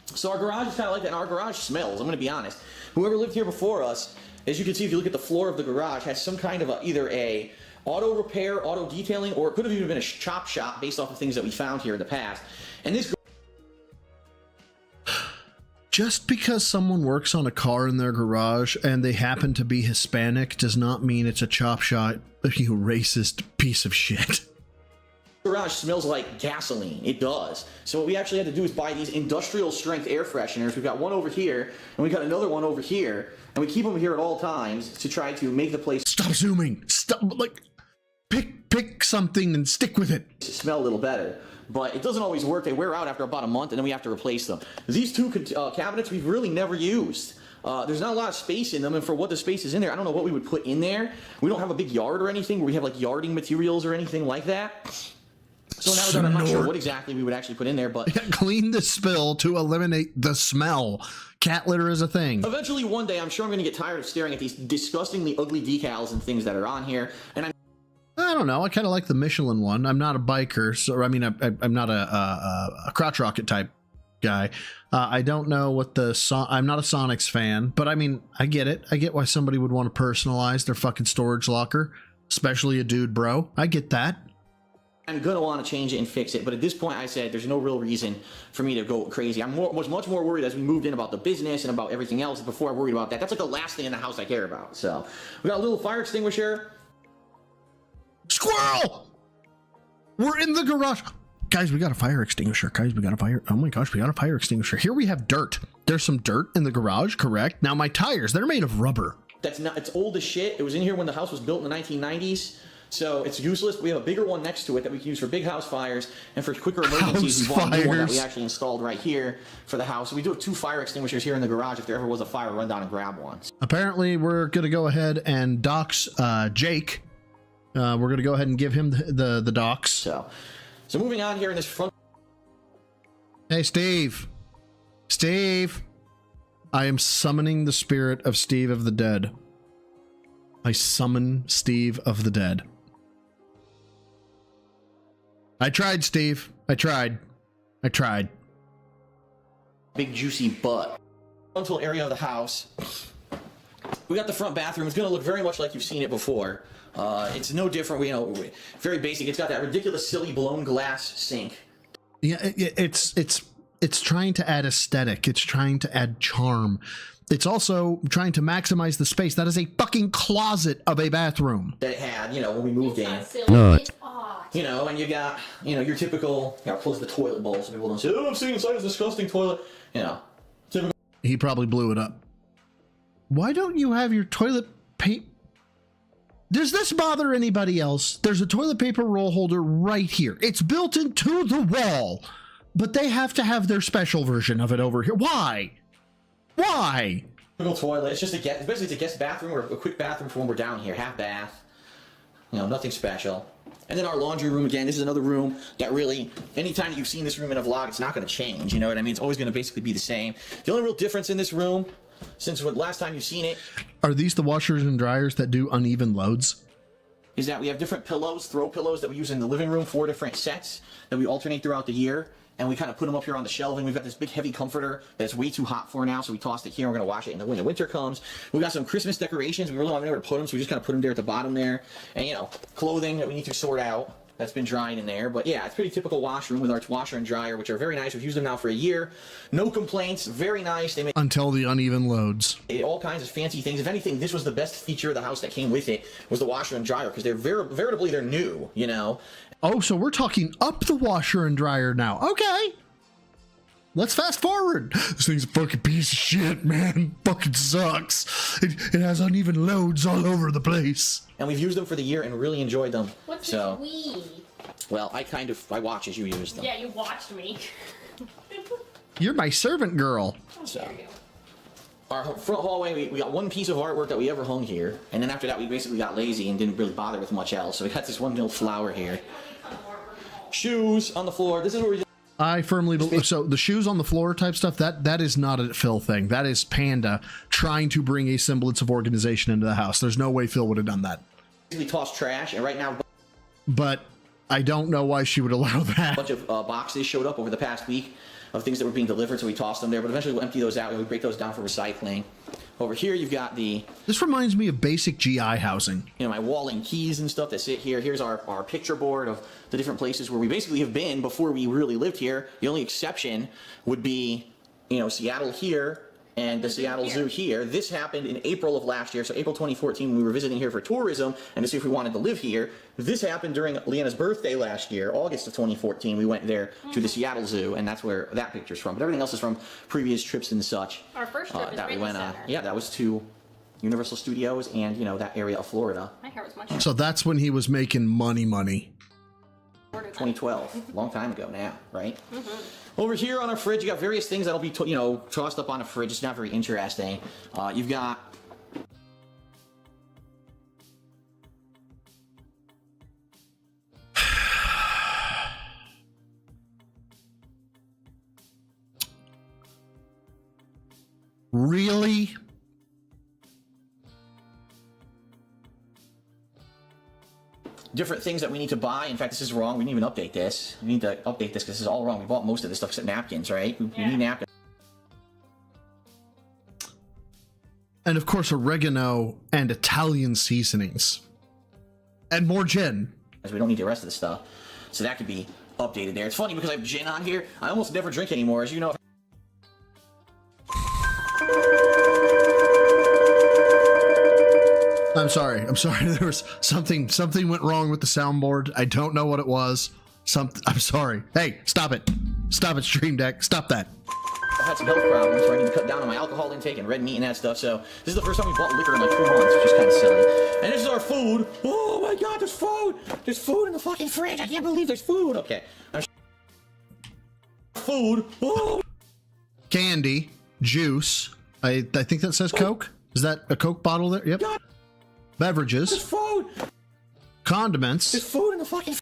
So our garage is kind of like that, and our garage smells, I'm going to be honest. Whoever lived here before us, as you can see if you look at the floor of the garage, has some kind of either a auto repair, auto detailing, or it could have even been a chop shop based off of things that we found here in the past. And this... Just because someone works on a car in their garage and they happen to be Hispanic does not mean it's a chop shop, you racist piece of shit. Garage smells like gasoline. It does. So what we actually had to do is buy these industrial strength air fresheners. We've got one over here, and we got another one over here, and we keep them here at all times to try to make the place... Stop zooming. Stop, like, pick something and stick with it. Smell a little better. But it doesn't always work. They wear out after about a month, and then we have to replace them. These two cabinets we've really never used. There's not a lot of space in them, and for what the space is in there, I don't know what we would put in there. We don't have a big yard or anything where we have like yarding materials or anything like that. So now I'm not sure what exactly we would actually put in there, but... Clean the spill to eliminate the smell. Cat litter is a thing. Eventually, one day, I'm sure I'm going to get tired of staring at these disgustingly ugly decals and things that are on here, and I don't know. I kind of like the Michelin one. I'm not a biker, so I mean, I'm not a crotch rocket type guy. I don't know what I'm not a Sonics fan, but I mean, I get it. I get why somebody would want to personalize their fucking storage locker, especially a dude, bro. I get that. I'm going to want to change it and fix it, but at this point I said there's no real reason for me to go crazy. I was much more worried as we moved in about the business and about everything else before I worried about that. That's like the last thing in the house I care about. So we got a little fire extinguisher. Squirrel! We're in the garage. Guys, we got a fire extinguisher. Guys, we got a fire. Oh my gosh, we got a fire extinguisher. Here we have dirt. There's some dirt in the garage, correct? Now my tires, they're made of rubber. That's not, it's old as shit. It was in here when the house was built in the 1990s. So it's useless. We have a bigger one next to it that we can use for big house fires and for quicker emergencies. We bought a new one that we actually installed right here for the house. So we do have 2 fire extinguishers here in the garage. If there ever was a fire, run down and grab one. Apparently, we're going to go ahead and dox Jake. We're going to go ahead and give him the dox. So moving on here in this front. Hey, Steve. Steve. I am summoning the spirit of Steve of the Dead. I summon Steve of the Dead. I tried, Steve. I tried. Big juicy butt. Frontal area of the house. We got the front bathroom. It's going to look very much like you've seen it before. It's no different. Very basic. It's got that ridiculous, silly, blown glass sink. Yeah, it's trying to add aesthetic. It's trying to add charm. It's also trying to maximize the space. That is a fucking closet of a bathroom. That it had, when we moved in. And you got, your typical, close the toilet bowl so people don't say, oh, I'm seeing inside this disgusting toilet. Typical. He probably blew it up. Why don't you have your toilet paper? Does this bother anybody else? There's a toilet paper roll holder right here. It's built into the wall, but they have to have their special version of it over here. Why? Why? Typical toilet. It's just basically it's a guest bathroom or a quick bathroom for when we're down here. Half bath. Nothing special. And then our laundry room, again, this is another room that really, anytime that you've seen this room in a vlog, it's not going to change, you know what I mean? It's always going to basically be the same. The only real difference in this room, since last time you've seen it... Are these the washers and dryers that do uneven loads? Is that we have different pillows, throw pillows that we use in the living room, 4 different sets that we alternate throughout the year. And we kind of put them up here on the shelving. We've got this big heavy comforter that's way too hot for now, so we tossed it here. We're going to wash it when the winter comes. We got some Christmas decorations. We really don't have anywhere to put them, so we just kind of put them there at the bottom there. And, clothing that we need to sort out that's been drying in there. But yeah, it's pretty typical washroom with our washer and dryer, which are very nice. We've used them now for a year. No complaints. Very nice. They make until the uneven loads. All kinds of fancy things. If anything, this was the best feature of the house that came with it, was the washer and dryer, because they're veritably they're new, Oh, so we're talking up the washer and dryer now. Okay. Let's fast forward. This thing's a fucking piece of shit, man. Fucking sucks. It has uneven loads all over the place. And we've used them for the year and really enjoyed them. What's this we? Well, I watch as you use them. Yeah, you watched me. You're my servant girl. So, our front hallway, we got one piece of artwork that we ever hung here. And then after that, we basically got lazy and didn't really bother with much else. So we got this one little flower here. Shoes on the floor. This is where we I firmly believe so. The shoes on the floor type stuff, that is not a Phil thing. That is Panda trying to bring a semblance of organization into the house. There's no way Phil would have done that. We toss trash, and right now, but I don't know why she would allow that. A bunch of boxes showed up over the past week of things that were being delivered, so we tossed them there. But eventually, we'll empty those out and we break those down for recycling. Over here, you've got the... This reminds me of basic GI housing. My wall and keys and stuff that sit here. Here's our picture board of the different places where we basically have been before we really lived here. The only exception would be, Seattle here and the Seattle Zoo here. This happened in April of last year, so April 2014 when we were visiting here for tourism and to see if we wanted to live here. This happened during Leanna's birthday last year, August of 2014. We went there to the Seattle Zoo, and that's where that picture's from. But everything else is from previous trips and such. Our first trip is that we Wrigley went Center. Yeah, that was to Universal Studios and, that area of Florida. My hair was much. So that's when he was making money. 2012, long time ago now, right? Over here on our fridge, you got various things that'll be, tossed up on a fridge. It's not very interesting. You've got really? different things that we need to buy. In fact, this is wrong. We didn't even update this. We need to update this because this is all wrong. We bought most of this stuff except napkins, right? We need napkins. And of course, oregano and Italian seasonings. And more gin. Because we don't need the rest of the stuff. So that could be updated there. It's funny because I have gin on here. I almost never drink anymore, as you know. I'm sorry. There was something went wrong with the soundboard. I don't know what it was. I'm sorry. Hey, stop it. Stop it, Stream Deck. Stop that. I had some health problems, so I need to cut down on my alcohol intake and red meat and that stuff. So this is the first time we bought liquor in like 2 months, which is kind of silly. And this is our food. Oh my God, there's food. There's food in the fucking fridge. I can't believe there's food. Okay. Food. Oh. Candy, juice. I think that says Coke. Is that a Coke bottle there? Yep. Beverages. There's food. Condiments. There's food in the fucking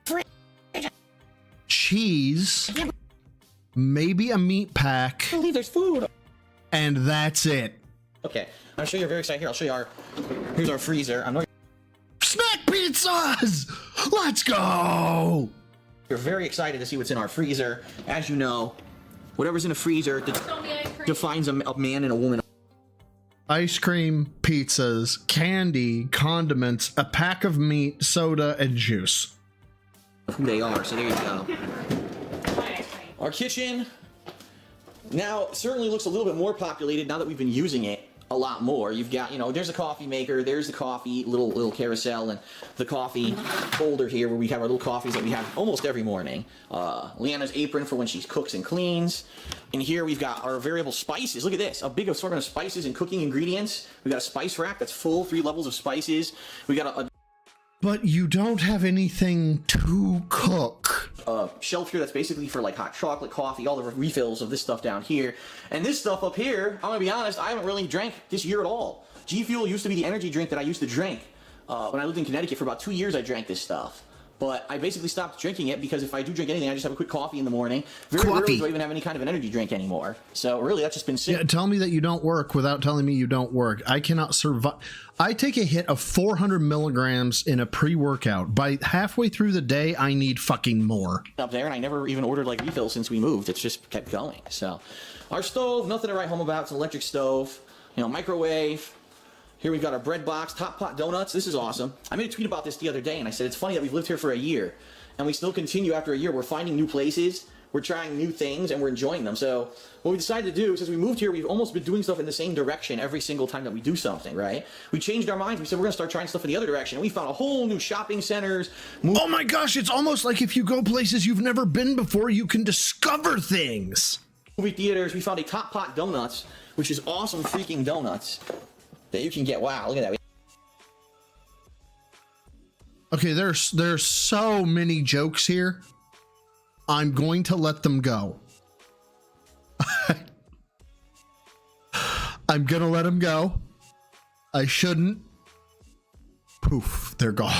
fridge. Cheese. Maybe a meat pack. I can't believe there's food. And that's it. Okay, I'm sure you're very excited. Here, I'll show you here's our freezer. I'm not. Snack pizzas! Let's go! You're very excited to see what's in our freezer. As you know, whatever's in a freezer defines a man and a woman. Ice cream, pizzas, candy, condiments, a pack of meat, soda, and juice. Who they are, so there you go. Our kitchen now certainly looks a little bit more populated now that we've been using it a lot more. You've got, you know, there's a coffee maker, there's the coffee little carousel, and the coffee holder here where we have our little coffees that we have almost every morning. Leanna's apron for when she cooks and cleans. And here we've got our variable spices. Look at this, a big assortment of spices and cooking ingredients. We've got a spice rack that's full, 3 levels of spices. We got a But you don't have anything to cook. Shelf here that's basically for like hot chocolate, coffee, all the refills of this stuff down here. And this stuff up here, I'm gonna be honest, I haven't really drank this year at all. G Fuel used to be the energy drink that I used to drink. When I lived in Connecticut for about 2 years, I drank this stuff. But I basically stopped drinking it because if I do drink anything, I just have a quick coffee in the morning. Very rarely do I even have any kind of an energy drink anymore. So really, that's just been sick. Yeah, tell me that you don't work without telling me you don't work. I cannot survive. I take a hit of 400 milligrams in a pre-workout. By halfway through the day, I need fucking more. Up there, and I never even ordered like refills since we moved. It's just kept going. So our stove, nothing to write home about. It's an electric stove. You know, microwave. Here we've got our bread box, Top Pot Donuts. This is awesome. I made a tweet about this the other day, and I said it's funny that we've lived here for a year, and we still continue after a year. We're finding new places, we're trying new things, and we're enjoying them. So what we decided to do, since we moved here, we've almost been doing stuff in the same direction every single time that we do something, right? We changed our minds. We said we're going to start trying stuff in the other direction. And we found a whole new shopping centers. Oh my gosh, it's almost like if you go places you've never been before, you can discover things. Movie theaters. We found a Top Pot Donuts, which is awesome freaking donuts that you can get. Wow, look at that. Okay, there's so many jokes here. I'm going to let them go. I'm gonna let them go. I shouldn't. Poof, they're gone.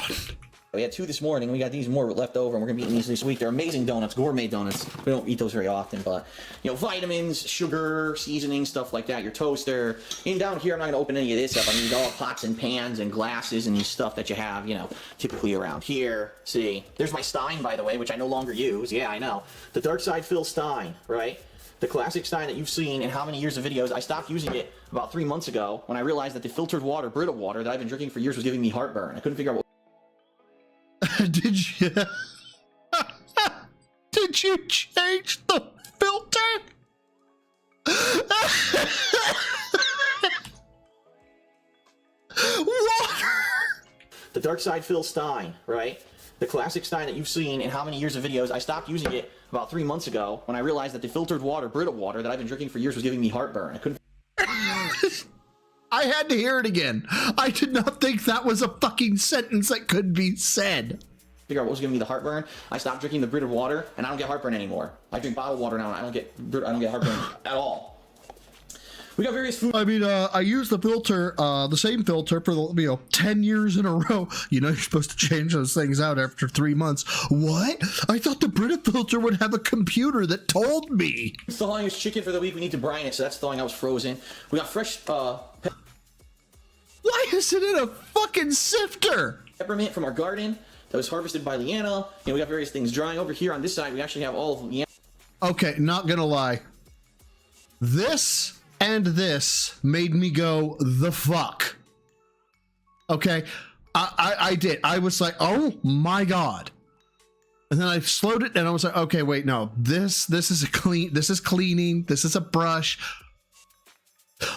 We had 2 this morning, and we got these more left over, and we're gonna be eating these this week. They're amazing donuts, gourmet donuts. We don't eat those very often, but you know, vitamins, sugar, seasoning, stuff like that. Your toaster. And down here, I'm not gonna open any of this up. I need all pots and pans and glasses and stuff that you have, you know, typically around here. See, there's my Stein, by the way, which I no longer use. Yeah, I know. The Dark Side Phil Stein, right? The classic Stein that you've seen in how many years of videos. I stopped using it about 3 months ago when I realized that the filtered water, Brita water that I've been drinking for years was giving me heartburn. I couldn't figure out what. Did you? Did you change the filter? Water. The Dark Side Phil Stein, right? The classic Stein that you've seen in how many years of videos. I stopped using it about 3 months ago when I realized that the filtered water, Brita water that I've been drinking for years was giving me heartburn. I couldn't. I had to hear it again. I did not think that was a fucking sentence that could be said. Figure out what was giving me the heartburn. I stopped drinking the Brita water, and I don't get heartburn anymore. I drink bottled water now, and I don't get heartburn at all. We got various food. I mean, I use the filter, the same filter for the 10 years in a row. You know, you're supposed to change those things out after 3 months. What? I thought the Brita filter would have a computer that told me. Thawing is chicken for the week. We need to brine it, so that's thawing. I was frozen. We got fresh. Why is it in a fucking sifter? Peppermint from our garden that was harvested by Leanna. You know, we got various things drying. Over here on this side, we actually have all of Leanna. Okay, not gonna lie. This and this made me go, the fuck. Okay, I did. I was like, oh my God. And then I slowed it and I was like, okay, wait, no. This is a clean, this is cleaning, this is a brush.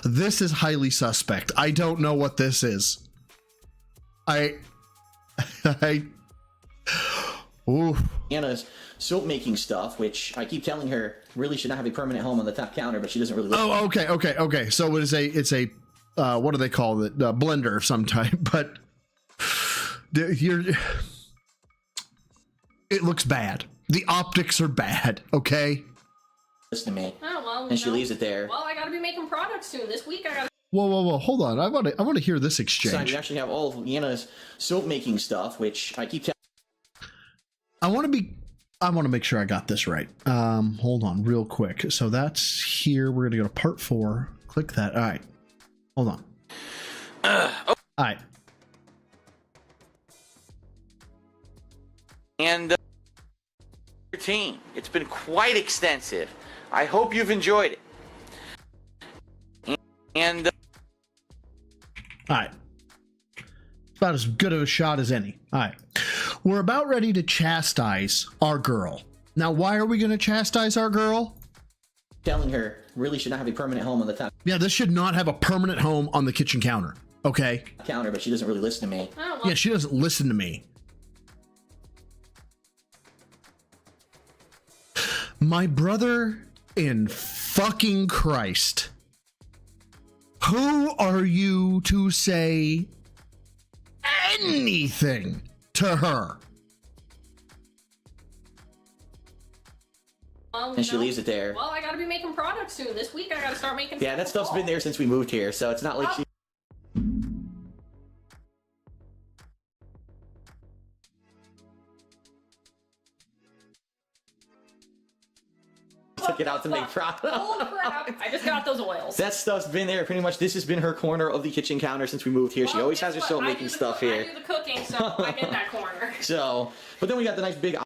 This is highly suspect. I don't know what this is. Ooh. Anna's soap making stuff, which I keep telling her really should not have a permanent home on the top counter, but she doesn't really listen. Oh, okay. So it's a what do they call it? Blender of some type, but it looks bad. The optics are bad. Okay. Listen to me. Oh, well, and she leaves it there. Well, I gotta be making products soon. This week I gotta... Whoa. Hold on. I want to hear this exchange. So we actually have all of Anna's soap making stuff, which I keep telling. I want to make sure I got this right. Hold on real quick. So that's here. We're going to go to part 4. Click that. All right. Hold on. All right. And routine. It's been quite extensive. I hope you've enjoyed it. And all right. It's about as good of a shot as any. All right. We're about ready to chastise our girl. Now, why are we going to chastise our girl? Telling her really should not have a permanent home on the top Yeah, this should not have a permanent home on the kitchen counter. Okay. counter, but she doesn't really listen to me. Oh, well. Yeah, she doesn't listen to me. My brother in fucking Christ. Who are you to say anything to her? Well, And she leaves it there. Well, I gotta be making products soon. This week I gotta start making... Yeah, that stuff's been there since we moved here, so it's not like she took it out to make product. Holy crap. I just got those oils. That stuff's been there pretty much. This has been her corner of the kitchen counter since we moved here. She always has her soap making stuff here. I do the cooking, so I get that corner. So, but then we got the nice big...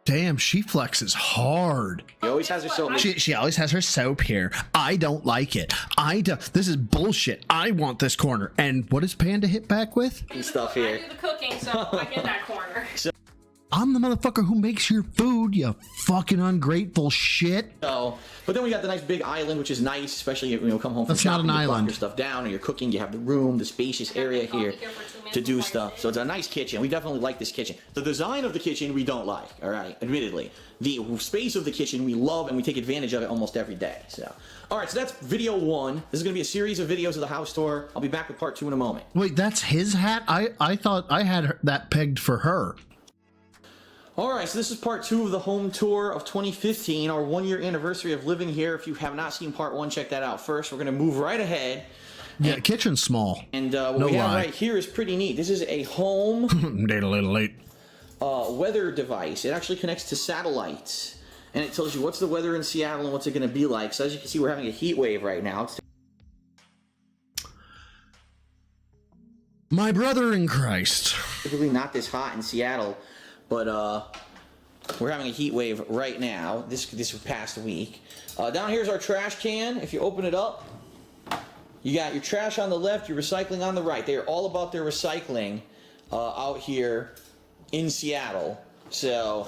Damn, she flexes hard. She always has her soap. She always has her soap here. I don't like it. This is bullshit. I want this corner. And what does Panda hit back with? Stuff here. I do the cooking, so I get that corner. I'm the motherfucker who makes your food, you fucking ungrateful shit. So, but then we got the nice big island, which is nice, especially if you come home from That's not shopping. an You plop island. your stuff down, and you're cooking. You have the room, the spacious area here to do stuff. So it's a nice kitchen. We definitely like this kitchen. The design of the kitchen we don't like. All right, admittedly, the space of the kitchen we love, and we take advantage of it almost every day. So, all right, so that's video 1. This is going to be a series of videos of the house tour. I'll be back with part 2 in a moment. Wait, that's his hat? I thought I had that pegged for her. Alright, so this is part 2 of the home tour of 2015, our 1-year anniversary of living here. If you have not seen part 1, check that out first. We're going to move right ahead. Yeah, kitchen's small. And what we have right here is pretty neat. This is a home weather device. It actually connects to satellites. And it tells you what's the weather in Seattle and what's it going to be like. So as you can see, we're having a heat wave right now. My brother in Christ. Typically not this hot in Seattle. But we're having a heat wave right now, this past week. Down here is our trash can. If you open it up, you got your trash on the left, your recycling on the right. They are all about their recycling out here in Seattle. So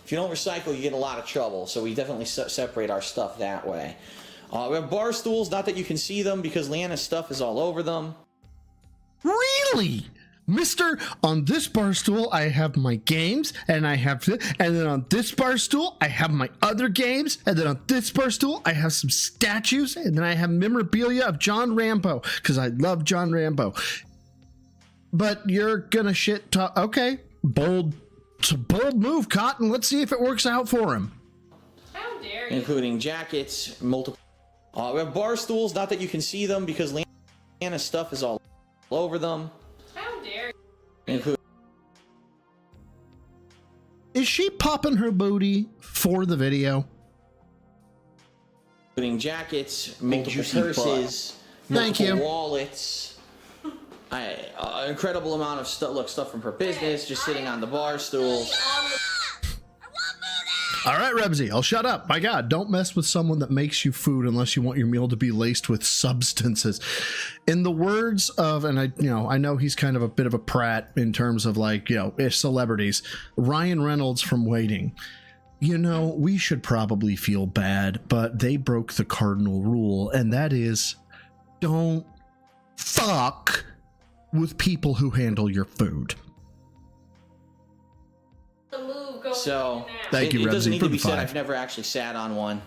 if you don't recycle, you get in a lot of trouble. So we definitely separate our stuff that way. We have bar stools, not that you can see them because Leanna's stuff is all over them. Really? Mister, on this bar stool, I have my games, and then on this bar stool, I have my other games, and then on this bar stool, I have some statues, and then I have memorabilia of John Rambo, because I love John Rambo. But you're gonna shit talk. Okay, it's a bold move, Cotton. Let's see if it works out for him. How dare you? Including jackets, multiple. We have bar stools, not that you can see them because Leanna's stuff is all over them. How dare you? Including. Is she popping her booty for the video? Including jackets, multiple purses, Thank you. Wallets. Incredible amount of stuff from her business, just sitting on the bar stools. All right, Rebsy, I'll shut up. My God, don't mess with someone that makes you food unless you want your meal to be laced with substances. In the words of, and I know he's kind of a bit of a prat in terms of celebrities. Ryan Reynolds from Waiting. We should probably feel bad, but they broke the cardinal rule, and that is, don't fuck with people who handle your food. The So Thank you, it doesn't Rebsy, need for to be the said. 5. I've never actually sat on one.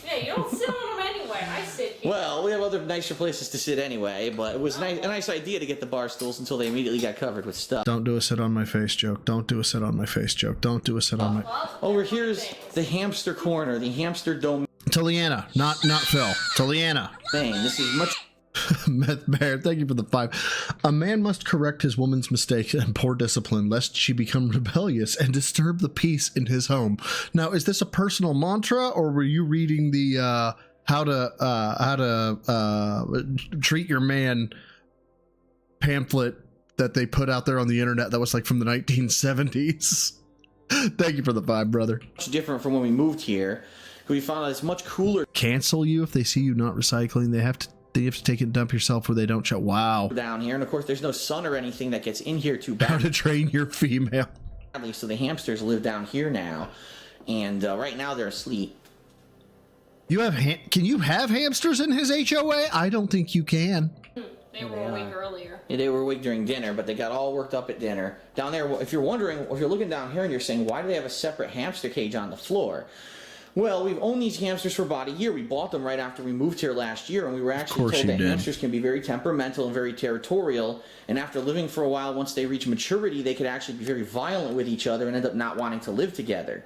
Yeah, you don't sit on them anyway. I sit here. Well, we have other nicer places to sit anyway, but it was a nice idea to get the bar stools until they immediately got covered with stuff. Don't do a sit on my face joke. Don't do a sit on my face joke. Don't do a sit on my... Over here's the hamster corner, the hamster domain. Taliana, not Phil. Taliana. This is much... Meth Bear, thank you for the 5. A man must correct his woman's mistakes and poor discipline, lest she become rebellious and disturb the peace in his home. Now, is this a personal mantra, or were you reading the how to treat your man pamphlet that they put out there on the internet that was like from the 1970s? Thank you for the 5, brother. Much different from when we moved here. We found out it's much cooler. Cancel you if they see you not recycling. They have to take it and dump yourself where they don't show. Wow. Down here, and of course there's no sun or anything that gets in here too bad. How to train your female. So the hamsters live down here now, and right now they're asleep. You have can you have hamsters in his HOA? I don't think you can. They were awake earlier. Yeah, they were awake during dinner, but they got all worked up at dinner. Down there, if you're wondering, if you're looking down here and you're saying, why do they have a separate hamster cage on the floor? Well, we've owned these hamsters for about a year. We bought them right after we moved here last year, and we were actually told that hamsters can be very temperamental and very territorial, and after living for a while, once they reach maturity, they could actually be very violent with each other and end up not wanting to live together.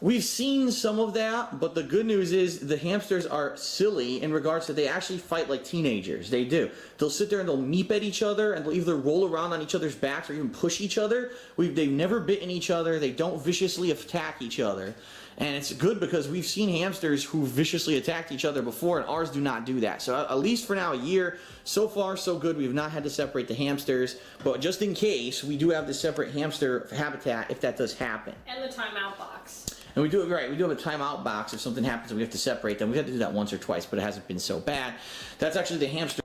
We've seen some of that, but the good news is the hamsters are silly in regards to they actually fight like teenagers. They do. They'll sit there and they'll meep at each other, and they'll either roll around on each other's backs or even push each other. They've never bitten each other. They don't viciously attack each other. And it's good because we've seen hamsters who viciously attacked each other before, and ours do not do that. So at least for now, a year, so far so good. We've not had to separate the hamsters, but just in case, we do have the separate hamster habitat if that does happen. And the timeout box. And we do it right. We do have a timeout box if something happens and we have to separate them. We had to do that once or twice, but it hasn't been so bad. That's actually the hamster.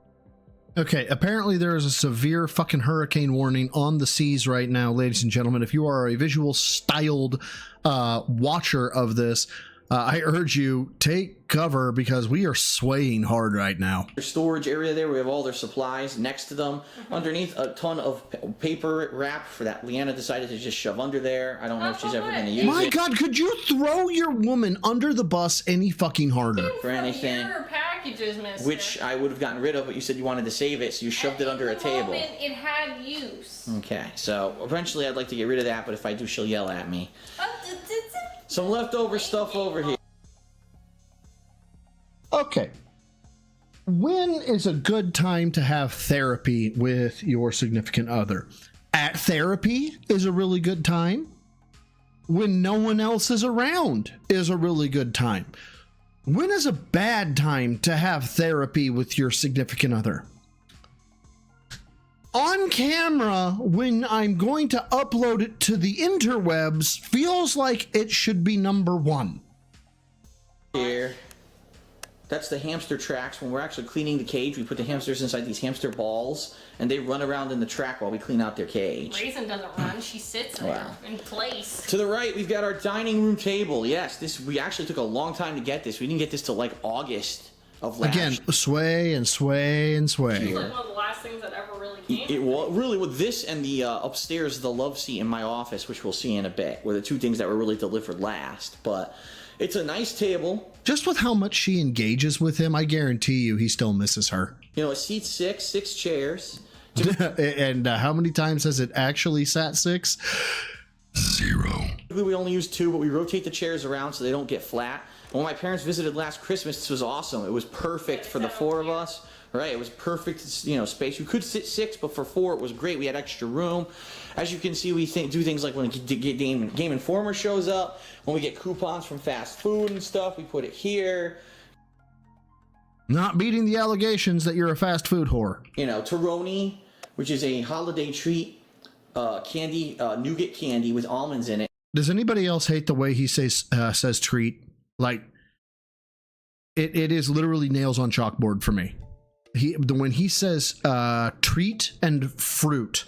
Okay, apparently there is a severe fucking hurricane warning on the seas right now, ladies and gentlemen. If you are a visual styled watcher of this, I urge you, take cover because we are swaying hard right now. Storage area there, we have all their supplies next to them. Underneath, a ton of paper wrap for that Leanna decided to just shove under there. I don't know if she's ever going to use it. My God, could you throw your woman under the bus any fucking harder? For anything. Your packages, mister. Which I would have gotten rid of, but you said you wanted to save it, so you shoved it under a table. It had use. Okay, so eventually I'd like to get rid of that, but if I do, she'll yell at me. Some leftover stuff over here. Okay. When is a good time to have therapy with your significant other? At therapy is a really good time. When no one else is around is a really good time. When is a bad time to have therapy with your significant other? On camera, when I'm going to upload it to the interwebs, feels like it should be number 1. Here. That's the hamster tracks. When we're actually cleaning the cage, we put the hamsters inside these hamster balls, and they run around in the track while we clean out their cage. Raisin doesn't run. She sits there in place. To the right, we've got our dining room table. Yes, we actually took a long time to get this. We didn't get this till like August of last year. Again, sway and sway and sway. It's like one of the last things that ever really came. It was really with this and the upstairs, the love seat in my office, which we'll see in a bit, were the two things that were really delivered last. But it's a nice table. Just with how much she engages with him, I guarantee you he still misses her. You know, it seats 6 chairs. And how many times has it actually sat 6? 0. We only use 2, but we rotate the chairs around so they don't get flat. When my parents visited last Christmas, this was awesome. It was perfect for the 4 of us. Right, it was perfect, you know, space. You could sit 6, but for 4 it was great. We had extra room. As you can see, we do things like when Game Informer shows up, when we get coupons from fast food and stuff, we put it here. Not beating the allegations that you're a fast food whore. You know, Toroni, which is a holiday treat, candy, nougat candy with almonds in it. Does anybody else hate the way he says treat? Like, it is literally nails on chalkboard for me. When he says treat and fruit,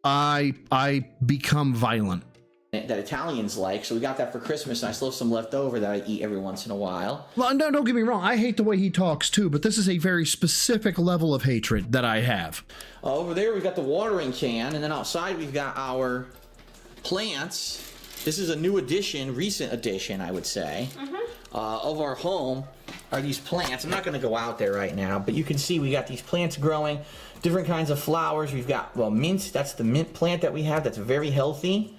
I become violent. That Italians like, so we got that for Christmas, and I still have some left over that I eat every once in a while. Well, no, don't get me wrong. I hate the way he talks too, but this is a very specific level of hatred that I have. Over there, we've got the watering can, and then outside we've got our plants. this is a new addition, recent addition, I would say, of our home, are these plants. I'm not going to go out there right now, but you can see we got these plants growing, different kinds of flowers. We've got, well, mint. That's the mint plant that we have that's very healthy.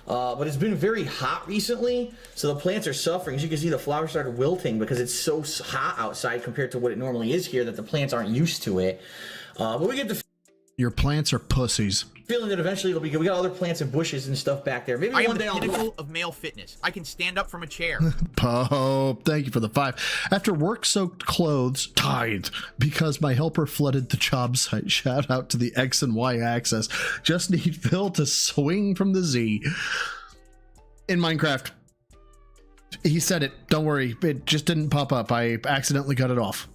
But it's been very hot recently, so the plants are suffering. As you can see, the flowers started wilting because it's so hot outside compared to what it normally is here that the plants aren't used to it. But we get the Your plants are pussies. feeling that eventually it'll be good. We got other plants and bushes and stuff back there. Maybe I am one the day I'll pinnacle of male fitness. I can stand up from a chair. Pope, thank you for the 5. After work-soaked clothes, tithed, because my helper flooded the job site. Shout out to the X and Y axis. Just need Phil to swing from the Z. In Minecraft. He said it. Don't worry. It just didn't pop up. I accidentally cut it off.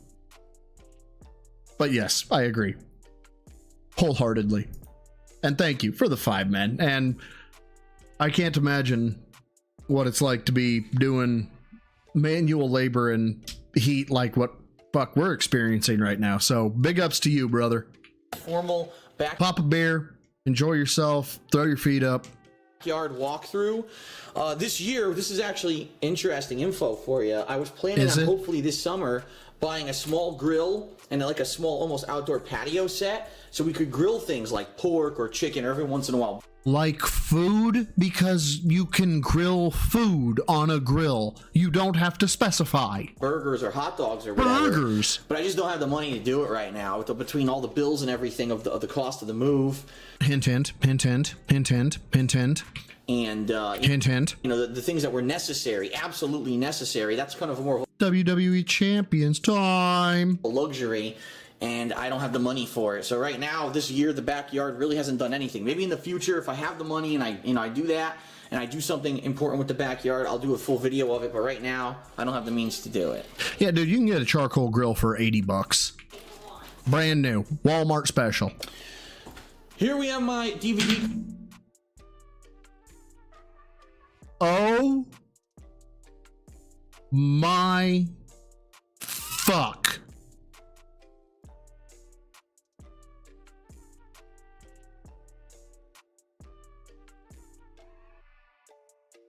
But yes, I agree. Wholeheartedly. And thank you for the 5, man. And I can't imagine what it's like to be doing manual labor and heat like what fuck we're experiencing right now. So big ups to you, brother. formal Pop a beer, enjoy yourself, throw your feet up. backyard walkthrough. This year, this is actually interesting info for you. I was planning on hopefully this summer buying a small grill and like a small almost outdoor patio set so we could grill things like pork or chicken every once in a while. Like food? Because you can grill food on a grill. You don't have to specify. Burgers or hot dogs or whatever. Burgers. But I just don't have the money to do it right now between all the bills and everything of the cost of the move. Hint, hint, hint, hint, hint, hint, hint, hint. And hint, hint. You know, the things that were necessary, absolutely necessary. That's kind of more of a WWE Champions time. Luxury, and I don't have the money for it. So right now, this year, the backyard really hasn't done anything. Maybe in the future, if I have the money and I do that, and I do something important with the backyard, I'll do a full video of it. But right now, I don't have the means to do it. Yeah, dude, you can get a charcoal grill for $80. Brand new, Walmart special. Here we have my DVD. Oh my fuck.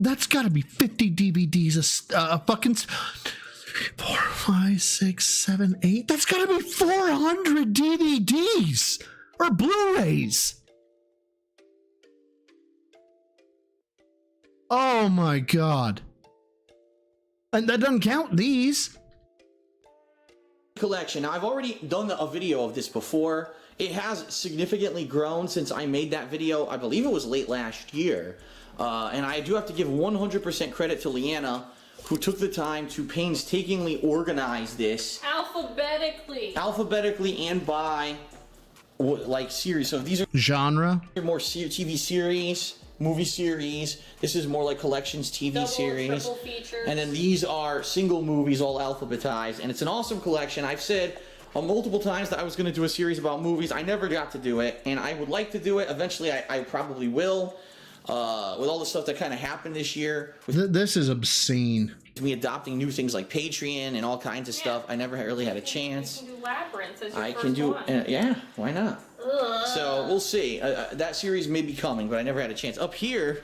That's gotta be 50 DVDs a fucking 4, 5, 6, 7, 8. That's gotta be 400 DVDs or Blu-rays. Oh my god. And that doesn't count these. Collection. Now, I've already done a video of this before. It has significantly grown since I made that video. I believe it was late last year. And I do have to give 100% credit to Leanna, who took the time to painstakingly organize this. Alphabetically and by, like, series. So these are genre. More TV series, movie series. This is more like collections TV series. And then these are single movies, all alphabetized. And it's an awesome collection. I've said multiple times that I was going to do a series about movies. I never got to do it, and I would like to do it. Eventually, I probably will. With all the stuff that kind of happened this year. This is obscene. Me adopting new things like Patreon and all kinds of stuff. I never really had a chance. You can do Labyrinth as your I first can do, one. yeah, why not? Ugh. So we'll see. That series may be coming, but I never had a chance. Up here,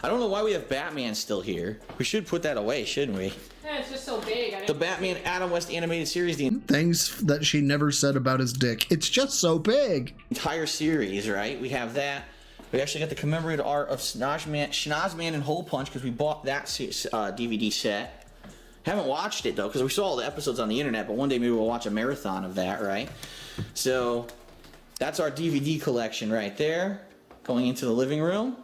I don't know why we have Batman still here. We should put that away, shouldn't we? Yeah, it's just so big. The Batman Adam West animated series, the Things that she never said about his dick. It's just so big. entire series, right? We have that. We actually got the commemorative art of Schnozman and Hole Punch because we bought that DVD set. Haven't watched it though because we saw all the episodes on the internet, but one day maybe we'll watch a marathon of that, right? So that's our DVD collection right there. Going into the living room.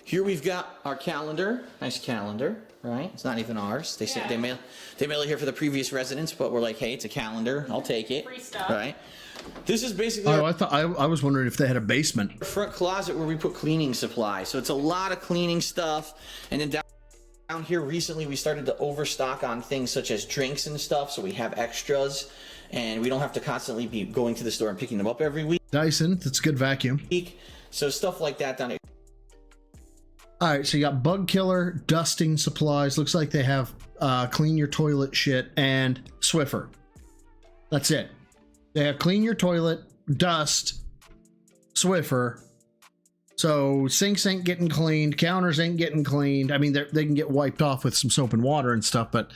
Here we've got our calendar. Nice calendar, right? It's not even ours. They said they mail it here for the previous residents, but we're like, hey, it's a calendar. I'll take it. Free stuff. Right? This is basically Oh, I was wondering if they had a basement. front closet where we put cleaning supplies. So it's a lot of cleaning stuff. And then down here recently we started to overstock on things such as drinks and stuff, so we have extras and we don't have to constantly be going to the store and picking them up every week. Dyson, that's a good vacuum. So stuff like that down here. Alright, so you got bug killer, dusting supplies. Looks like they have clean your toilet shit and Swiffer. That's it. They have clean your toilet, dust, Swiffer, So sinks ain't getting cleaned, counters ain't getting cleaned. I mean, they can get wiped off with some soap and water and stuff, but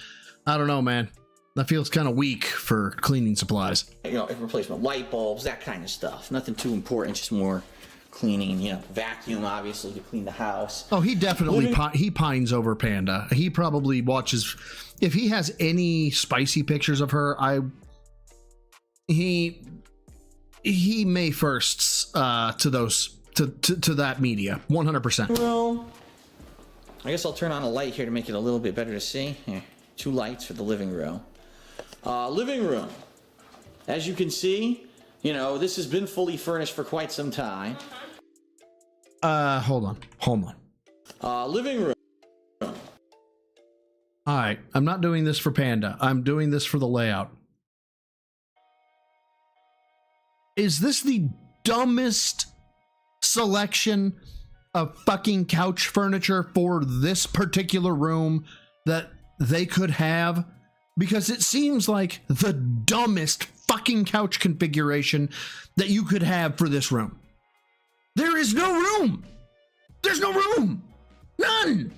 I don't know, man. That feels kind of weak for cleaning supplies. You know, replacement light bulbs, that kind of stuff. Nothing too important, just more cleaning, you know, vacuum, obviously, to clean the house. Oh, he definitely he pines over Panda. He probably watches, if he has any spicy pictures of her, he may firsts to those to that media 100%. Well, I guess I'll turn on a light here to make it a little bit better to see. Here, 2 lights for the living room. Living room, as you can see, you know, this has been fully furnished for quite some time. Hold on. Living room. All right, I'm not doing this for Panda. I'm doing this for the layout. Is this the dumbest selection of fucking couch furniture for this particular room that they could have? Because it seems like the dumbest fucking couch configuration that you could have for this room. There is no room. There's no room. None.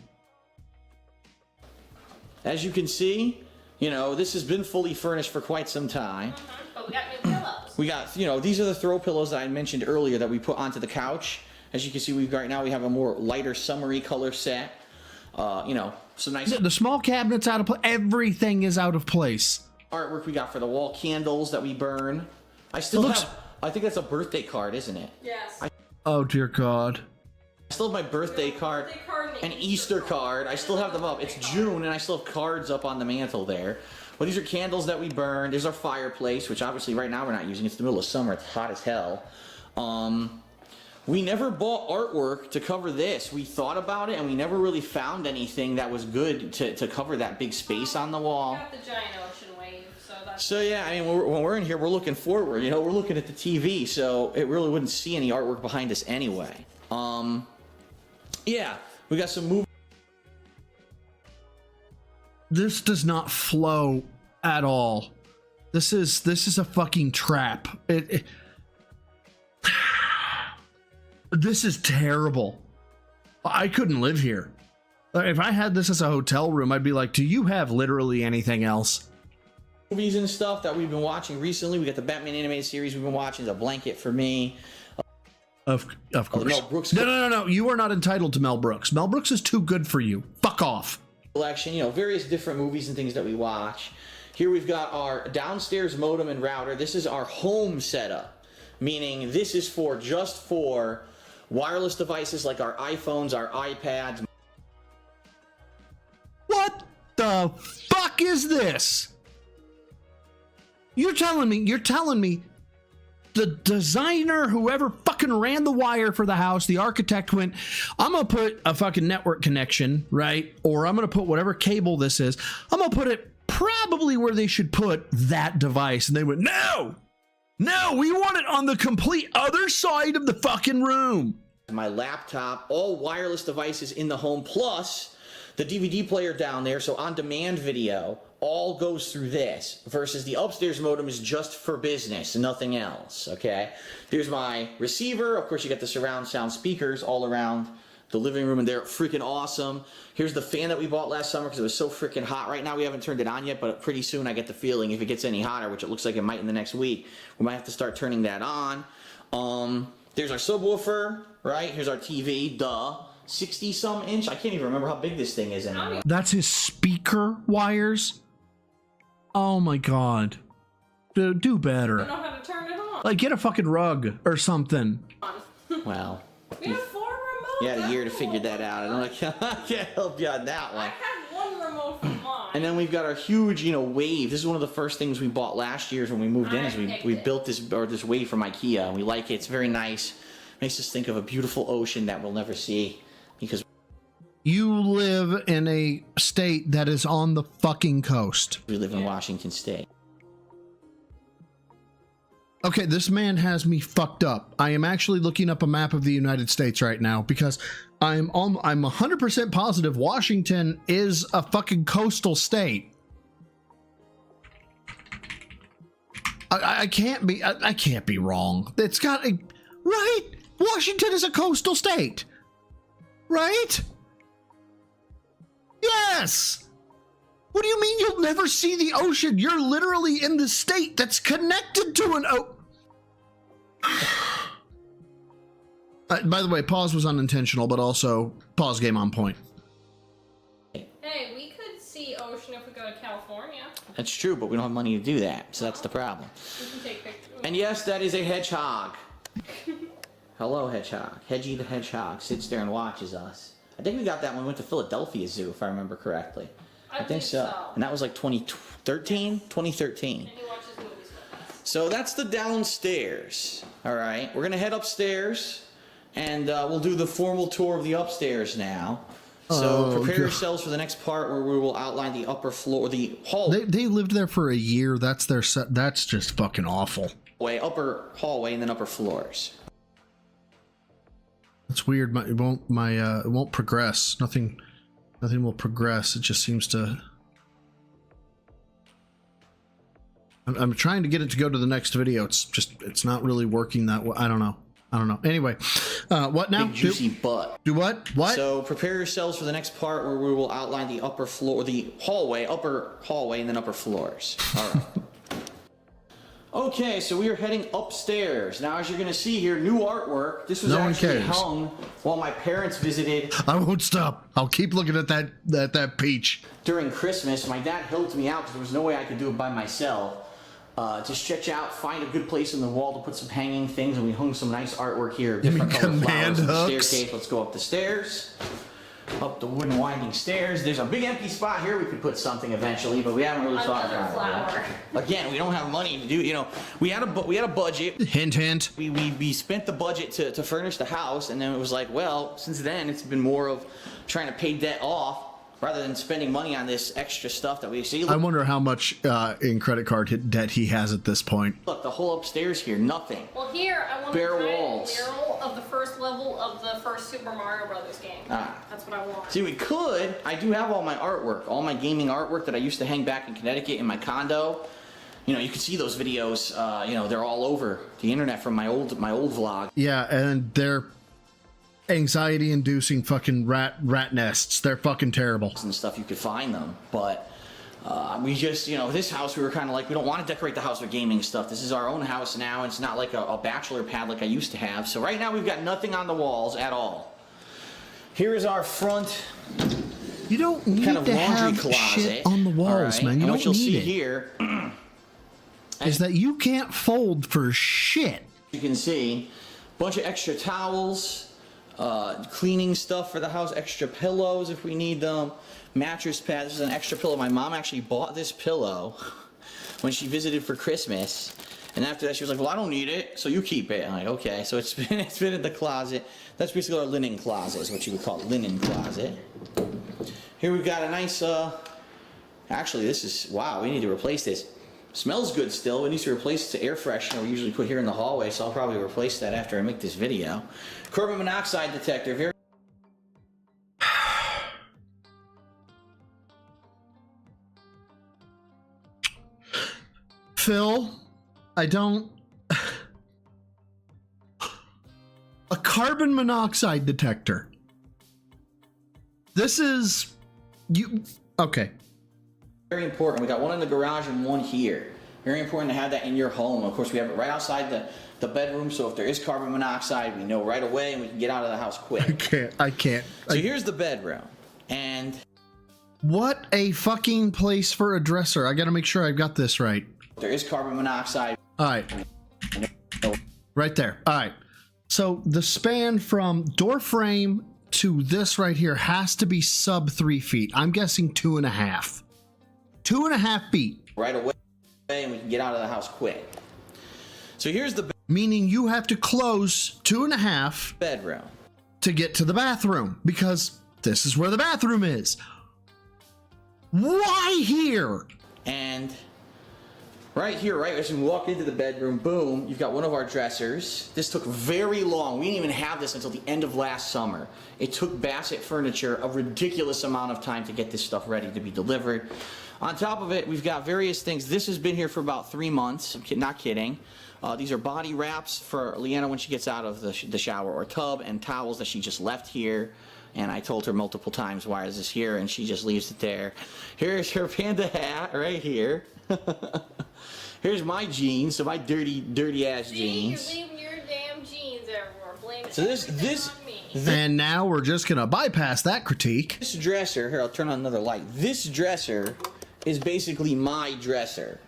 As you can see, you know, this has been fully furnished for quite some time. But we got new pillows. We got, you know, these are the throw pillows that I mentioned earlier that we put onto the couch. As you can see, right now we have a more lighter summery color set. You know, some nice... The small cabinet's out of place. Everything is out of place. Artwork we got for the wall candles that we burn. I still have... I think that's a birthday card, isn't it? Yes. Oh, dear God. I still have my birthday card and Easter card. I still have them up. It's June, and I still have cards up on the mantle there. Well, these are candles that we burn. There's our fireplace, which obviously right now we're not using. It's the middle of summer. It's hot as hell. We never bought artwork to cover this. We thought about it, and we never really found anything that was good to cover that big space on the wall. Got the giant ocean wave, so that's... So yeah, I mean, when we're in here, we're looking forward. You know, we're looking at the TV, so it really wouldn't see any artwork behind us anyway. Yeah, we got some movies. This does not flow at all. This is a fucking trap. This is terrible. I couldn't live here. If I had this as a hotel room, I'd be like, do you have literally anything else? Movies and stuff that we've been watching recently. We got the Batman animated series we've been watching. The blanket for me. Of course. Mel Brooks. No. You are not entitled to Mel Brooks. Mel Brooks is too good for you. Fuck off. Collection, you know, various different movies and things that we watch. Here we've got our downstairs modem and router. This is our home setup, meaning this is just for wireless devices like our iPhones, our iPads. What the fuck is this? You're telling me the designer, whoever fucking ran the wire for the house, the architect went, I'm gonna put a fucking network connection, right? Or I'm gonna put whatever cable this is, I'm gonna put it probably where they should put that device. And they went, no, we want it on the complete other side of the fucking room. My laptop, all wireless devices in the home, plus the DVD player down there, so on-demand video all goes through this, versus the upstairs modem is just for business, nothing else, okay? Here's my receiver. Of course, you got the surround sound speakers all around the living room, and they're freaking awesome. Here's the fan that we bought last summer because it was so freaking hot. Right now, we haven't turned it on yet, but pretty soon I get the feeling if it gets any hotter, which it looks like it might in the next week, we might have to start turning that on. There's our subwoofer, right? Here's our TV, 60-some inch. I can't even remember how big this thing is anymore. That's his speaker wires? Oh my God. Do better. I don't know how to turn it on. Like, get a fucking rug or something. Well, We have 4 remotes. you had a year to figure that out. I can't help you on that one. I have 1 remote for mine. And then we've got our huge, you know, wave. This is one of the first things we bought last year when we moved in. Is we built this wave from IKEA, and we like it. It's very nice. Makes us think of a beautiful ocean that we'll never see because you live in a state that is on the fucking coast. We live in Washington State. Okay, this man has me fucked up. I am actually looking up a map of the United States right now because I'm 100% positive Washington is a fucking coastal state. I can't be wrong. It's got a right. Washington is a coastal state, right? Yes. What do you mean you'll never see the ocean? You're literally in the state that's connected to an by the way, pause was unintentional, but also pause game on point. Hey, we could see ocean if we go to California. That's true, but we don't have money to do that, so that's the problem. We can take pictures. And yes, that is a hedgehog. Hello, hedgehog. Hedgie the hedgehog sits there and watches us. I think we got that when we went to Philadelphia Zoo, if I remember correctly. I think so. And that was like 2013? 2013. And he watches movies with us. So that's the downstairs. All right, we're gonna head upstairs, and we'll do the formal tour of the upstairs now. So prepare yourselves for the next part where we will outline the upper floor, the hallway. They lived there for a year. That's their set. That's just fucking awful. Upper hallway, and then upper floors. It's weird. It won't progress. Nothing will progress. It just seems to. I'm trying to get it to go to the next video. It's not really working that way. I don't know. Anyway, what now? Big juicy butt. Do what? What? So prepare yourselves for the next part where we will outline the upper floor, the hallway, upper hallway, and then upper floors. All right. Okay, so we are heading upstairs. Now, as you're going to see here, new artwork. This was actually hung while my parents visited. I won't stop. I'll keep looking at that peach. During Christmas, my dad helped me out because there was no way I could do it by myself. To stretch out, find a good place in the wall to put some hanging things, and we hung some nice artwork here. Different colored flowers on the staircase. Let's go up the stairs. Up the wooden winding stairs. There's a big empty spot here we could put something eventually, but we haven't really thought about it. Again, we don't have money to do, we had a budget. Hint, hint. We spent the budget to furnish the house, and then it was like, well, since then it's been more of trying to pay debt off rather than spending money on this extra stuff that we see. I wonder how much in credit card debt he has at this point. Look, the whole upstairs here, nothing. Well, here I want bare to walls. a mural of the first level of the first Super Mario Brothers game. That's what I want. See, we could. I do have all my artwork, all my gaming artwork that I used to hang back in Connecticut in my condo. You can see those videos. They're all over the internet from my old vlog. Yeah, and they're anxiety-inducing fucking rat nests. They're fucking terrible. And stuff, you could find them, but we just, this house, we were kind of like, we don't want to decorate the house with gaming stuff. This is our own house now. It's not like a bachelor pad like I used to have. So right now we've got nothing on the walls at all. Here is our front. You don't need kind of to laundry have closet shit on the walls, right? man. You and don't what you'll need see it. Here is that you can't fold for shit. You can see a bunch of extra towels. Cleaning stuff for the house, extra pillows if we need them, mattress pads. This is an extra pillow. My mom actually bought this pillow when she visited for Christmas, and after that she was like, well, I don't need it, so you keep it. I'm like, okay. So it's been in the closet. That's basically our linen closet, is what you would call it, linen closet. Here we've got a nice actually this is, wow, we need to replace this. Smells good still. It needs to replace the air freshener we usually put here in the hallway, so I'll probably replace that after I make this video. Carbon monoxide detector. Very Phil, I don't. A carbon monoxide detector. This is okay. Very important. We got one in the garage and one here. Very important to have that in your home. Of course, we have it right outside the bedroom, so if there is carbon monoxide, we know right away and we can get out of the house quick. I can't. So here's the bedroom. And what a fucking place for a dresser. I gotta make sure I've got this right. There is carbon monoxide. All right. Right there. All right. So the span from door frame to this right here has to be sub 3 feet. I'm guessing 2.5. 2.5 feet. Right away, and we can get out of the house quick. So here's the meaning you have to close 2.5 bedroom to get to the bathroom, because this is where the bathroom is. Why here? And right here, right as you walk into the bedroom, boom, you've got one of our dressers. This took very long. We didn't even have this until the end of last summer. It took Bassett Furniture a ridiculous amount of time to get this stuff ready to be delivered. On top of it, we've got various things. This has been here for about 3 months. I'm not kidding. These are body wraps for Leanna when she gets out of the shower or tub, and towels that she just left here. And I told her multiple times, why is this here? And she just leaves it there. Here's her panda hat right here. Here's my jeans, so my dirty ass jeans. You're leaving your damn jeans everywhere. Blame it So this on me. And now we're just gonna bypass that critique. This dresser, here, I'll turn on another light. This dresser is basically my dresser.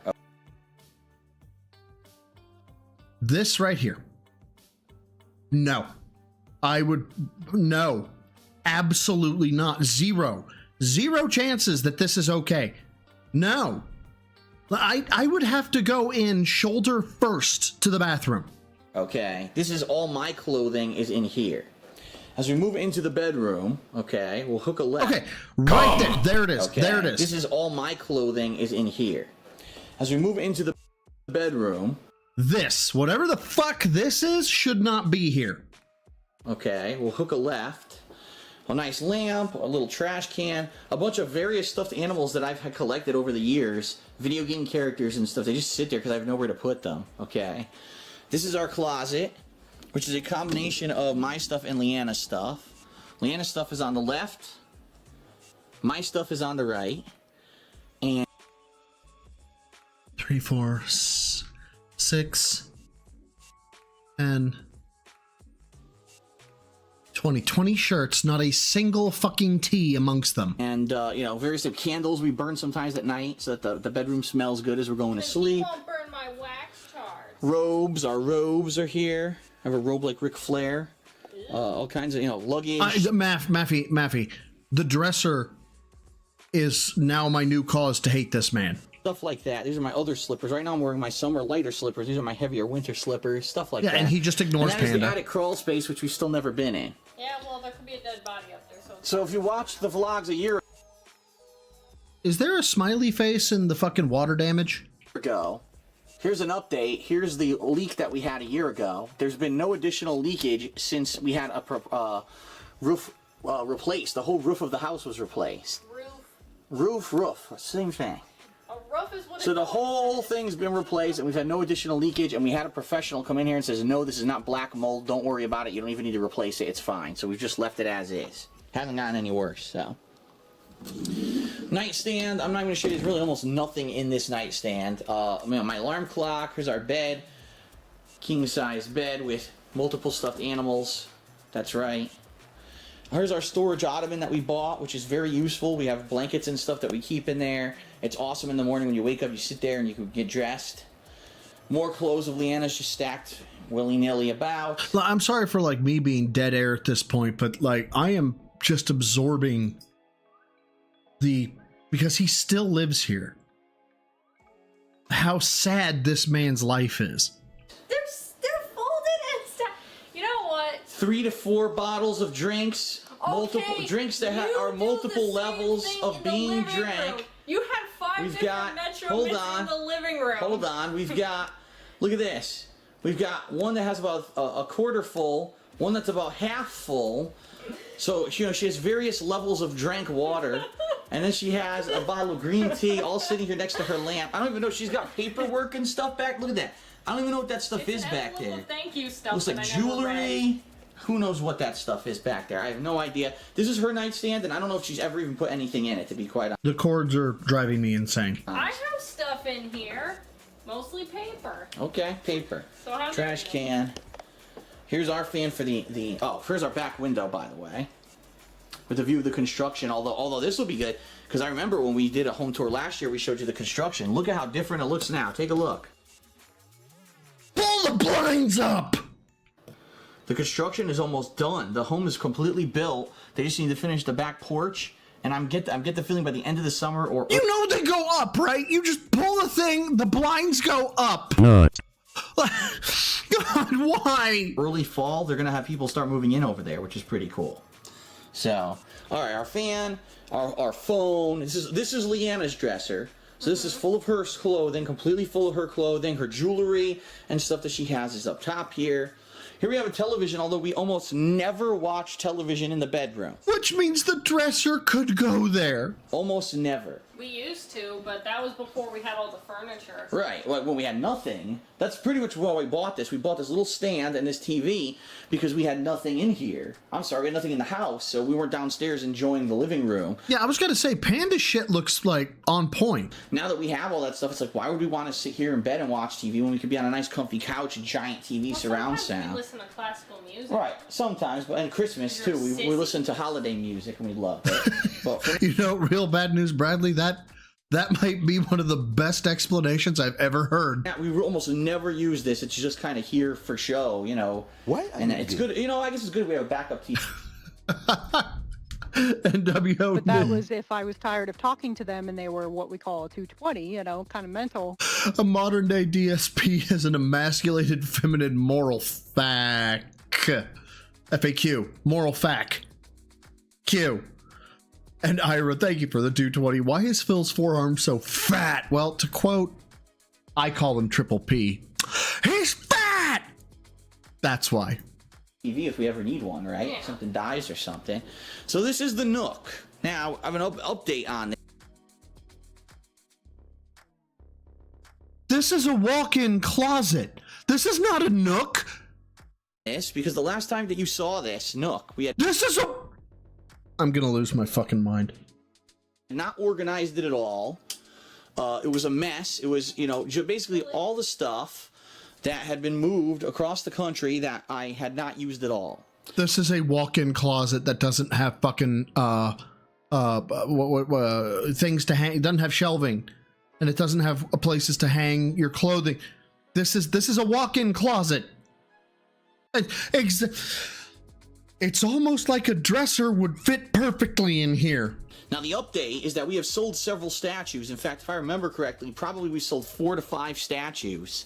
This right here. No. No. Absolutely not. Zero chances that this is okay. No. I would have to go in shoulder first to the bathroom. Okay, this is all my clothing is in here. As we move into the bedroom, okay, we'll hook a left. Okay, right there. There it is. Okay. There it is. This is all my clothing is in here. As we move into the bedroom. This, whatever the fuck this is, should not be here. Okay, we'll hook a left. A nice lamp, a little trash can, a bunch of various stuffed animals that I've had collected over the years, video game characters and stuff. They just sit there because I have nowhere to put them. Okay, this is our closet, which is a combination of my stuff and Leanna's stuff. Leanna's stuff is on the left, my stuff is on the right, and 3, 4, 6, 10, 20 shirts, not a single fucking tee amongst them. And, you know, various candles we burn sometimes at night so that the bedroom smells good as we're going to sleep. Won't burn my wax charts. Robes, our robes are here. I have a robe like Ric Flair. All kinds of, you know, luggage. Maffy, the dresser is now my new cause to hate this man. Stuff like that. These are my other slippers. Right now I'm wearing my summer lighter slippers. These are my heavier winter slippers. Stuff like that. Yeah, and he just ignores and that Panda. Is the attic crawl space, which we've still never been in. Yeah, well, there could be a dead body up there. So if you watched the vlogs a year Is there a smiley face in the fucking water damage? ago, here's an update. Here's the leak that we had a year ago. There's been no additional leakage since we had a roof replaced. The whole roof of the house was replaced. Roof. Same thing. A roof is what So the whole thing's been replaced, and we've had no additional leakage, and we had a professional come in here and says, no, this is not black mold. Don't worry about it. You don't even need to replace it. It's fine. So we've just left it as is. Hasn't gotten any worse, so. Nightstand. I'm not going to show you. There's really almost nothing in this nightstand. My alarm clock. Here's our bed. King-size bed with multiple stuffed animals. That's right. Here's our storage ottoman that we bought, which is very useful. We have blankets and stuff that we keep in there. It's awesome in the morning when you wake up, you sit there and you can get dressed. More clothes of Leanna's just stacked willy-nilly about. I'm sorry for like me being dead air at this point, but like I am just absorbing because he still lives here. How sad this man's life is. They're folded and stuff. You know what? 3 to 4 bottles of drinks. Multiple drinks that are multiple levels of being drank. You had 5 different Metro Mints in the living room. Hold on. We've got, look at this. We've got one that has about a quarter full, one that's about half full. So, you know, she has various levels of drank water. And then she has a bottle of green tea all sitting here next to her lamp. I don't even know. She's got paperwork and stuff back. Look at that. I don't even know what that stuff is back there. Thank you stuff. Looks like jewelry. Who knows what that stuff is back there? I have no idea. This is her nightstand, and I don't know if she's ever even put anything in it, to be quite honest. The cords are driving me insane. I have stuff in here. Mostly paper. Okay, paper. So how trash can. Here's our fan for here's our back window, by the way. With a view of the construction, although this will be good, because I remember when we did a home tour last year, we showed you the construction. Look at how different it looks now. Take a look. Pull the blinds up! The construction is almost done. The home is completely built. They just need to finish the back porch. And I'm get the feeling by the end of the summer or you know they go up, right? You just pull the thing, the blinds go up. Nut. God, why? Early fall, they're gonna have people start moving in over there, which is pretty cool. So, all right, our fan, our phone. This is Leanna's dresser. So this is full of her clothing, completely full of her clothing. Her jewelry and stuff that she has is up top here. Here we have a television, although we almost never watch television in the bedroom. Which means the dresser could go there. Almost never. We used to, but that was before we had all the furniture. Right, like when we had nothing. That's pretty much why we bought this. We bought this little stand and this TV because we had nothing in here. I'm sorry, we had nothing in the house, so we weren't downstairs enjoying the living room. Yeah, I was gonna say, Panda shit looks like on point. Now that we have all that stuff, it's like, why would we want to sit here in bed and watch TV when we could be on a nice comfy couch and giant TV surround sound? We listen to classical music. Right, sometimes, but and Christmas too. We listen to holiday music and we love it. But You know, real bad news, Bradley, that might be one of the best explanations I've ever heard. we almost never use this. It's just kind of here for show, you know. What? And it's good, you know, I guess it's good we have a backup TV. NWO. But that was if I was tired of talking to them and they were what we call a 220, you know, kind of mental. A modern day DSP has an emasculated feminine moral fact. FAQ. Moral fact. Q. And Ira, thank you for the 220. Why is Phil's forearm so fat? Well, to quote, I call him Triple P. He's fat! That's why. TV if we ever need one, right? Yeah. Something dies or something. So this is the Nook. Now, I have an update on this. This is a walk-in closet. This is not a Nook. Because the last time that you saw this Nook, we had This is a... I'm gonna lose my fucking mind. not organized it at all. It was a mess. It was, you know, basically all the stuff that had been moved across the country that I had not used at all. This is a walk-in closet that doesn't have fucking things to hang. It doesn't have shelving, and it doesn't have places to hang your clothing. This is a walk-in closet. It's almost like a dresser would fit perfectly in here. Now the update is that we have sold several statues. In fact, if I remember correctly, probably we sold 4 to 5 statues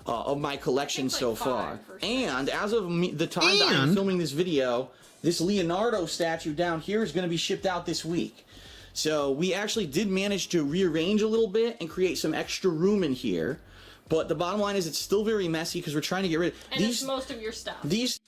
of my collection so far. And as of the time that I'm filming this video, this Leonardo statue down here is going to be shipped out this week. So we actually did manage to rearrange a little bit and create some extra room in here. But the bottom line is it's still very messy because we're trying to get rid of it's most of your stuff. These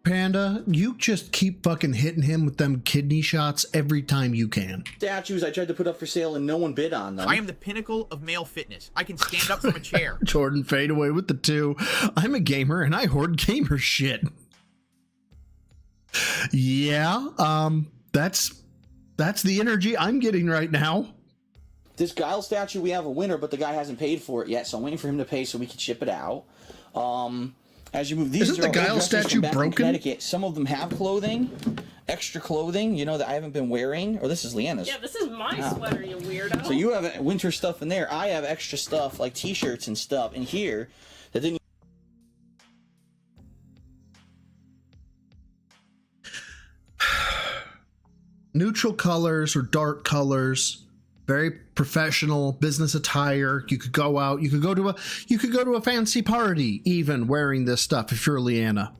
Panda, you just keep fucking hitting him with them kidney shots every time you can. statues I tried to put up for sale and no one bid on them. I am the pinnacle of male fitness. I can stand up from a chair. Jordan, fade away with the 2. I'm a gamer and I hoard gamer shit. Yeah, that's the energy I'm getting right now. This Guile statue, we have a winner, but the guy hasn't paid for it yet, so I'm waiting for him to pay so we can ship it out. As you move, these Isn't are the Guile statue broken? Connecticut. Some of them have clothing, extra clothing, you know, that I haven't been wearing. Or this is Leanna's. Yeah, this is my sweater, you weirdo. So you have winter stuff in there. I have extra stuff like t-shirts and stuff in here that didn't. Neutral colors or dark colors. Very professional business attire. You could go out. You could go to a fancy party even wearing this stuff if you're Leanna.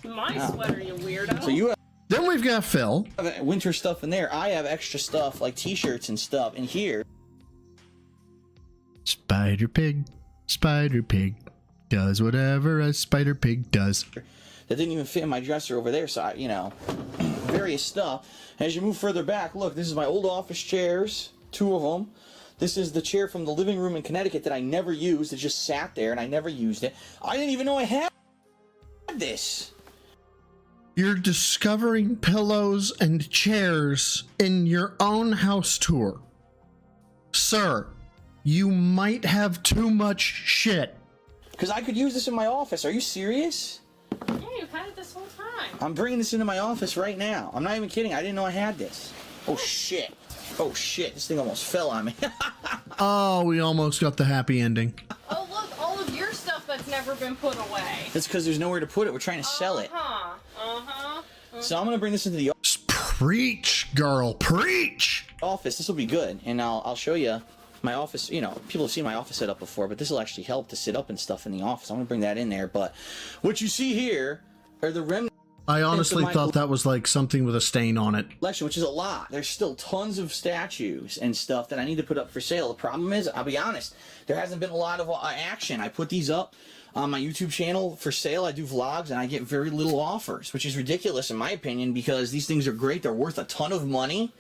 My sweater, you weirdo. So you have. Then we've got Phil. Winter stuff in there. I have extra stuff like t-shirts and stuff in here. Spider Pig does whatever a spider pig does. That didn't even fit in my dresser over there. So I, you know, various stuff. As you move further back, look, this is my old office chairs, 2 of them. This is the chair from the living room in Connecticut that I never used. It just sat there and I never used it. I didn't even know I had this. You're discovering pillows and chairs in your own house tour. Sir, you might have too much shit. Because I could use this in my office. Are you serious? Yeah, you've had it this whole time. I'm bringing this into my office right now. I'm not even kidding. I didn't know I had this. Oh, shit. Oh, shit. This thing almost fell on me. Oh, we almost got the happy ending. Oh, look, all of your stuff that's never been put away. That's because there's nowhere to put it. We're trying to sell it. So I'm going to bring this into the Preach, girl, preach! office. This will be good. And I'll show you my office. You know, people have seen my office set up before, but this will actually help to sit up and stuff in the office. I'm going to bring that in there. But what you see here are the remnants. I honestly thought that was like something with a stain on it. Collection, which is a lot. There's still tons of statues and stuff that I need to put up for sale. The problem is, I'll be honest, there hasn't been a lot of action. I put these up on my YouTube channel for sale. I do vlogs and I get very little offers, which is ridiculous in my opinion because these things are great. They're worth a ton of money.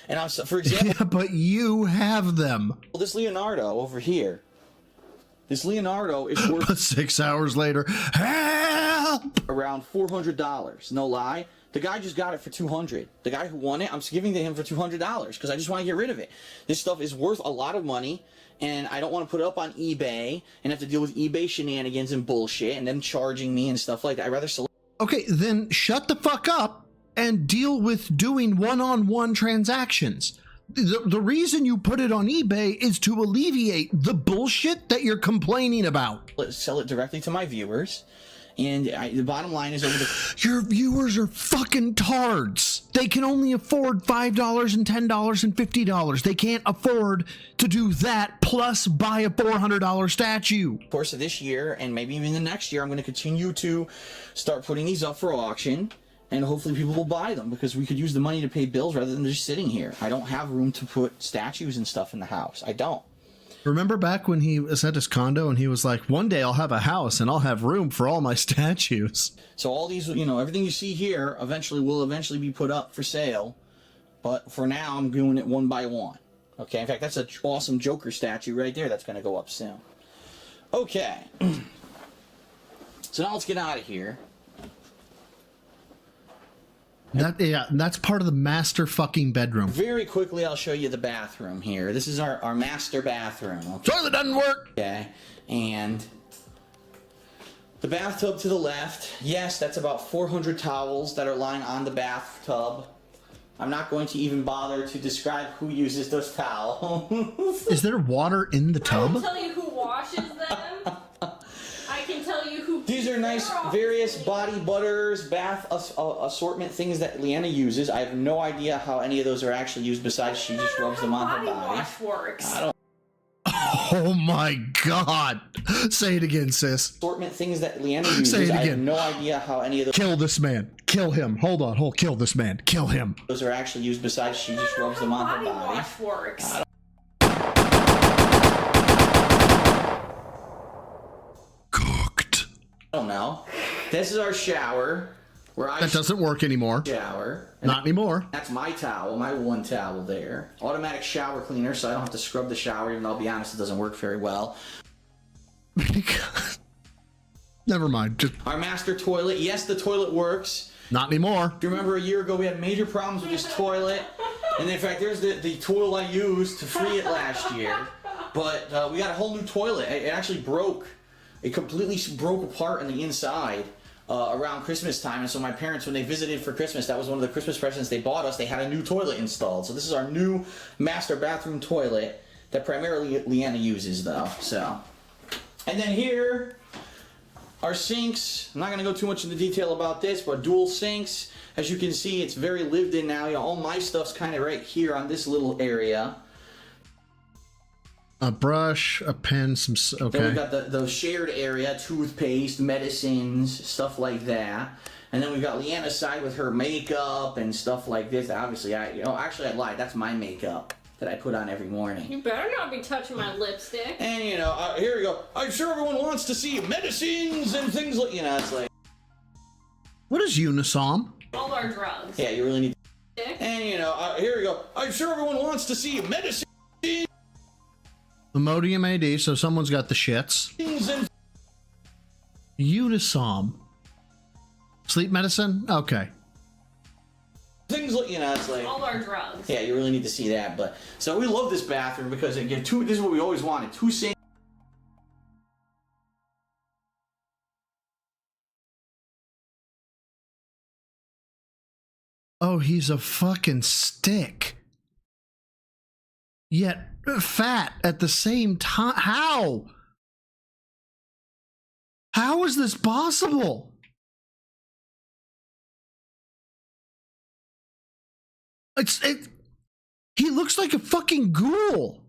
And I'm, for example, yeah, but you have them. This Leonardo over here. This Leonardo is worth 6 hours later. Help! Around $400. No lie. The guy just got it for $200. The guy who won it, I'm giving to him for $200 because I just want to get rid of it. This stuff is worth a lot of money, and I don't want to put it up on eBay and have to deal with eBay shenanigans and bullshit and them charging me and stuff like that. I'd rather select. Okay, then shut the fuck up and deal with doing one-on-one transactions. The reason you put it on eBay is to alleviate the bullshit that you're complaining about. Sell it directly to my viewers. And the bottom line is over the... Your viewers are fucking tards. They can only afford $5 and $10 and $50. They can't afford to do that plus buy a $400 statue. Course of this year and maybe even the next year, I'm going to continue to start putting these up for auction. And hopefully people will buy them because we could use the money to pay bills rather than just sitting here. I don't have room to put statues and stuff in the house. I don't. Remember back when he was at his condo and he was like, one day I'll have a house and I'll have room for all my statues. So all these, you know, everything you see here will eventually be put up for sale. But for now, I'm doing it one by one. Okay, in fact, that's an awesome Joker statue right there that's going to go up soon. Okay. So now let's get out of here. That's part of the master fucking bedroom. Very quickly, I'll show you the bathroom here. This is our master bathroom. Okay? Toilet doesn't work. Okay, and the bathtub to the left. Yes, that's about 400 towels that are lying on the bathtub. I'm not going to even bother to describe who uses those towels. Is there water in the tub? I can tell you who washes them. I can tell you who. These are nice various body butters, bath assortment things that Leanna uses. I have no idea how any of those are actually used besides she just rubs them on her body. Wash works. I don't. Oh my god. Say it again, sis. Assortment things that Leanna uses. Say it again. I have no idea how any of those. Kill this man. Kill him. Hold on. Kill this man. Kill him. Those are actually used besides she just rubs them on her body. Wash works. Cooked. I don't know. This is our shower. Where I that doesn't work anymore. Shower. Not anymore. That's my towel, my one towel there. Automatic shower cleaner, so I don't have to scrub the shower, even though I'll be honest, it doesn't work very well. Never mind. Just our master toilet. Yes, the toilet works. Not anymore. Do you remember a year ago we had major problems with this toilet? And in fact, there's the tool I used to free it last year. But we got a whole new toilet. It actually broke. It completely broke apart on the inside. Around Christmas time, and so my parents, when they visited for Christmas, that was one of the Christmas presents they bought us. They had a new toilet installed. So this is our new master bathroom toilet that primarily Leanna uses, though. So, and then here, our sinks. I'm not going to go too much into detail about this, but dual sinks. As you can see, it's very lived in now. You know, all my stuff's kind of right here on this little area. A brush, a pen, some... Okay. Then we've got the shared area, toothpaste, medicines, stuff like that. And then we've got Leanna's side with her makeup and stuff like this. Obviously, actually I lied. That's my makeup that I put on every morning. You better not be touching my lipstick. And, here we go. I'm sure everyone wants to see medicines and things like... it's like... What is Unisom? All our drugs. Yeah, you really need... And, here we go. I'm sure everyone wants to see medicine... Imodium AD, so someone's got the shits. Unisom. Sleep medicine? Okay. Things like, it's like... All our drugs. Yeah, you really need to see that, but... So we love this bathroom because, again, this is what we always wanted. 2 sinks. Oh, he's a fucking stick. Yet fat at the same time. How? How is this possible? He looks like a fucking ghoul.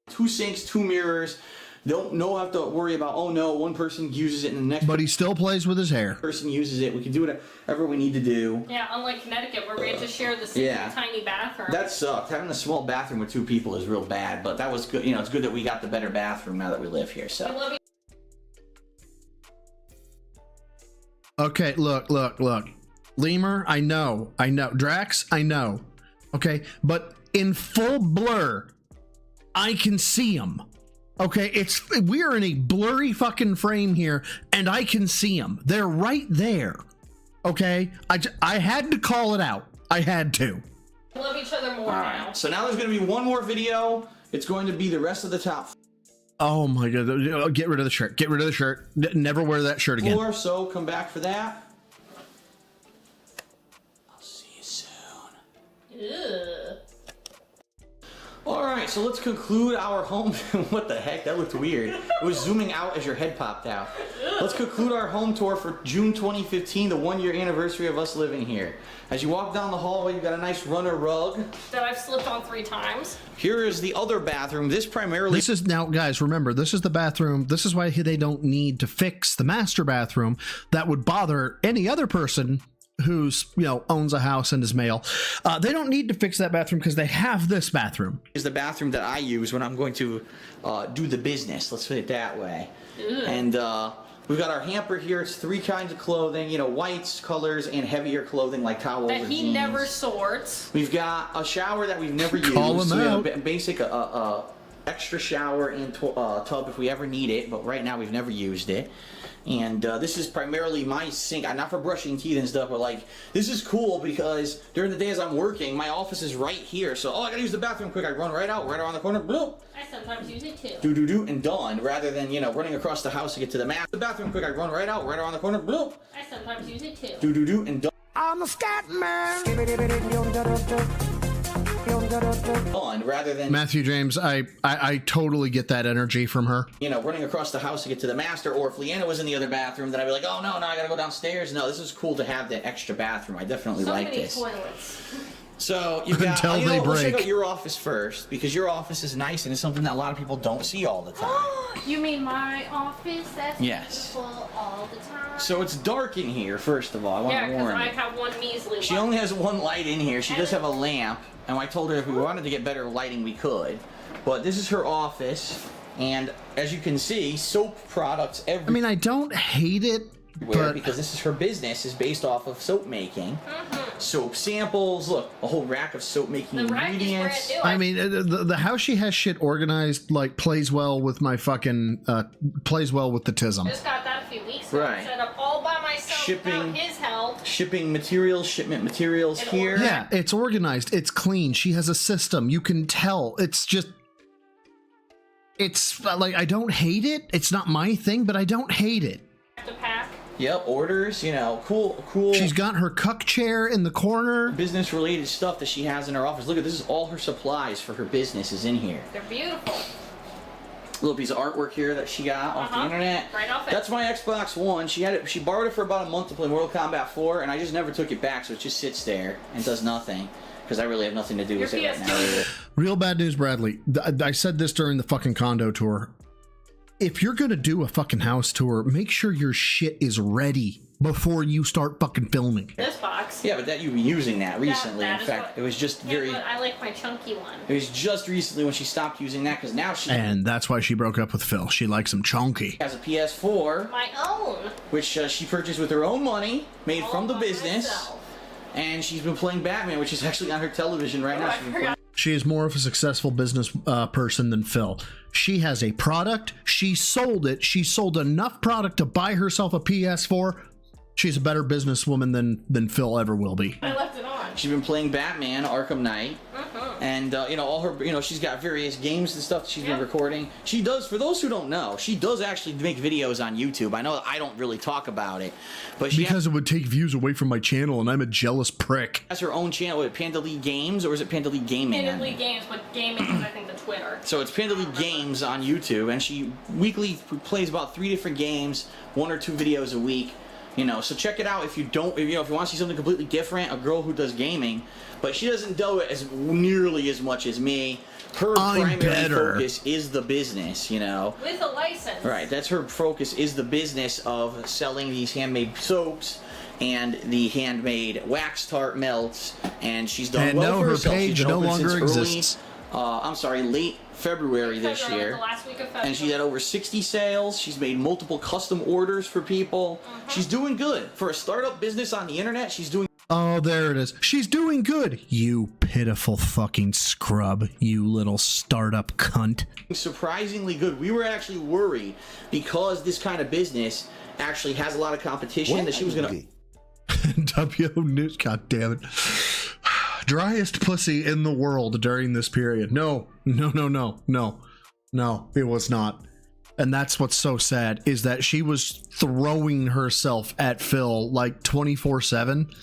2 sinks, 2 mirrors, Don't have to worry about, oh no, one person uses it and the next But he still plays with his hair. person uses it. We can do whatever we need to do. Yeah, unlike Connecticut where we had to share the same tiny bathroom. That sucked. Having a small bathroom with 2 people is real bad, but that was good. You know, it's good that we got the better bathroom now that we live here. So. I love you. Okay, look. Lemur, I know. Drax, I know. Okay, but in full blur, I can see him. Okay, we're in a blurry fucking frame here, and I can see them. They're right there. Okay, I had to call it out. I had to. We love each other more now. So now there's going to be one more video. It's going to be the rest of the top. Oh my god! Get rid of the shirt. Get rid of the shirt. Never wear that shirt again. 4, so come back for that. I'll see you soon. Ugh. Alright, so let's conclude our home. What the heck? That looked weird. It was zooming out as your head popped out. Let's conclude our home tour for June 2015, the 1-year anniversary of us living here. As you walk down the hallway, you got a nice runner rug. That I've slipped on 3 times. Here is the other bathroom. This is now, guys, remember, this is the bathroom. This is why they don't need to fix the master bathroom. That would bother any other person who's, owns a house and is male. They don't need to fix that bathroom because they have this bathroom. Is the bathroom that I use when I'm going to do the business. Let's put it that way. Ugh. And we've got our hamper here. It's 3 kinds of clothing, whites, colors, and heavier clothing like towels that or he jeans. Never sorts. We've got a shower that we've never used. Call him so out. We have a basic extra shower and tub if we ever need it, but right now we've never used it. And this is primarily my sink, not for brushing teeth and stuff, but this is cool because during the day as I'm working, my office is right here. So, I gotta use the bathroom quick. I run right out, right around the corner, bloop. I sometimes use it too. Do, and done, rather than, running across the house to get to the bathroom quick. I run right out, right around the corner, bloop. I sometimes use it too. Do, and done. I'm a scat man. Rather than Matthew James, I totally get that energy from her. Running across the house to get to the master, or if Leanna was in the other bathroom, then I'd be like, oh no, I gotta go downstairs. No, this is cool to have the extra bathroom. I definitely like this. Toilets. So you've got, Until they let's check break. out your office first, because your office is nice and it's something that a lot of people don't see all the time. You mean my office? That's Yes. beautiful all the time. So it's dark in here, first of all. I want to warn I you. have one measly She only has one light in here. She does have a lamp, and I told her if we wanted to get better lighting, we could. But this is her office, and as you can see, soap products everywhere. I mean, I don't hate it, but because this is her business is based off of soap making. Soap samples, look, a whole rack of soap making ingredients. I mean, the how she has shit organized plays well with my fucking plays well with the tism. Just got that a few weeks ago. Right. Set up all by myself without his help. Shipping materials, shipment materials here. Yeah, it's organized. It's clean. She has a system. You can tell. It's just. It's I don't hate it. It's not my thing, but I don't hate it. To pack. Yep, orders, cool. She's got her cuck chair in the corner. Business related stuff that she has in her office. Look at this, is all her supplies for her business is in here. They're beautiful. A little piece of artwork here that she got off the internet. Right off it. That's my Xbox One. She had it. She borrowed it for about a month to play Mortal Kombat 4, and I just never took it back, so it just sits there and does nothing. Because I really have nothing to do with it right now. Real bad news, Bradley. I said this during the fucking condo tour. If you're gonna do a fucking house tour, make sure your shit is ready before you start fucking filming. This box. Yeah, but you've been using that recently. That In fact, it was just very. But I like my chunky one. It was just recently when she stopped using that because now she. And that's why she broke up with Phil. She likes him chunky. Has a PS4. My own. Which she purchased with her own money, made from the business. Myself. And she's been playing Batman, which is actually on her television right now. She is more of a successful business person than Phil. She has a product. She sold it. She sold enough product to buy herself a PS4. She's a better businesswoman than Phil ever will be. I left it on. She's been playing Batman, Arkham Knight, and all her, she's got various games and stuff that she's been recording. She does, for those who don't know, she does actually make videos on YouTube. I know that I don't really talk about it, but because it would take views away from my channel, and I'm a jealous prick. Has her own channel. What, Panda League Games, or is it Panda League Gaming? Panda League Games, but gaming is I think the Twitter. So it's Panda League Games on YouTube, and she weekly plays about 3 different games, 1 or 2 videos a week. You know, so check it out if you don't, if you want to see something completely different, a girl who does gaming, but she doesn't do it as nearly as much as me. Her primary focus is the business, you know. With a license. Right, that's her focus is the business of selling these handmade soaps and the handmade wax tart melts, and she's done well for herself. Her page no longer exists. I'm sorry, late February this year. The last week of February. And she's had over 60 sales. She's made multiple custom orders for people. She's doing good. For a startup business on the internet, she's doing... Oh, there it is. She's doing good. You pitiful fucking scrub. You little startup cunt. Surprisingly good. We were actually worried because this kind of business actually has a lot of competition that she was going to... News, god damn it. Driest pussy in the world during this period. No, it was not. And that's what's so sad, is that she was throwing herself at Phil like 24/7,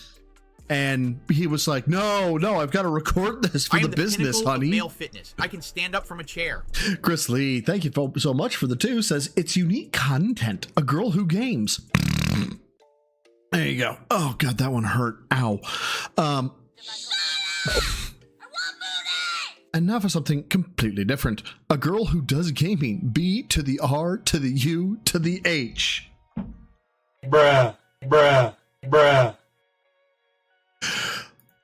and he was like, no, I've got to record this for the business, honey. Male fitness. I can stand up from a chair. Chris Lee, thank you so much for the 2, says it's unique content, a girl who games. There you go. Oh god, that one hurt. Ow. And now for something completely different. A girl who does gaming. B to the R to the U to the H. Bruh.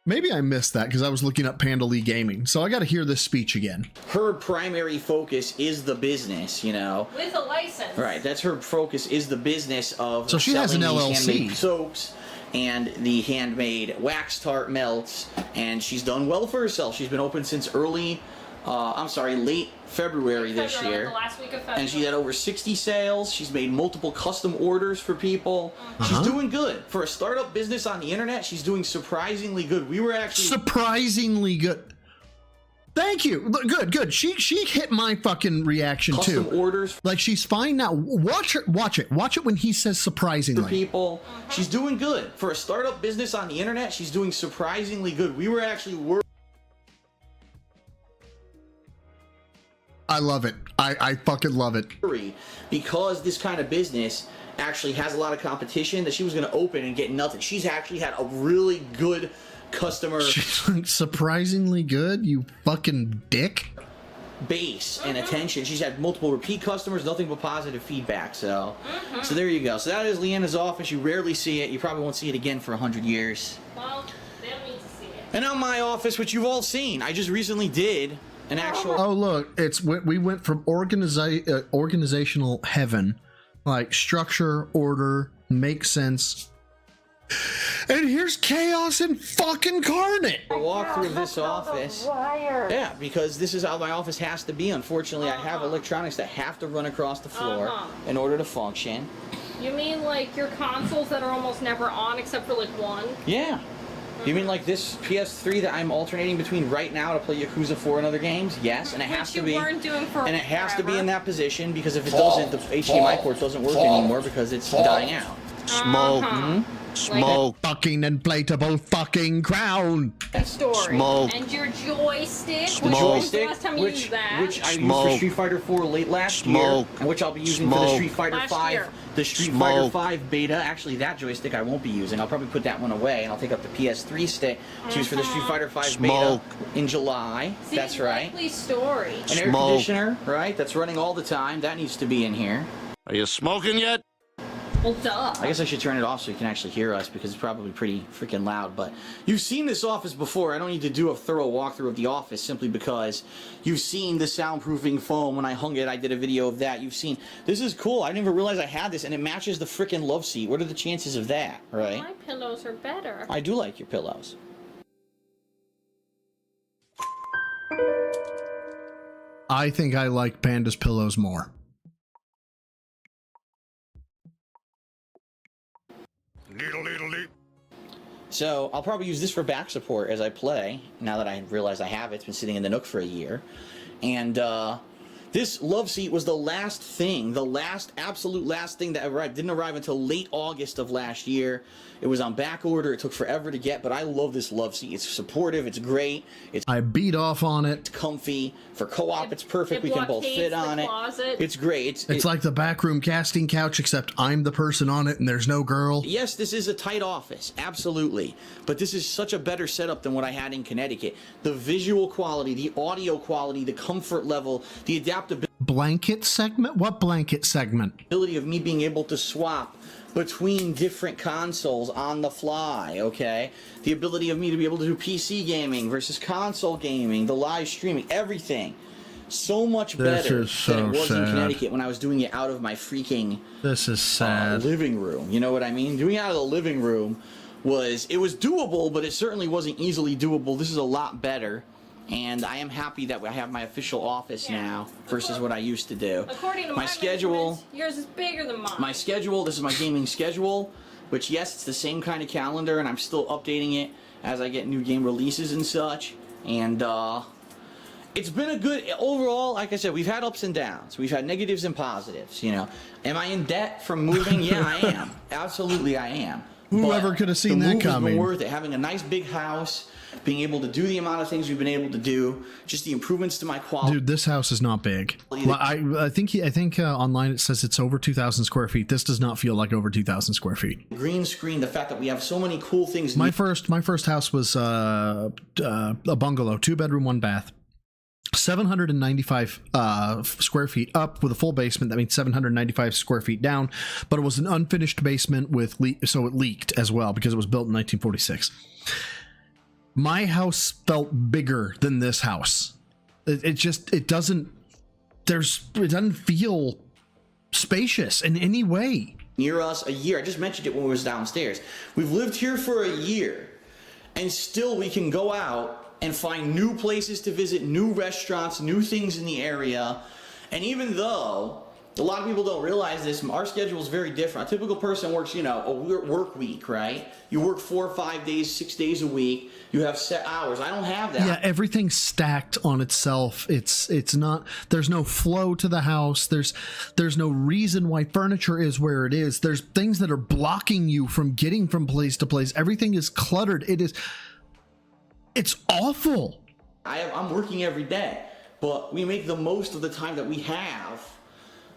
Maybe I missed that because I was looking up Panda Lee Gaming. So I got to hear this speech again. Her primary focus is the business, you know. With a license. Right, that's her focus is the business of so she has an LLC. handmade soaps and the handmade wax tart melts, and she's done well for herself. She's been open since late February this year. The last week of February. And she's had over 60 sales. She's made multiple custom orders for people. She's doing good. For a startup business on the internet, she's doing surprisingly good. We were actually... Surprisingly good. Thank you. Good. She hit my fucking reaction custom too. Orders. Like she's fine now. Watch it when he says surprisingly. For people. She's doing good. For a startup business on the internet, she's doing surprisingly good. We were actually worried. I love it. I fucking love it. Because this kind of business actually has a lot of competition that she was going to open and get nothing. She's actually had a really good customer. She's like, surprisingly good, you fucking dick. Base and attention. She's had multiple repeat customers, nothing but positive feedback. So there you go. So that is Leanna's office. You rarely see it. You probably won't see it again for 100 years. Well, they don't need to see it. And now my office, which you've all seen. I just recently did an actual... Oh, look. We went from organizational heaven, like structure, order, make sense. And here's chaos and fucking carnage. A walkthrough of this office. Yeah, because this is how my office has to be. Unfortunately, I have electronics that have to run across the floor in order to function. You mean like your consoles that are almost never on except for like one? Yeah. You mean like this PS3 that I'm alternating between right now to play Yakuza 4 and other games? Yes, and it has to be. Weren't doing for and it has to be in that position because if it doesn't, the HDMI port doesn't work anymore because it's dying out. Smoke. Smoke. Fucking inflatable fucking crown. Story. Smoke. And your joystick. The joystick, last time you used that? which I used for Street Fighter 4 late last year, and which I'll be using for the Street Fighter 5. The Street Fighter 5 beta. Actually, that joystick I won't be using. I'll probably put that one away, and I'll take up the PS3 stick to use for the Street Fighter 5 beta in July. See, that's right. Likely story. An air conditioner, right? That's running all the time. That needs to be in here. Are you smoking yet? Well, duh. I guess I should turn it off so you can actually hear us because it's probably pretty freaking loud. But you've seen this office before. I don't need to do a thorough walkthrough of the office simply because you've seen the soundproofing foam. When I hung it, I did a video of that. You've seen, this is cool. I didn't even realize I had this, and it matches the freaking love seat. What are the chances of that, right? My pillows are better. I do like your pillows. I think I like Panda's pillows more. So I'll probably use this for back support as I play, now that I realize I have it. It's been sitting in the Nook for a year. And This love seat was the last thing, the absolute last thing that arrived. Didn't arrive until late August of last year. It was on back order. It took forever to get, but I love this love seat. It's supportive. It's great. I beat off on it. It's comfy. For co-op, it's perfect. We can both fit on it. It's great. It's like the backroom casting couch, except I'm the person on it and there's no girl. Yes, this is a tight office. Absolutely. But this is such a better setup than what I had in Connecticut. The visual quality, the audio quality, the comfort level, the adaptability. Blanket segment? What blanket segment? Ability of me being able to swap between different consoles on the fly, okay? The ability of me to be able to do PC gaming versus console gaming, the live streaming, everything. So much better than it was in Connecticut when I was doing it out of my freaking living room. You know what I mean? Doing it out of the living room was doable, but it certainly wasn't easily doable. This is a lot better. And I am happy that I have my official office now versus what I used to do. According to my schedule, yours is bigger than mine. My schedule, this is my gaming schedule, which yes, it's the same kind of calendar, and I'm still updating it as I get new game releases and such. And it's been a good, overall, like I said, we've had ups and downs. We've had negatives and positives, you know. Am I in debt from moving? Yeah, I am. Absolutely, I am. Whoever could have seen that coming. The move has been worth it. Having a nice big house, being able to do the amount of things we've been able to do, just the improvements to my quality. Dude, this house is not big. Well, I think online it says it's over 2,000 square feet. This does not feel like over 2,000 square feet. Green screen, the fact that we have so many cool things. My first house was a bungalow, 2-bedroom, 1 bath. 795 square feet up with a full basement. That means 795 square feet down, but it was an unfinished basement with so it leaked as well because it was built in 1946. My house felt bigger than this house. It doesn't feel spacious in any way. Near us a year. I just mentioned it when we was downstairs. We've lived here for a year, and still we can go out and find new places to visit, new restaurants, new things in the area. And even though a lot of people don't realize this, our schedule is very different. A typical person works, you know, a work week, right? You work 4 or 5 days, 6 days a week. You have set hours. I don't have that. Yeah, everything's stacked on itself. It's not, there's no flow to the house. There's no reason why furniture is where it is. There's things that are blocking you from getting from place to place. Everything is cluttered. It's awful. I'm working every day, but we make the most of the time that we have,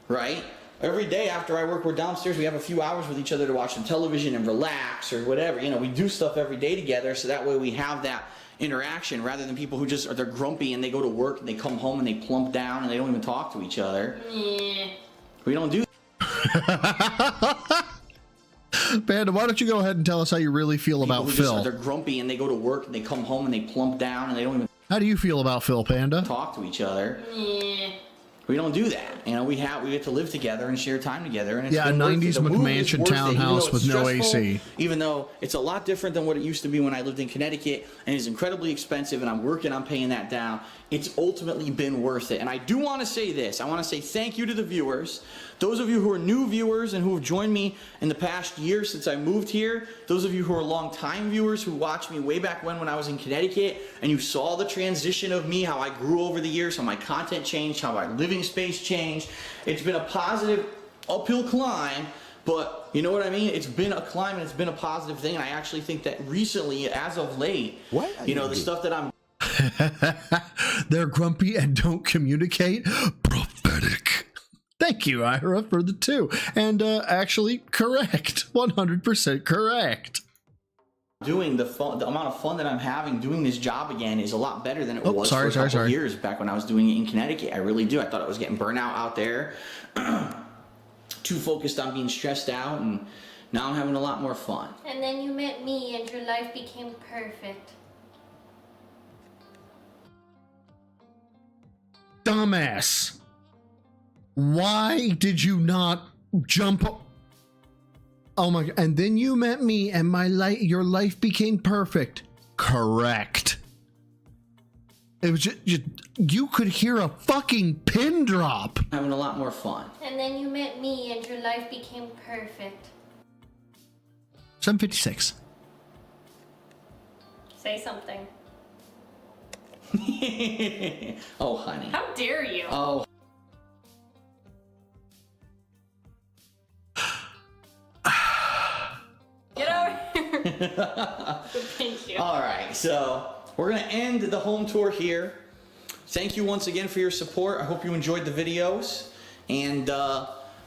right? Every day after I work, we're downstairs, we have a few hours with each other to watch some television and relax or whatever. You know, we do stuff every day together, so that way we have that interaction rather than people who they're grumpy and they go to work and they come home and they plump down and they don't even talk to each other. Yeah. We don't do that. Panda, why don't you go ahead and tell us how you really feel about Phil? They're grumpy and they go to work and they come home and they plump down and they don't even. How do you feel about Phil, Panda? Talk to each other. Yeah. We don't do that. You know, we get to live together and share time together. And it's a 90s McMansion townhouse with no AC. Even though it's a lot different than what it used to be when I lived in Connecticut, and it's incredibly expensive, and I'm working on paying that down. It's ultimately been worth it. And I do want to say this. I want to say thank you to the viewers. Those of you who are new viewers and who have joined me in the past year since I moved here, those of you who are long-time viewers who watched me way back when I was in Connecticut, and you saw the transition of me, how I grew over the years, how my content changed, how my living space changed. It's been a positive uphill climb, but you know what I mean? It's been a climb and it's been a positive thing, and I actually think that recently, as of late, you know, the stuff that I'm... They're grumpy and don't communicate? Prophetic. Thank you, Ira, for the 2. And actually, correct. 100% correct. Doing the amount of fun that I'm having doing this job again is a lot better than it was for a couple of years back when I was doing it in Connecticut. I really do. I thought I was getting burnout out there. Too focused on being stressed out, and now I'm having a lot more fun. And then you met me and your life became perfect. Dumbass. Why did you not jump up? Oh my God. And then you met me and your life became perfect. Correct. It was just you could hear a fucking pin drop. Having a lot more fun. And then you met me and your life became perfect. 7:56. Say something. Oh, honey. How dare you? Oh. Thank you. All right, so we're gonna end the home tour here. Thank you once again for your support. I hope you enjoyed the videos. And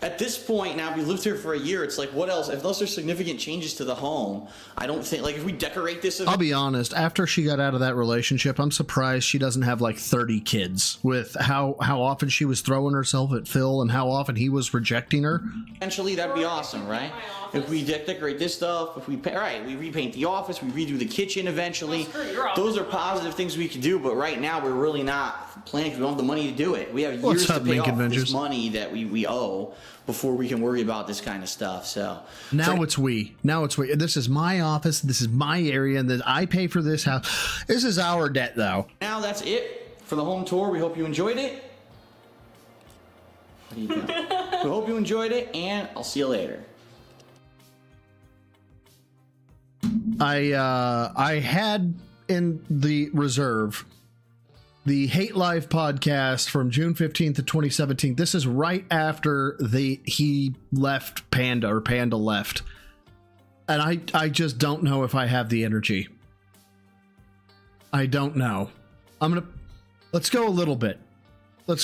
at this point now, we lived here for a year. It's like, what else? Unless there's significant changes to the home, I don't think, like if we decorate this. I'll be honest, after she got out of that relationship, I'm surprised she doesn't have like 30 kids with how often she was throwing herself at Phil and how often he was rejecting her. Eventually, that'd be awesome, right? If we decorate this stuff, if we, right, we repaint the office, we redo the kitchen eventually. Those are positive things we can do, but right now we're really not planning. We don't have the money to do it. We have years to pay off this money that we owe before we can worry about this kind of stuff. So now it's we. This is my office. This is my area, and I pay for this house. This is our debt, though. Now that's it for the home tour. We hope you enjoyed it. What do you think? We hope you enjoyed it, and I'll see you later. I had in the reserve the Hate Live podcast from June 15th of 2017. This is right after he left Panda, or Panda left. And I just don't know if I have the energy. I don't know. Let's go a little bit. We'll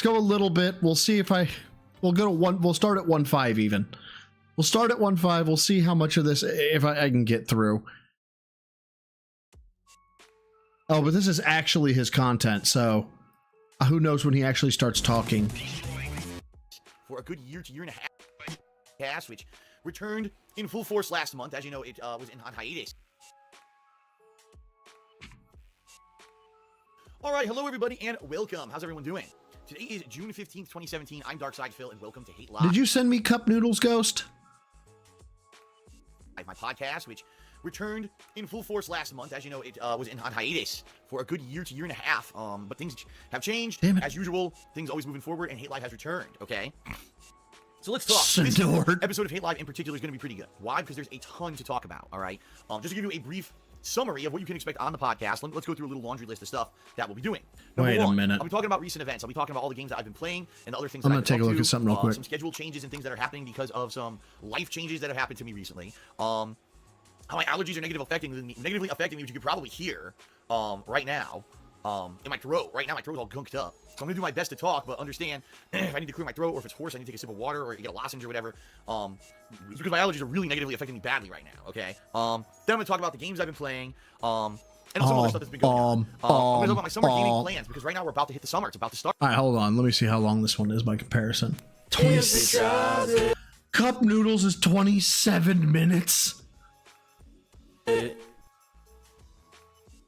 see if we'll go to we'll start at 1.5 even. We'll start at 1.5. We'll see how much of this, if I can get through. Oh, but this is actually his content, so who knows when he actually starts talking. For a good year to year and a half, cast, which returned in full force last month. As you know, it was on hiatus. All right, hello everybody, and welcome. How's everyone doing? Today is June 15th, 2017. I'm Darkside Phil, and welcome to Hate Live. Did you send me cup noodles, Ghost? My podcast, which returned in full force last month. As you know, it was on hiatus for a good year to year and a half. But things have changed. As usual, things always moving forward, and Hate Live has returned, okay? So let's talk. This episode of Hate Live in particular is going to be pretty good. Why? Because there's a ton to talk about, all right? Just to give you a brief summary of what you can expect on the podcast, let's go through a little laundry list of stuff that we'll be doing. Wait a minute. I'll be talking about recent events. I'll be talking about all the games that I've been playing and the other things I'm going to take a look at something real quick. Some schedule changes and things that are happening because of some life changes that have happened to me recently. How my allergies are negatively affecting me, which you can probably hear right now in my throat. Right now, my throat's all gunked up. So I'm going to do my best to talk, but understand if I need to clear my throat, or if it's hoarse, I need to take a sip of water, or get a lozenge or whatever. It's because my allergies are really negatively affecting me badly right now, okay? Then I'm going to talk about the games I've been playing, and some other stuff that's been going on. I'm going to talk about my summer gaming plans, because right now we're about to hit the summer. It's about to start. All right, hold on. Let me see how long this one is by comparison. 27. Cup noodles is 27 minutes.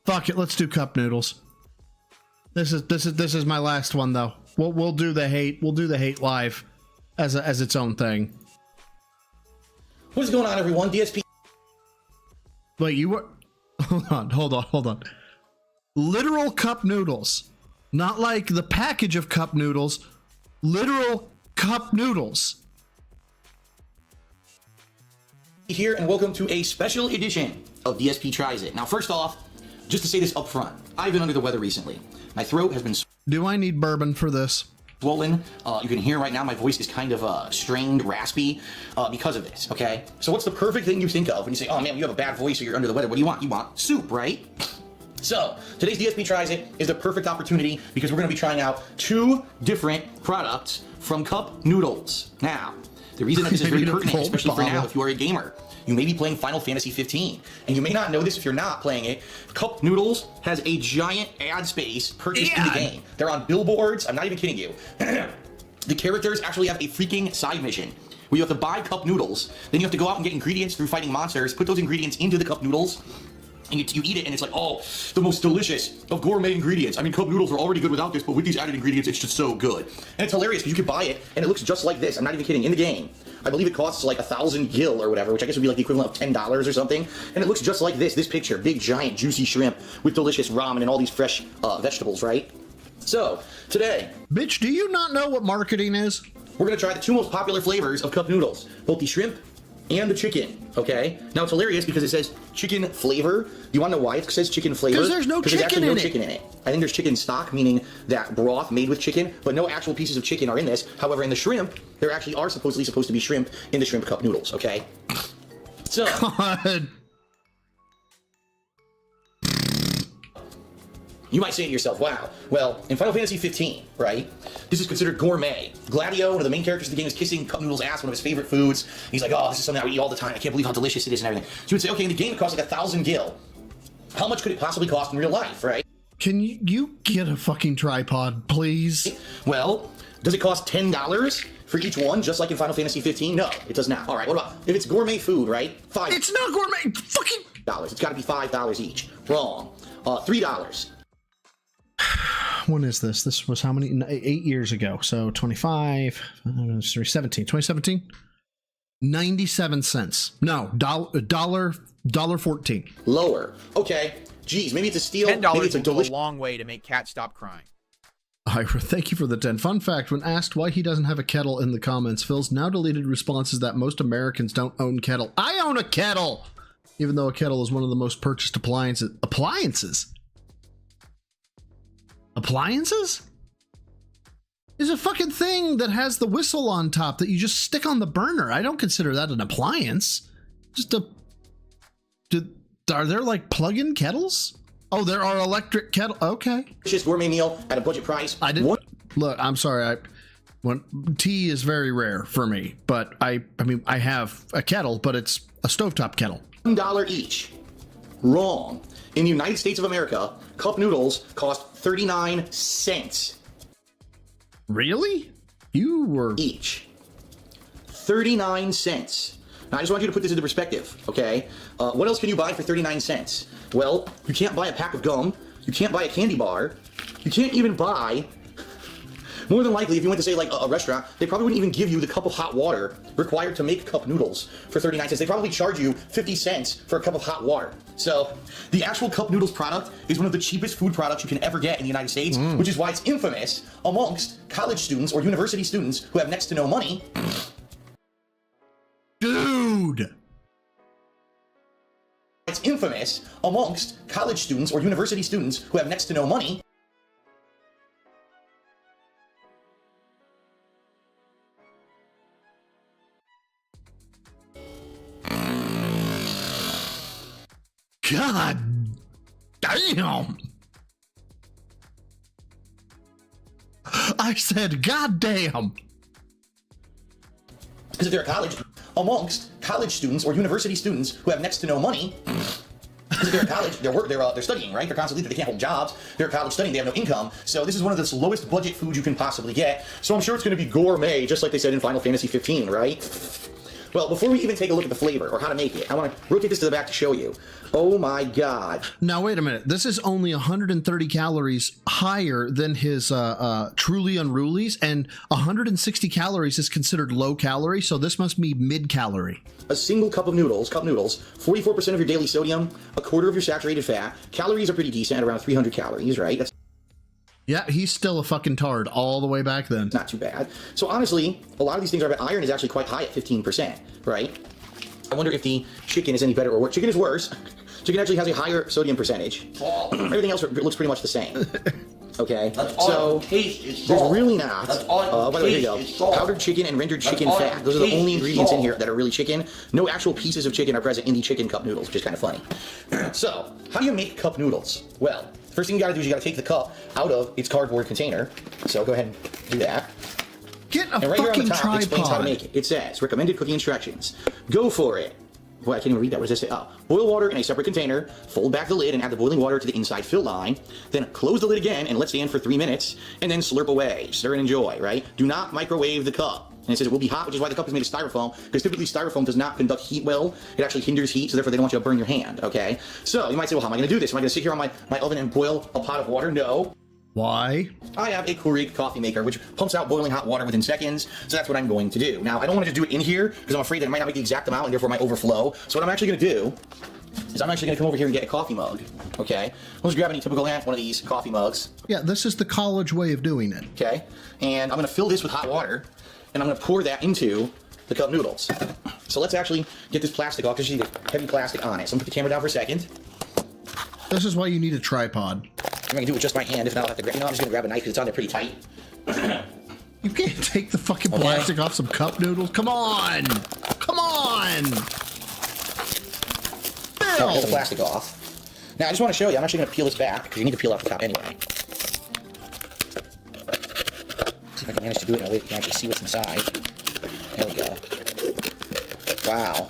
Fuck it, let's do cup noodles. This is my last one though. We'll do the hate. We'll do the Hate Live as its own thing. What is going on, everyone? DSP. Wait, you were. Hold on. Literal cup noodles, not like the package of cup noodles. Literal cup noodles. Here, and welcome to a special edition of DSP Tries It. Now, first off, just to say this up front, I've been under the weather recently. My throat has been... Do I need bourbon for this? Swollen. You can hear right now my voice is kind of strained, raspy because of this, okay? So what's the perfect thing you think of when you say, oh man, you have a bad voice or you're under the weather? What do you want? You want soup, right? So, today's DSP Tries It is the perfect opportunity because we're going to be trying out 2 different products from Cup Noodles. Now, the reason that this is very pertinent, especially for now, if you are a gamer, you may be playing Final Fantasy 15, and you may not know this if you're not playing it. Cup Noodles has a giant ad space purchased in the game. They're on billboards. I'm not even kidding you. The characters actually have a freaking side mission where you have to buy Cup Noodles, then you have to go out and get ingredients through fighting monsters, put those ingredients into the Cup Noodles, and you eat it, and it's like, oh, the most delicious of gourmet ingredients. I mean, Cup Noodles are already good without this, but with these added ingredients, it's just so good. And it's hilarious because you can buy it, and it looks just like this. I'm not even kidding. In the game, I believe it costs like 1,000 gil or whatever, which I guess would be like the equivalent of $10 or something. And it looks just like this picture. Big, giant, juicy shrimp with delicious ramen and all these fresh vegetables, right? So, today... Bitch, do you not know what marketing is? We're going to try the 2 most popular flavors of Cup Noodles. Both the shrimp and the chicken, okay? Now, it's hilarious because it says chicken flavor. Do you want to know why it says chicken flavor? Because there's no chicken in it. I think there's chicken stock, meaning that broth made with chicken, but no actual pieces of chicken are in this. However, in the shrimp, there actually are supposed to be shrimp in the shrimp Cup Noodles, okay? So, You might say to yourself, wow, well, in Final Fantasy 15, right, this is considered gourmet. Gladio, one of the main characters of the game, is kissing Cup Noodles' ass, one of his favorite foods. He's like, oh, this is something I would eat all the time. I can't believe how delicious it is and everything. So you would say, okay, in the game it costs like 1,000 gil. How much could it possibly cost in real life, right? Can you get a fucking tripod, please? Well, does it cost $10 for each one, just like in Final Fantasy 15? No, it does not. All right, what about if it's gourmet food, right? $5. It's not gourmet. Fucking $. It's got to be $5 each. Wrong. $3. When is this? This was how many? 8 years ago. So 25, 17, 2017? 97 cents. No, $1.14. Lower. Okay. Geez, maybe it's a steal. $10 maybe it's a delicious. a long way to make Cat stop crying. Ira, thank you for the 10. Fun fact, when asked why he doesn't have a kettle in the comments, Phil's now deleted response is that most Americans don't own kettle. I own a kettle! Even though a kettle is one of the most purchased appliances. Appliances? Appliances? Is a fucking thing that has the whistle on top that you just stick on the burner. I don't consider that an appliance. Just a... Are there like plug-in kettles? Oh, there are electric kettle. Okay. Delicious gourmet meal at a budget price. I didn't. Look, I'm sorry. Tea is very rare for me, but I mean, I have a kettle, but it's a stovetop kettle. $1 each. Wrong. In the United States of America, cup noodles cost 39 cents. Really? You were... Each. 39 cents. Now, I just want you to put this into perspective, okay? What else can you buy for 39 cents? Well, you can't buy a pack of gum. You can't buy a candy bar. You can't even buy... More than likely, if you went to, say, like a restaurant, they probably wouldn't even give you the cup of hot water required to make cup noodles for 39 cents. They probably charge you 50 cents for a cup of hot water. So, the actual cup noodles product is one of the cheapest food products you can ever get in the United States, which is why it's infamous amongst college students or university students who have next to no money. Dude! It's infamous amongst college students or university students who have next to no money. God damn! I said, God damn! Because if they're a college, amongst college students or university students who have next to no money, because if they're at college, they're studying, right? They're constantly, they can't hold jobs. They're at college studying, they have no income. So this is one of the lowest budget foods you can possibly get. So I'm sure it's going to be gourmet, just like they said in Final Fantasy 15, right? Well, before we even take a look at the flavor or how to make it, I want to rotate this to the back to show you. Oh my God. Now, wait a minute. This is only 130 calories higher than his Truly Unrulies, and 160 calories is considered low calorie, so this must be mid-calorie. A single cup of noodles, 44% of your daily sodium, a quarter of your saturated fat. Calories are pretty decent at around 300 calories, right? That's yeah, he's still a fucking tard all the way back then. not too bad. So honestly, a lot of these things are, but iron is actually quite high at 15%, right? I wonder if the chicken is any better or worse. Chicken is worse. Chicken actually has a higher sodium percentage. Everything else looks pretty much the same. Okay, so there's really not. By the way, here you go. Powdered chicken and rendered chicken fat. Those are the only ingredients in here that are really chicken. No actual pieces of chicken are present in the chicken cup noodles, which is kind of funny. So, how do you make cup noodles? Well, the first thing you gotta do is you gotta take the cup out of its cardboard container. So go ahead and do that. Get a And right here on fucking the top, it tripod. explains how to make it. It says, recommended cooking instructions. Go for it. Boy, I can't even read that. What does this say? Oh, boil water in a separate container, fold back the lid and add the boiling water to the inside fill line, then close the lid again and let stand for 3 minutes, and then slurp away. Stir and enjoy, right? Do not microwave the cup. And it says it will be hot, which is why the cup is made of styrofoam, because typically styrofoam does not conduct heat well. It actually hinders heat, so therefore they don't want you to burn your hand, okay? So you might say, well, how am I going to do this? Am I going to sit here on my oven and boil a pot of water? No. Why? I have a Kool-aid coffee maker, which pumps out boiling hot water within seconds, so that's what I'm going to do. Now, I don't want to just do it in here, because I'm afraid that it might not make the exact amount, and therefore it might overflow. So what I'm actually going to do is I'm actually going to come over here and get a coffee mug, okay? I'll just grab any typical one of these coffee mugs. Yeah, this is the college way of doing it. Okay, and I'm going to fill this with hot water, and I'm going to pour that into the cup noodles. So let's actually get this plastic off, because you see the heavy plastic on it. So I'm going to put the camera down for a second. This is why you need a tripod. I'm going to do it with just my hand. If not, I'll have to grab, I'm just going to grab a knife because it's on there pretty tight. You can't take the fucking plastic off some cup noodles. Come on! Come on! Now, get the plastic off. Now, I just want to show you, I'm actually going to peel this back, because you need to peel off the top anyway. See if I can manage to do it in a way that you can actually see what's inside. There we go. Wow.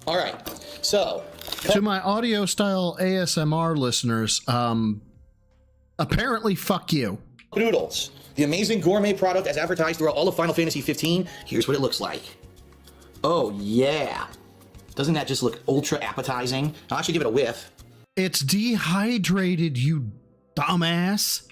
All right. So, to my audio style ASMR listeners, apparently fuck you. Noodles, the amazing gourmet product as advertised throughout all of Final Fantasy 15. Here's what it looks like. Oh yeah. Doesn't that just look ultra appetizing? I'll actually give it a whiff. It's dehydrated, you dumbass.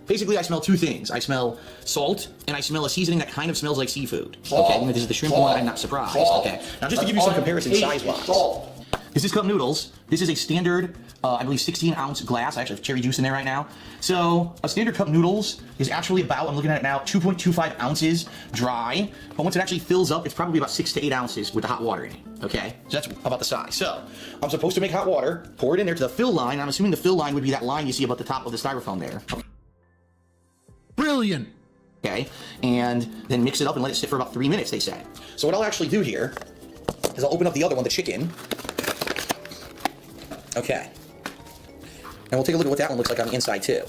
Basically, I smell two things. I smell salt, and I smell a seasoning that kind of smells like seafood. Okay, this is the shrimp one, I'm not surprised. Okay, now just to give you some comparison size-wise. This is Cup Noodles. This is a standard, I believe 16-ounce glass. I actually have cherry juice in there right now. So, a standard Cup Noodles is actually about, I'm looking at it now, 2.25 ounces dry. But once it actually fills up, it's probably about 6 to 8 ounces with the hot water in it. Okay, so that's about the size. So, I'm supposed to make hot water, pour it in there to the fill line. I'm assuming the fill line would be that line you see above the top of the styrofoam there. Brilliant. Okay, and then mix it up and let it sit for about 3 minutes, they say. So what I'll actually do here is I'll open up the other one, the chicken. Okay. And we'll take a look at what that one looks like on the inside, too.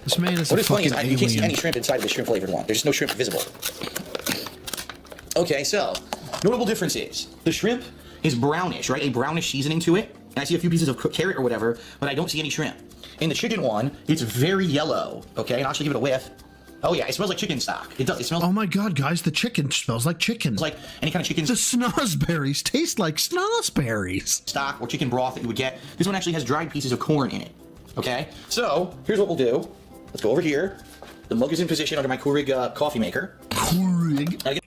This man is what a is funny is fucking you can't see alien. any shrimp inside of the shrimp-flavored one. There's just no shrimp visible. Okay, so, notable difference is the shrimp is brownish, right? A brownish seasoning to it. And I see a few pieces of cooked carrot or whatever, but I don't see any shrimp. In the chicken one, it's very yellow, okay? And I'll actually give it a whiff. Oh yeah, it smells like chicken stock. It does, it smells... Oh my god, guys, the chicken smells like chicken. It's like any kind of chicken... The snozberries taste like snozberries. Stock or chicken broth that you would get. This one actually has dried pieces of corn in it, okay? So, here's what we'll do. Let's go over here. The mug is in position under my Keurig coffee maker. Keurig?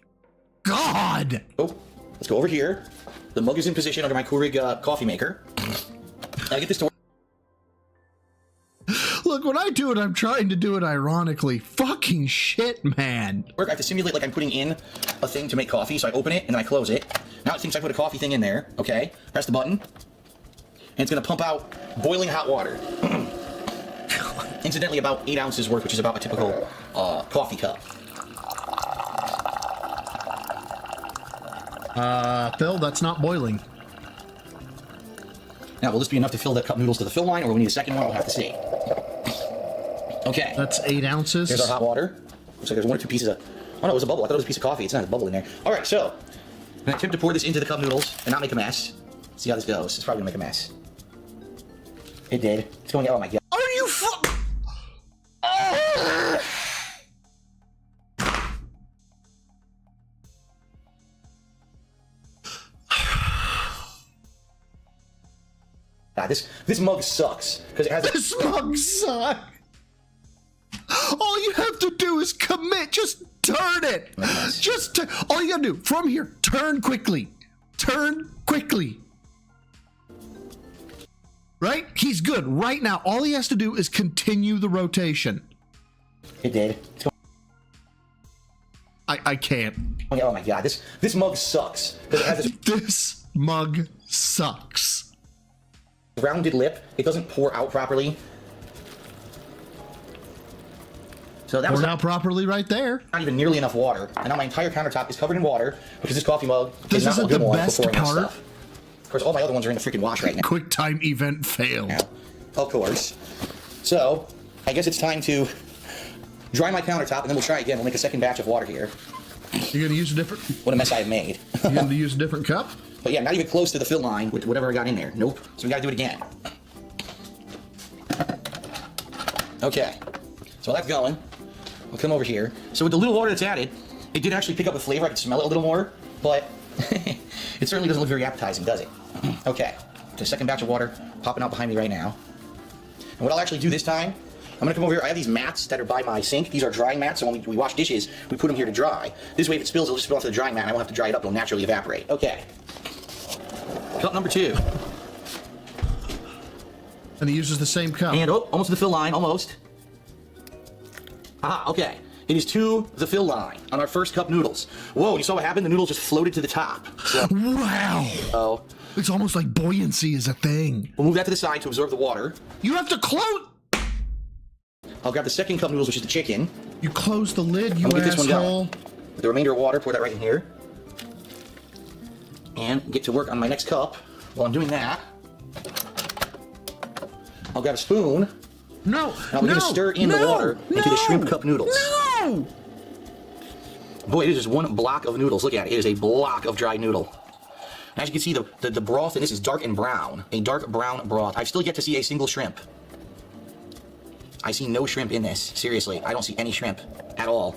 God! Oh, let's go over here. The mug is in position under my Keurig coffee maker. I get this to work. Look, when I do it, I'm trying to do it ironically. Fucking shit, man. I have to simulate like I'm putting in a thing to make coffee, so I open it and then I close it. Now it thinks I put a coffee thing in there, okay? Press the button, and it's gonna pump out boiling hot water. Incidentally, about 8 ounces worth, which is about a typical coffee cup. Phil, that's not boiling. Now, will this be enough to fill that cup noodles to the fill line, or will we need a second one? We'll have to see. Okay. That's 8 ounces. Here's our hot water. Looks like there's 1 or 2 pieces of... Oh, no, it was a bubble. I thought it was a piece of coffee. It's not a bubble in there. All right, so... I'm going to attempt to pour this into the cup noodles and not make a mess. See how this goes. It's probably going to make a mess. It did. It's going... Oh, my God. Are you fu... God, this mug sucks. Because it has... This mug sucks. All you have to do is commit. Just turn it. All you gotta do from here, turn quickly. Turn quickly. Right? He's good. Right now, all he has to do is continue the rotation. It did. I can't. Oh my God, this mug sucks. Because it has this mug sucks. Rounded lip. It doesn't pour out properly. So that was poured out properly right there. Not even nearly enough water, and now my entire countertop is covered in water because this coffee mug this is not isn't a good the one best for pouring out part. stuff. Of course, all my other ones are in the freaking wash right now. Quick time event failed. Yeah, of course. So I guess it's time to dry my countertop, and then we'll try again. We'll make a second batch of water here. You're gonna use a different. What a mess I have made. You're gonna use a different cup. But yeah, not even close to the fill line with whatever I got in there. Nope. So we got to do it again. Okay. So while that's going, we'll come over here. So with the little water that's added, it did actually pick up a flavor. I could smell it a little more, but it certainly doesn't look very appetizing, does it? Okay. So a second batch of water popping out behind me right now. And what I'll actually do this time, I'm going to come over here. I have these mats that are by my sink. These are drying mats, so when we wash dishes, we put them here to dry. This way, if it spills, it'll just spill onto the drying mat, and I won't have to dry it up. It'll naturally evaporate. Okay. Cup number 2. And he uses the same cup. And, oh, almost to the fill line, almost. Aha, okay. It is to the fill line on our first cup noodles. Whoa, you saw what happened? The noodles just floated to the top. So, wow. Oh. It's almost like buoyancy is a thing. We'll move that to the side to absorb the water. You have to close... I'll grab the second cup noodles, which is the chicken. You close the lid, you get this one asshole. going. With the remainder of water, pour that right in here. and get to work on my next cup. While I'm doing that, I'll grab a spoon. No, and I'm gonna stir in the water into the shrimp cup noodles. No! Boy, it is just one block of noodles. Look at it. It is a block of dried noodle. As you can see, the broth in this is dark and brown. A dark brown broth. I've still yet to see a single shrimp. I see no shrimp in this. Seriously, I don't see any shrimp at all.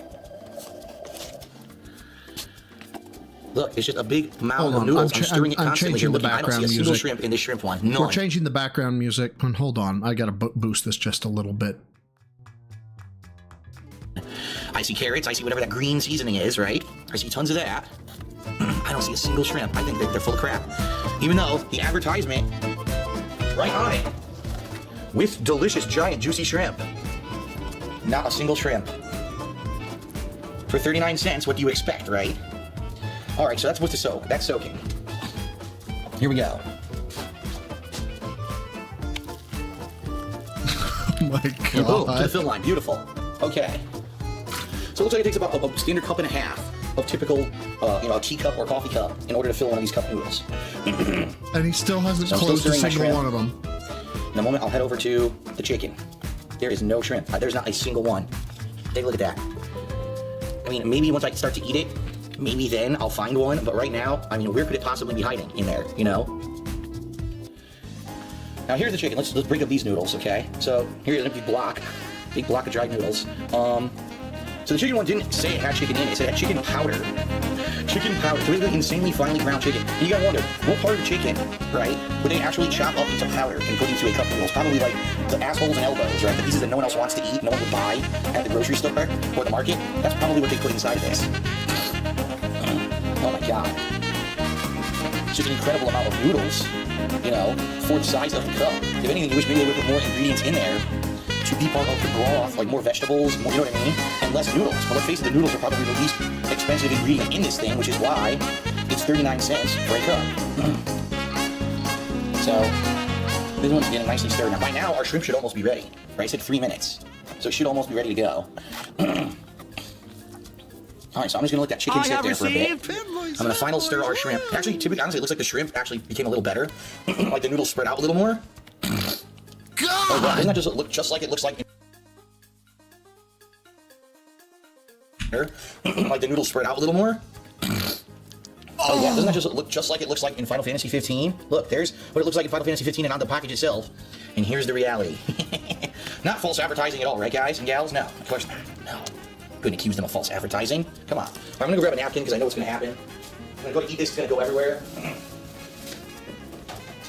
Look, it's just a big mound of noodles. I'm stirring it constantly here. I don't see a single shrimp in this shrimp one. None. We're changing the background music. Hold on, I gotta boost this just a little bit. I see carrots. I see whatever that green seasoning is, right? I see tons of that. I don't see a single shrimp. I think they're full of crap. Even though the advertisement right on it with delicious giant juicy shrimp. Not a single shrimp. For 39 cents, what do you expect, right? All right, so that's what's to soak. That's soaking. Here we go. Oh my God. And boom, to the fill line. Beautiful. Okay. So it looks like it takes about a standard cup and a half of typical, a teacup or coffee cup in order to fill one of these cup noodles. And he still hasn't closed a single one of them. In a moment, I'll head over to the chicken. There is no shrimp. There's not a single one. Take a look at that. I mean, maybe once I start to eat it, maybe then I'll find one. But right now, I mean, where could it possibly be hiding in there, you know? Now here's the chicken. Let's break up these noodles, okay? So here's an empty block, big block of dried noodles. So the chicken one didn't say it had chicken in it. It said it had chicken powder. Chicken powder. So basically insanely finely ground chicken. And you gotta wonder, what part of the chicken, right, would they actually chop up into powder and put into a cup of noodles? Probably like the assholes and elbows, right? The pieces that no one else wants to eat, no one would buy at the grocery store or the market. That's probably what they put inside of this. Oh my God. It's just an incredible amount of noodles, you know, for the size of the cup. If anything, you wish maybe they would put more ingredients in there to be part of the broth, like more vegetables, more, you know what I mean? And less noodles. But let's face it, the noodles are probably the least expensive ingredient in this thing, which is why it's 39 cents for a cup. So, this one's getting nicely stirred. Now, by now, our shrimp should almost be ready, right? I said 3 minutes. So it should almost be ready to go. Alright, so I'm just gonna let that chicken sit there for a bit. I'm gonna final stir our shrimp. Actually, typically, honestly, it looks like the shrimp actually became a little better. Like the noodles spread out a little more. God! Oh, wow. Doesn't that just look just like it looks like? Like the noodles spread out a little more. Oh yeah, doesn't that just look just like it looks like in Final Fantasy 15? Look, there's what it looks like in Final Fantasy 15 and on the package itself. And here's the reality. Not false advertising at all, right, guys and gals? No, of course not. No. Couldn't accuse them of false advertising. Come on. All right, I'm gonna go grab a napkin because I know what's gonna happen. I'm gonna go to eat this. It's gonna go everywhere.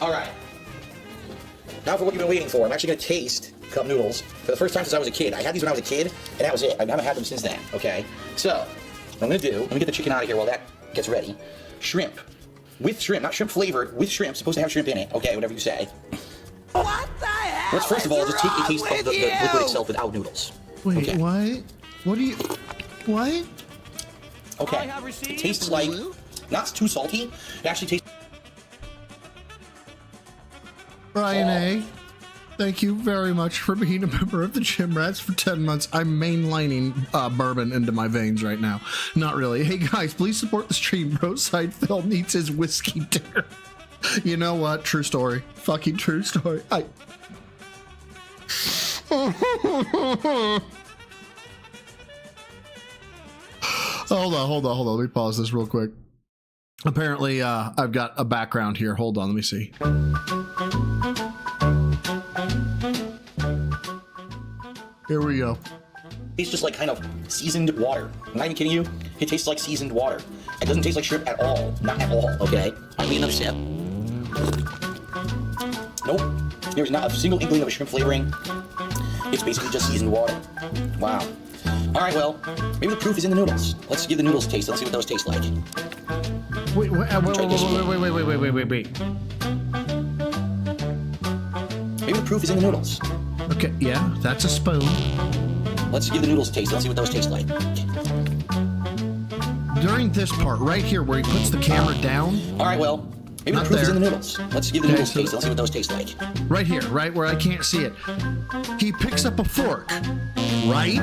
All right. Now for what you've been waiting for. I'm actually gonna taste cup noodles for the first time since I was a kid. I had these when I was a kid, and that was it. I haven't had them since then. Okay. So what I'm gonna do. Let me get the chicken out of here while that gets ready. Shrimp. With shrimp, not shrimp flavored, with shrimp, supposed to have shrimp in it. Okay, whatever you say. What the hell? Let's first of all just take a taste of the liquid itself without noodles. Wait, okay. What? What do you... What? Okay. It tastes like... Not too salty. It actually tastes... Brian A., thank you very much for being a member of the Gym Rats for 10 months. I'm mainlining bourbon into my veins right now. Not really. Hey guys, please support the stream. Roadside Phil needs his whiskey dinner. You know what? True story. Fucking true story. Hold on. Let me pause this real quick. Apparently, I've got a background here. Hold on, let me see. Here we go. Tastes just like kind of seasoned water. I'm not even kidding you. It tastes like seasoned water. It doesn't taste like shrimp at all. Not at all, okay? I'll give me another sip. Nope. There's not a single inkling of a shrimp flavoring. It's basically just seasoned water. Wow. All right, well, maybe the proof is in the noodles. Let's give the noodles a taste. Let's see what those taste like. Wait. Maybe the proof is in the noodles. Okay, yeah, that's a spoon. Let's give the noodles a taste. Let's see what those taste like. During this part, right here, where he puts the camera down. All right, well, maybe the proof is in the noodles. Let's give the noodles a taste. Let's see what those taste like. Right here, right where I can't see it. He picks up a fork, right?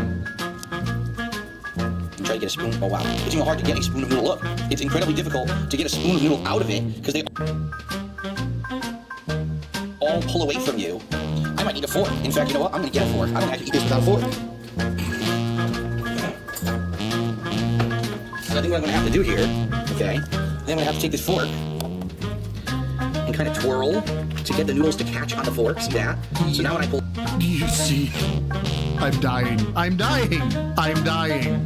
Try to get a spoon. Oh wow. It's even hard to get a spoon of noodle. Look, it's incredibly difficult to get a spoon of noodle out of it because they all pull away from you. I might need a fork. In fact, you know what? I'm gonna get a fork. I don't have to eat this without a fork. So I think what I'm gonna have to do here, okay, then I'm gonna have to take this fork and kind of twirl to get the noodles to catch on the fork. See that? So now when I pull... You see, I'm dying. I'm dying. I'm dying.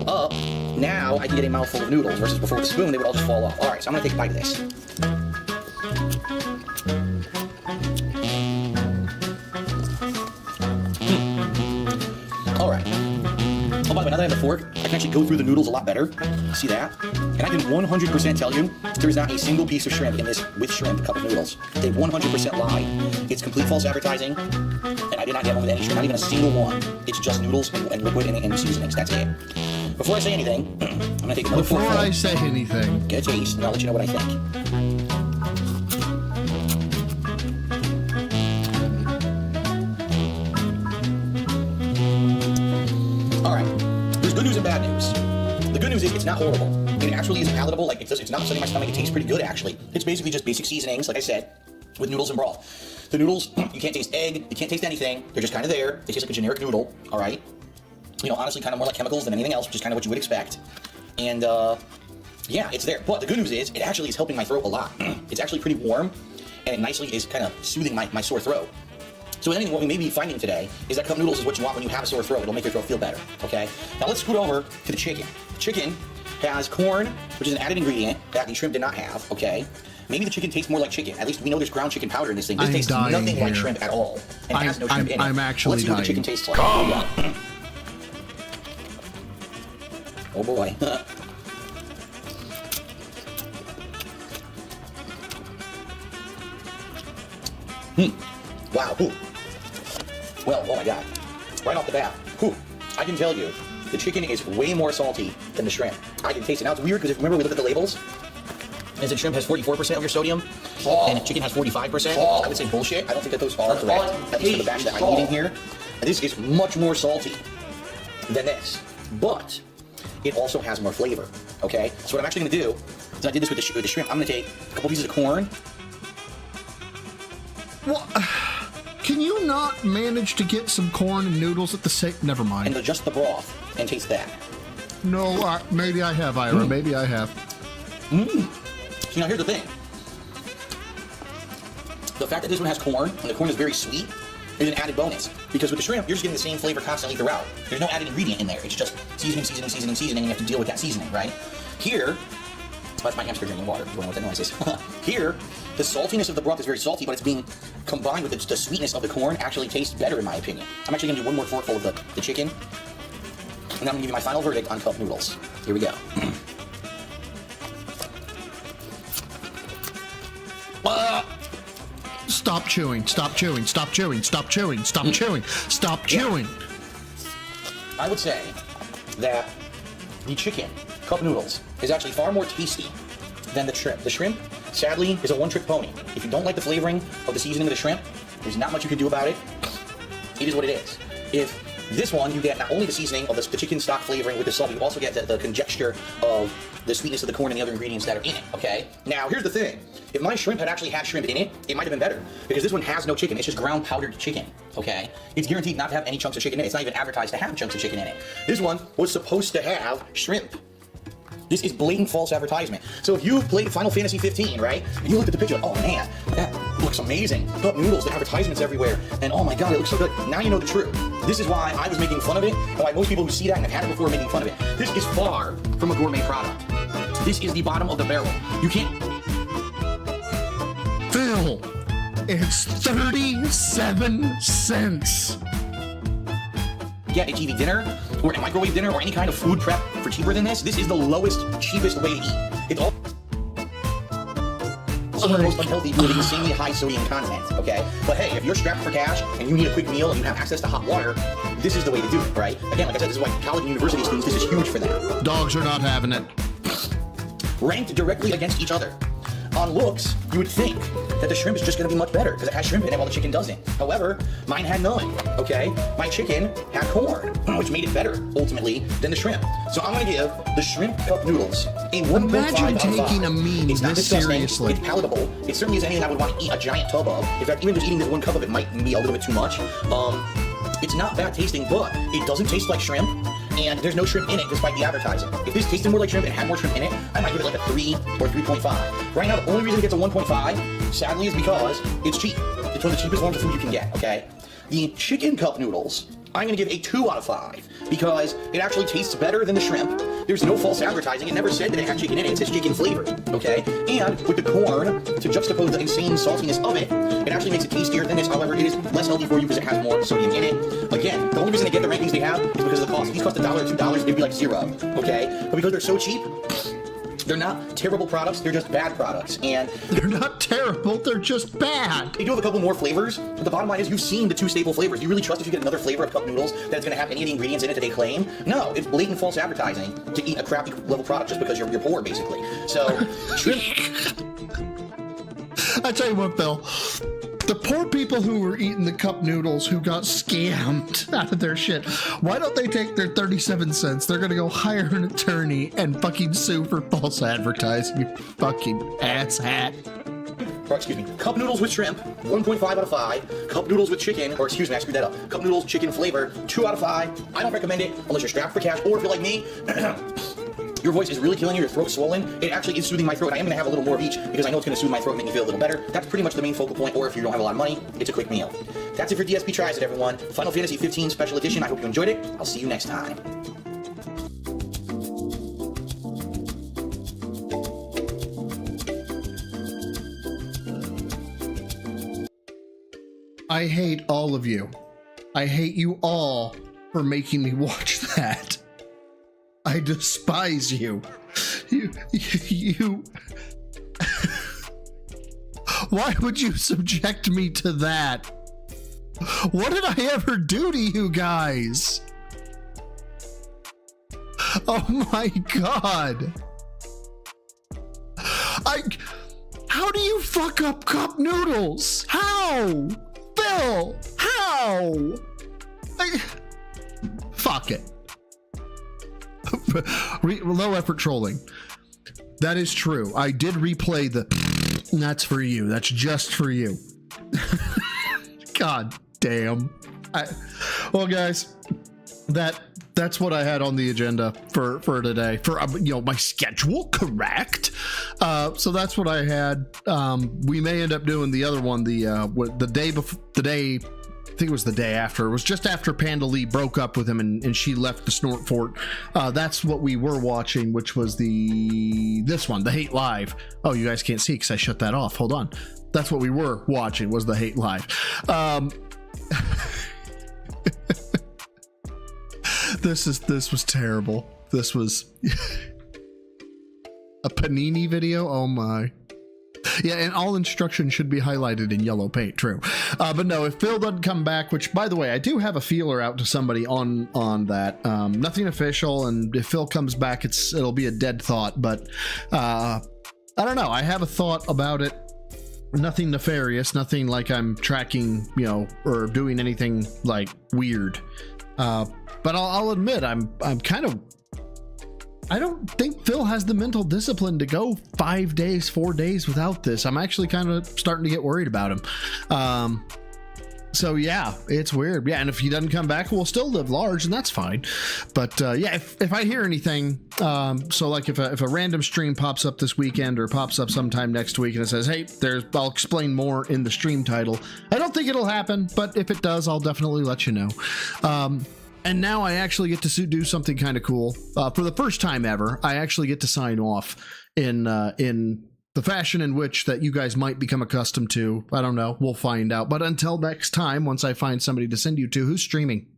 Up, now I can get a mouthful of noodles versus before with a spoon, they would all just fall off. All right, so I'm gonna take a bite of this. All right. Oh, by the way, now that I have the fork, I can actually go through the noodles a lot better. See that? And I can 100% tell you, there is not a single piece of shrimp in this with shrimp cup of noodles. They 100% lie. It's complete false advertising, and I did not get one with any shrimp, not even a single one. It's just noodles and liquid and seasonings. That's it. Before I say anything, I'm gonna take another fork. Before I say anything, get a taste, and I'll let you know what I think. All right. There's good news and bad news. The good news is it's not horrible. It actually is palatable. Like it's not upsetting my stomach. It tastes pretty good actually. It's basically just basic seasonings, like I said, with noodles and broth. The noodles, you can't taste egg. You can't taste anything. They're just kind of there. They taste like a generic noodle. All right. You know, honestly, kind of more like chemicals than anything else, which is kind of what you would expect. And yeah, it's there. But the good news is it actually is helping my throat a lot. It's actually pretty warm, and it nicely is kind of soothing my sore throat. So I think what we may be finding today is that cup noodles is what you want when you have a sore throat. It'll make your throat feel better, okay? Now let's scoot over to the chicken. The chicken has corn, which is an added ingredient that the shrimp did not have, okay? Maybe the chicken tastes more like chicken. At least we know there's ground chicken powder in this thing. This tastes nothing like shrimp at all. And it has no shrimp in it. I'm actually Let's see what the chicken tastes like. Oh boy. Wow. Ooh. Well, oh my god. Right off the bat, I can tell you, the chicken is way more salty than the shrimp. I can taste it. Now it's weird because remember we looked at the labels? And the shrimp has 44% of your sodium, and the chicken has 45%. I would say bullshit. I don't think that those are correct. At least for the batch that I'm eating here. And this is much more salty than this. But it also has more flavor, okay? So what I'm actually gonna do is I did this with the shrimp. I'm gonna take a couple pieces of corn. Well, can you not manage to get some corn and noodles at the same... Never mind. And adjust the broth and taste that. No, maybe I have, Ira. Maybe I have. So now here's the thing. The fact that this one has corn, and the corn is very sweet, is an added bonus. Because with the shrimp, you're just getting the same flavor constantly throughout. There's no added ingredient in there. It's just seasoning, seasoning, seasoning, seasoning, and you have to deal with that seasoning, right? Here, that's my hamster drinking water. You don't know what that noise is. Here, the saltiness of the broth is very salty, but it's being combined with the sweetness of the corn actually tastes better, in my opinion. I'm actually going to do one more forkful of the chicken, and then I'm going to give you my final verdict on cup noodles. Here we go. Stop chewing, stop chewing, stop chewing, stop chewing, stop chewing, stop chewing. I would say that the chicken cup noodles is actually far more tasty than the shrimp. The shrimp, sadly, is a one-trick pony. If you don't like the flavoring of the seasoning of the shrimp, there's not much you can do about it. It is what it is. If this one, you get not only the seasoning of the chicken stock flavoring with the salt, you also get the conjecture of the sweetness of the corn and the other ingredients that are in it, okay? Now, here's the thing. If my shrimp had actually had shrimp in it, it might have been better. Because this one has no chicken. It's just ground powdered chicken, okay? It's guaranteed not to have any chunks of chicken in it. It's not even advertised to have chunks of chicken in it. This one was supposed to have shrimp. This is blatant false advertisement. So if you played Final Fantasy 15, right? And you looked at the picture, oh man, that looks amazing. Cup noodles, the advertisements everywhere, and oh my god, it looks so good. Now you know the truth. This is why I was making fun of it, and why most people who see that and have had it before are making fun of it. This is far from a gourmet product. This is the bottom of the barrel. You can't... Phil, it's 37 cents. Get a TV dinner, or a microwave dinner, or any kind of food prep for cheaper than this. This is the lowest, cheapest way to eat. It's also one of the most unhealthy with insanely high sodium content, okay? But hey, if you're strapped for cash and you need a quick meal and you have access to hot water, this is the way to do it, right? Again, like I said, this is why college and university students, this is huge for them. Dogs are not having it. Ranked directly against each other. on looks, you would think that the shrimp is just gonna be much better because it has shrimp in it while the chicken doesn't. However, mine had none, okay? My chicken had corn, which made it better, ultimately, than the shrimp. So I'm gonna give the shrimp cup noodles a 1.5 Imagine out of 5. taking a meme It's not this disgusting. seriously. It's palatable. It certainly is anything I would want to eat a giant tub of. In fact, even just eating this one cup of it might be a little bit too much. It's not bad tasting, but it doesn't taste like shrimp, and there's no shrimp in it despite the advertising. If this tasted more like shrimp and had more shrimp in it, I might give it like a 3 or 3.5. Right now, the only reason it gets a 1.5, sadly, is because it's cheap. It's one of the cheapest forms of food you can get, okay? The chicken cup noodles, I'm gonna give a 2 out of 5 because it actually tastes better than the shrimp. There's no false advertising. It never said that it had chicken in it. It says chicken flavored, okay? And with the corn, to juxtapose the insane saltiness of it, it actually makes it tastier than this. However, it is less healthy for you because it has more sodium in it. Again, the only reason they get the rankings they have is because of the cost. If these cost $1 or $2, they'd be like 0, okay? But because they're so cheap, they're not terrible products, they're just bad products. And they're not terrible, they're just bad. They do have a couple more flavors, but the bottom line is you've seen the 2 staple flavors. Do you really trust if you get another flavor of cup noodles that it's gonna have any of the ingredients in it that they claim? No, it's blatant false advertising to eat a crappy level product just because you're poor, basically. So, shrimp. I tell you what, Bill. The poor people who were eating the cup noodles who got scammed out of their shit, why don't they take their 37 cents? They're gonna go hire an attorney and fucking sue for false advertising, you fucking asshat. Or excuse me, cup noodles with shrimp, 1.5 out of 5. Cup noodles with chicken, or excuse me, I screwed that up. Cup noodles, chicken flavor, 2 out of 5. I don't recommend it unless you're strapped for cash, or if you're like me, your voice is really killing you, your throat's swollen. It actually is soothing my throat. I am gonna have a little more of each because I know it's gonna soothe my throat and make me feel a little better. That's pretty much the main focal point, or if you don't have a lot of money, it's a quick meal. That's it for DSP Tries It, everyone. Final Fantasy 15 Special Edition. I hope you enjoyed it. I'll see you next time. I hate all of you. I hate you all for making me watch that. I despise you. You. Why would you subject me to that? What did I ever do to you guys? Oh my God. How do you fuck up cup noodles? How? Bill, how? Fuck it. Low effort trolling. That is true. I did replay the. That's for you. That's just for you. God damn. Well, guys, that's what I had on the agenda for today. For my schedule, correct. So that's what I had. We may end up doing the other one. The day before. I think it was the day after. It was just after Panda Lee broke up with him and she left the Snort Fort. That's what we were watching, which was this one, the Hate Live. Oh, you guys can't see because I shut that off. Hold on. That's what we were watching, was the Hate Live. This was terrible. This was a Panini video. Oh my. Yeah, and all instructions should be highlighted in yellow paint, true. But no, if Phil doesn't come back, which, by the way, I do have a feeler out to somebody on that. Nothing official, and if Phil comes back, it'll be a dead thought, but I don't know. I have a thought about it. Nothing nefarious, nothing like I'm tracking, or doing anything, like, weird. But I'll admit, I'm kind of... I don't think Phil has the mental discipline to go 5 days, 4 days without this. I'm actually kind of starting to get worried about him. So yeah, it's weird. Yeah, and if he doesn't come back, we'll still live large, and that's fine. But yeah, if I hear anything, so like if a random stream pops up this weekend or pops up sometime next week and it says, hey, I'll explain more in the stream title. I don't think it'll happen, but if it does, I'll definitely let you know. And now I actually get to do something kind of cool. For the first time ever, I actually get to sign off in the fashion in which that you guys might become accustomed to. I don't know. We'll find out. But until next time, once I find somebody to send you to, who's streaming?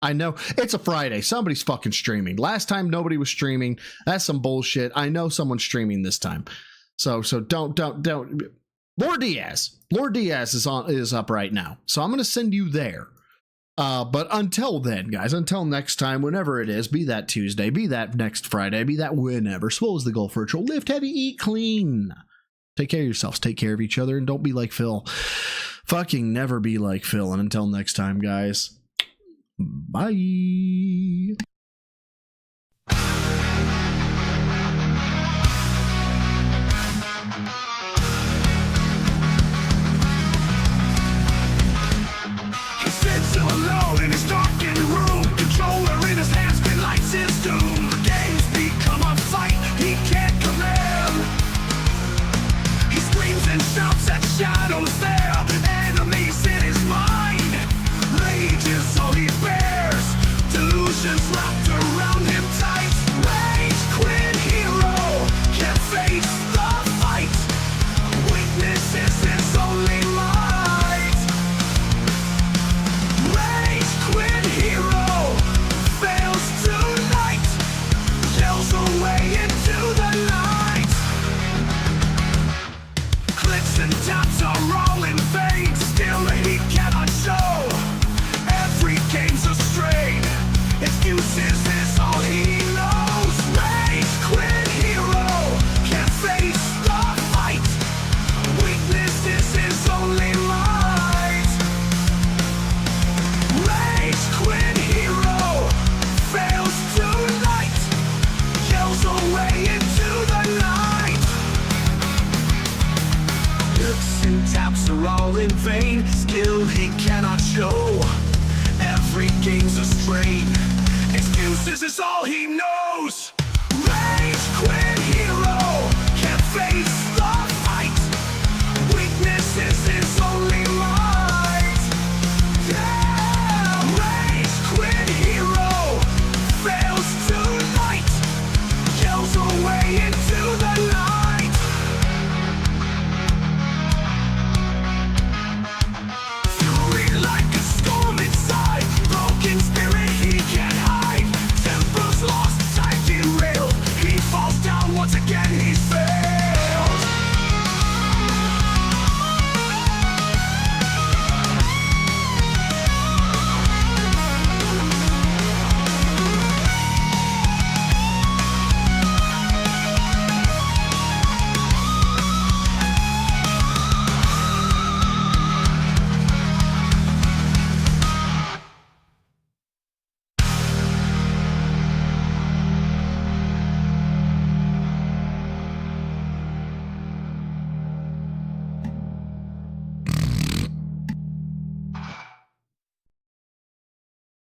I know it's a Friday. Somebody's fucking streaming. Last time nobody was streaming. That's some bullshit. I know someone's streaming this time. So don't. Lord Diaz is up right now. So I'm going to send you there. But until then, guys, until next time, whenever it is, be that Tuesday, be that next Friday, be that whenever, swole is the goal for a troll. Lift heavy, eat clean. Take care of yourselves. Take care of each other. And don't be like Phil. Fucking never be like Phil. And until next time, guys. Bye. Alone in his darkened room, controller in his hands, green lights his doom. The games become a fight he can't command. He screams and shouts at shadows there, enemies in his mind. Rage is all he bears, delusions wrapped around him tight. Rage quit hero, can't face the fight. Weakness is his only light. Rage quit hero, fails tonight, yells away into the night. Clicks and taps are all in vain, still he cannot show. Every game's a strain, excuses is all he knows. Rage quit hero, can't face the fight. Weakness is his only light. Rage quit hero, fails tonight, yells away into the night. Looks and taps are all in vain, skill he cannot show. Every game's a strain, excuses is all he knows. Rage quit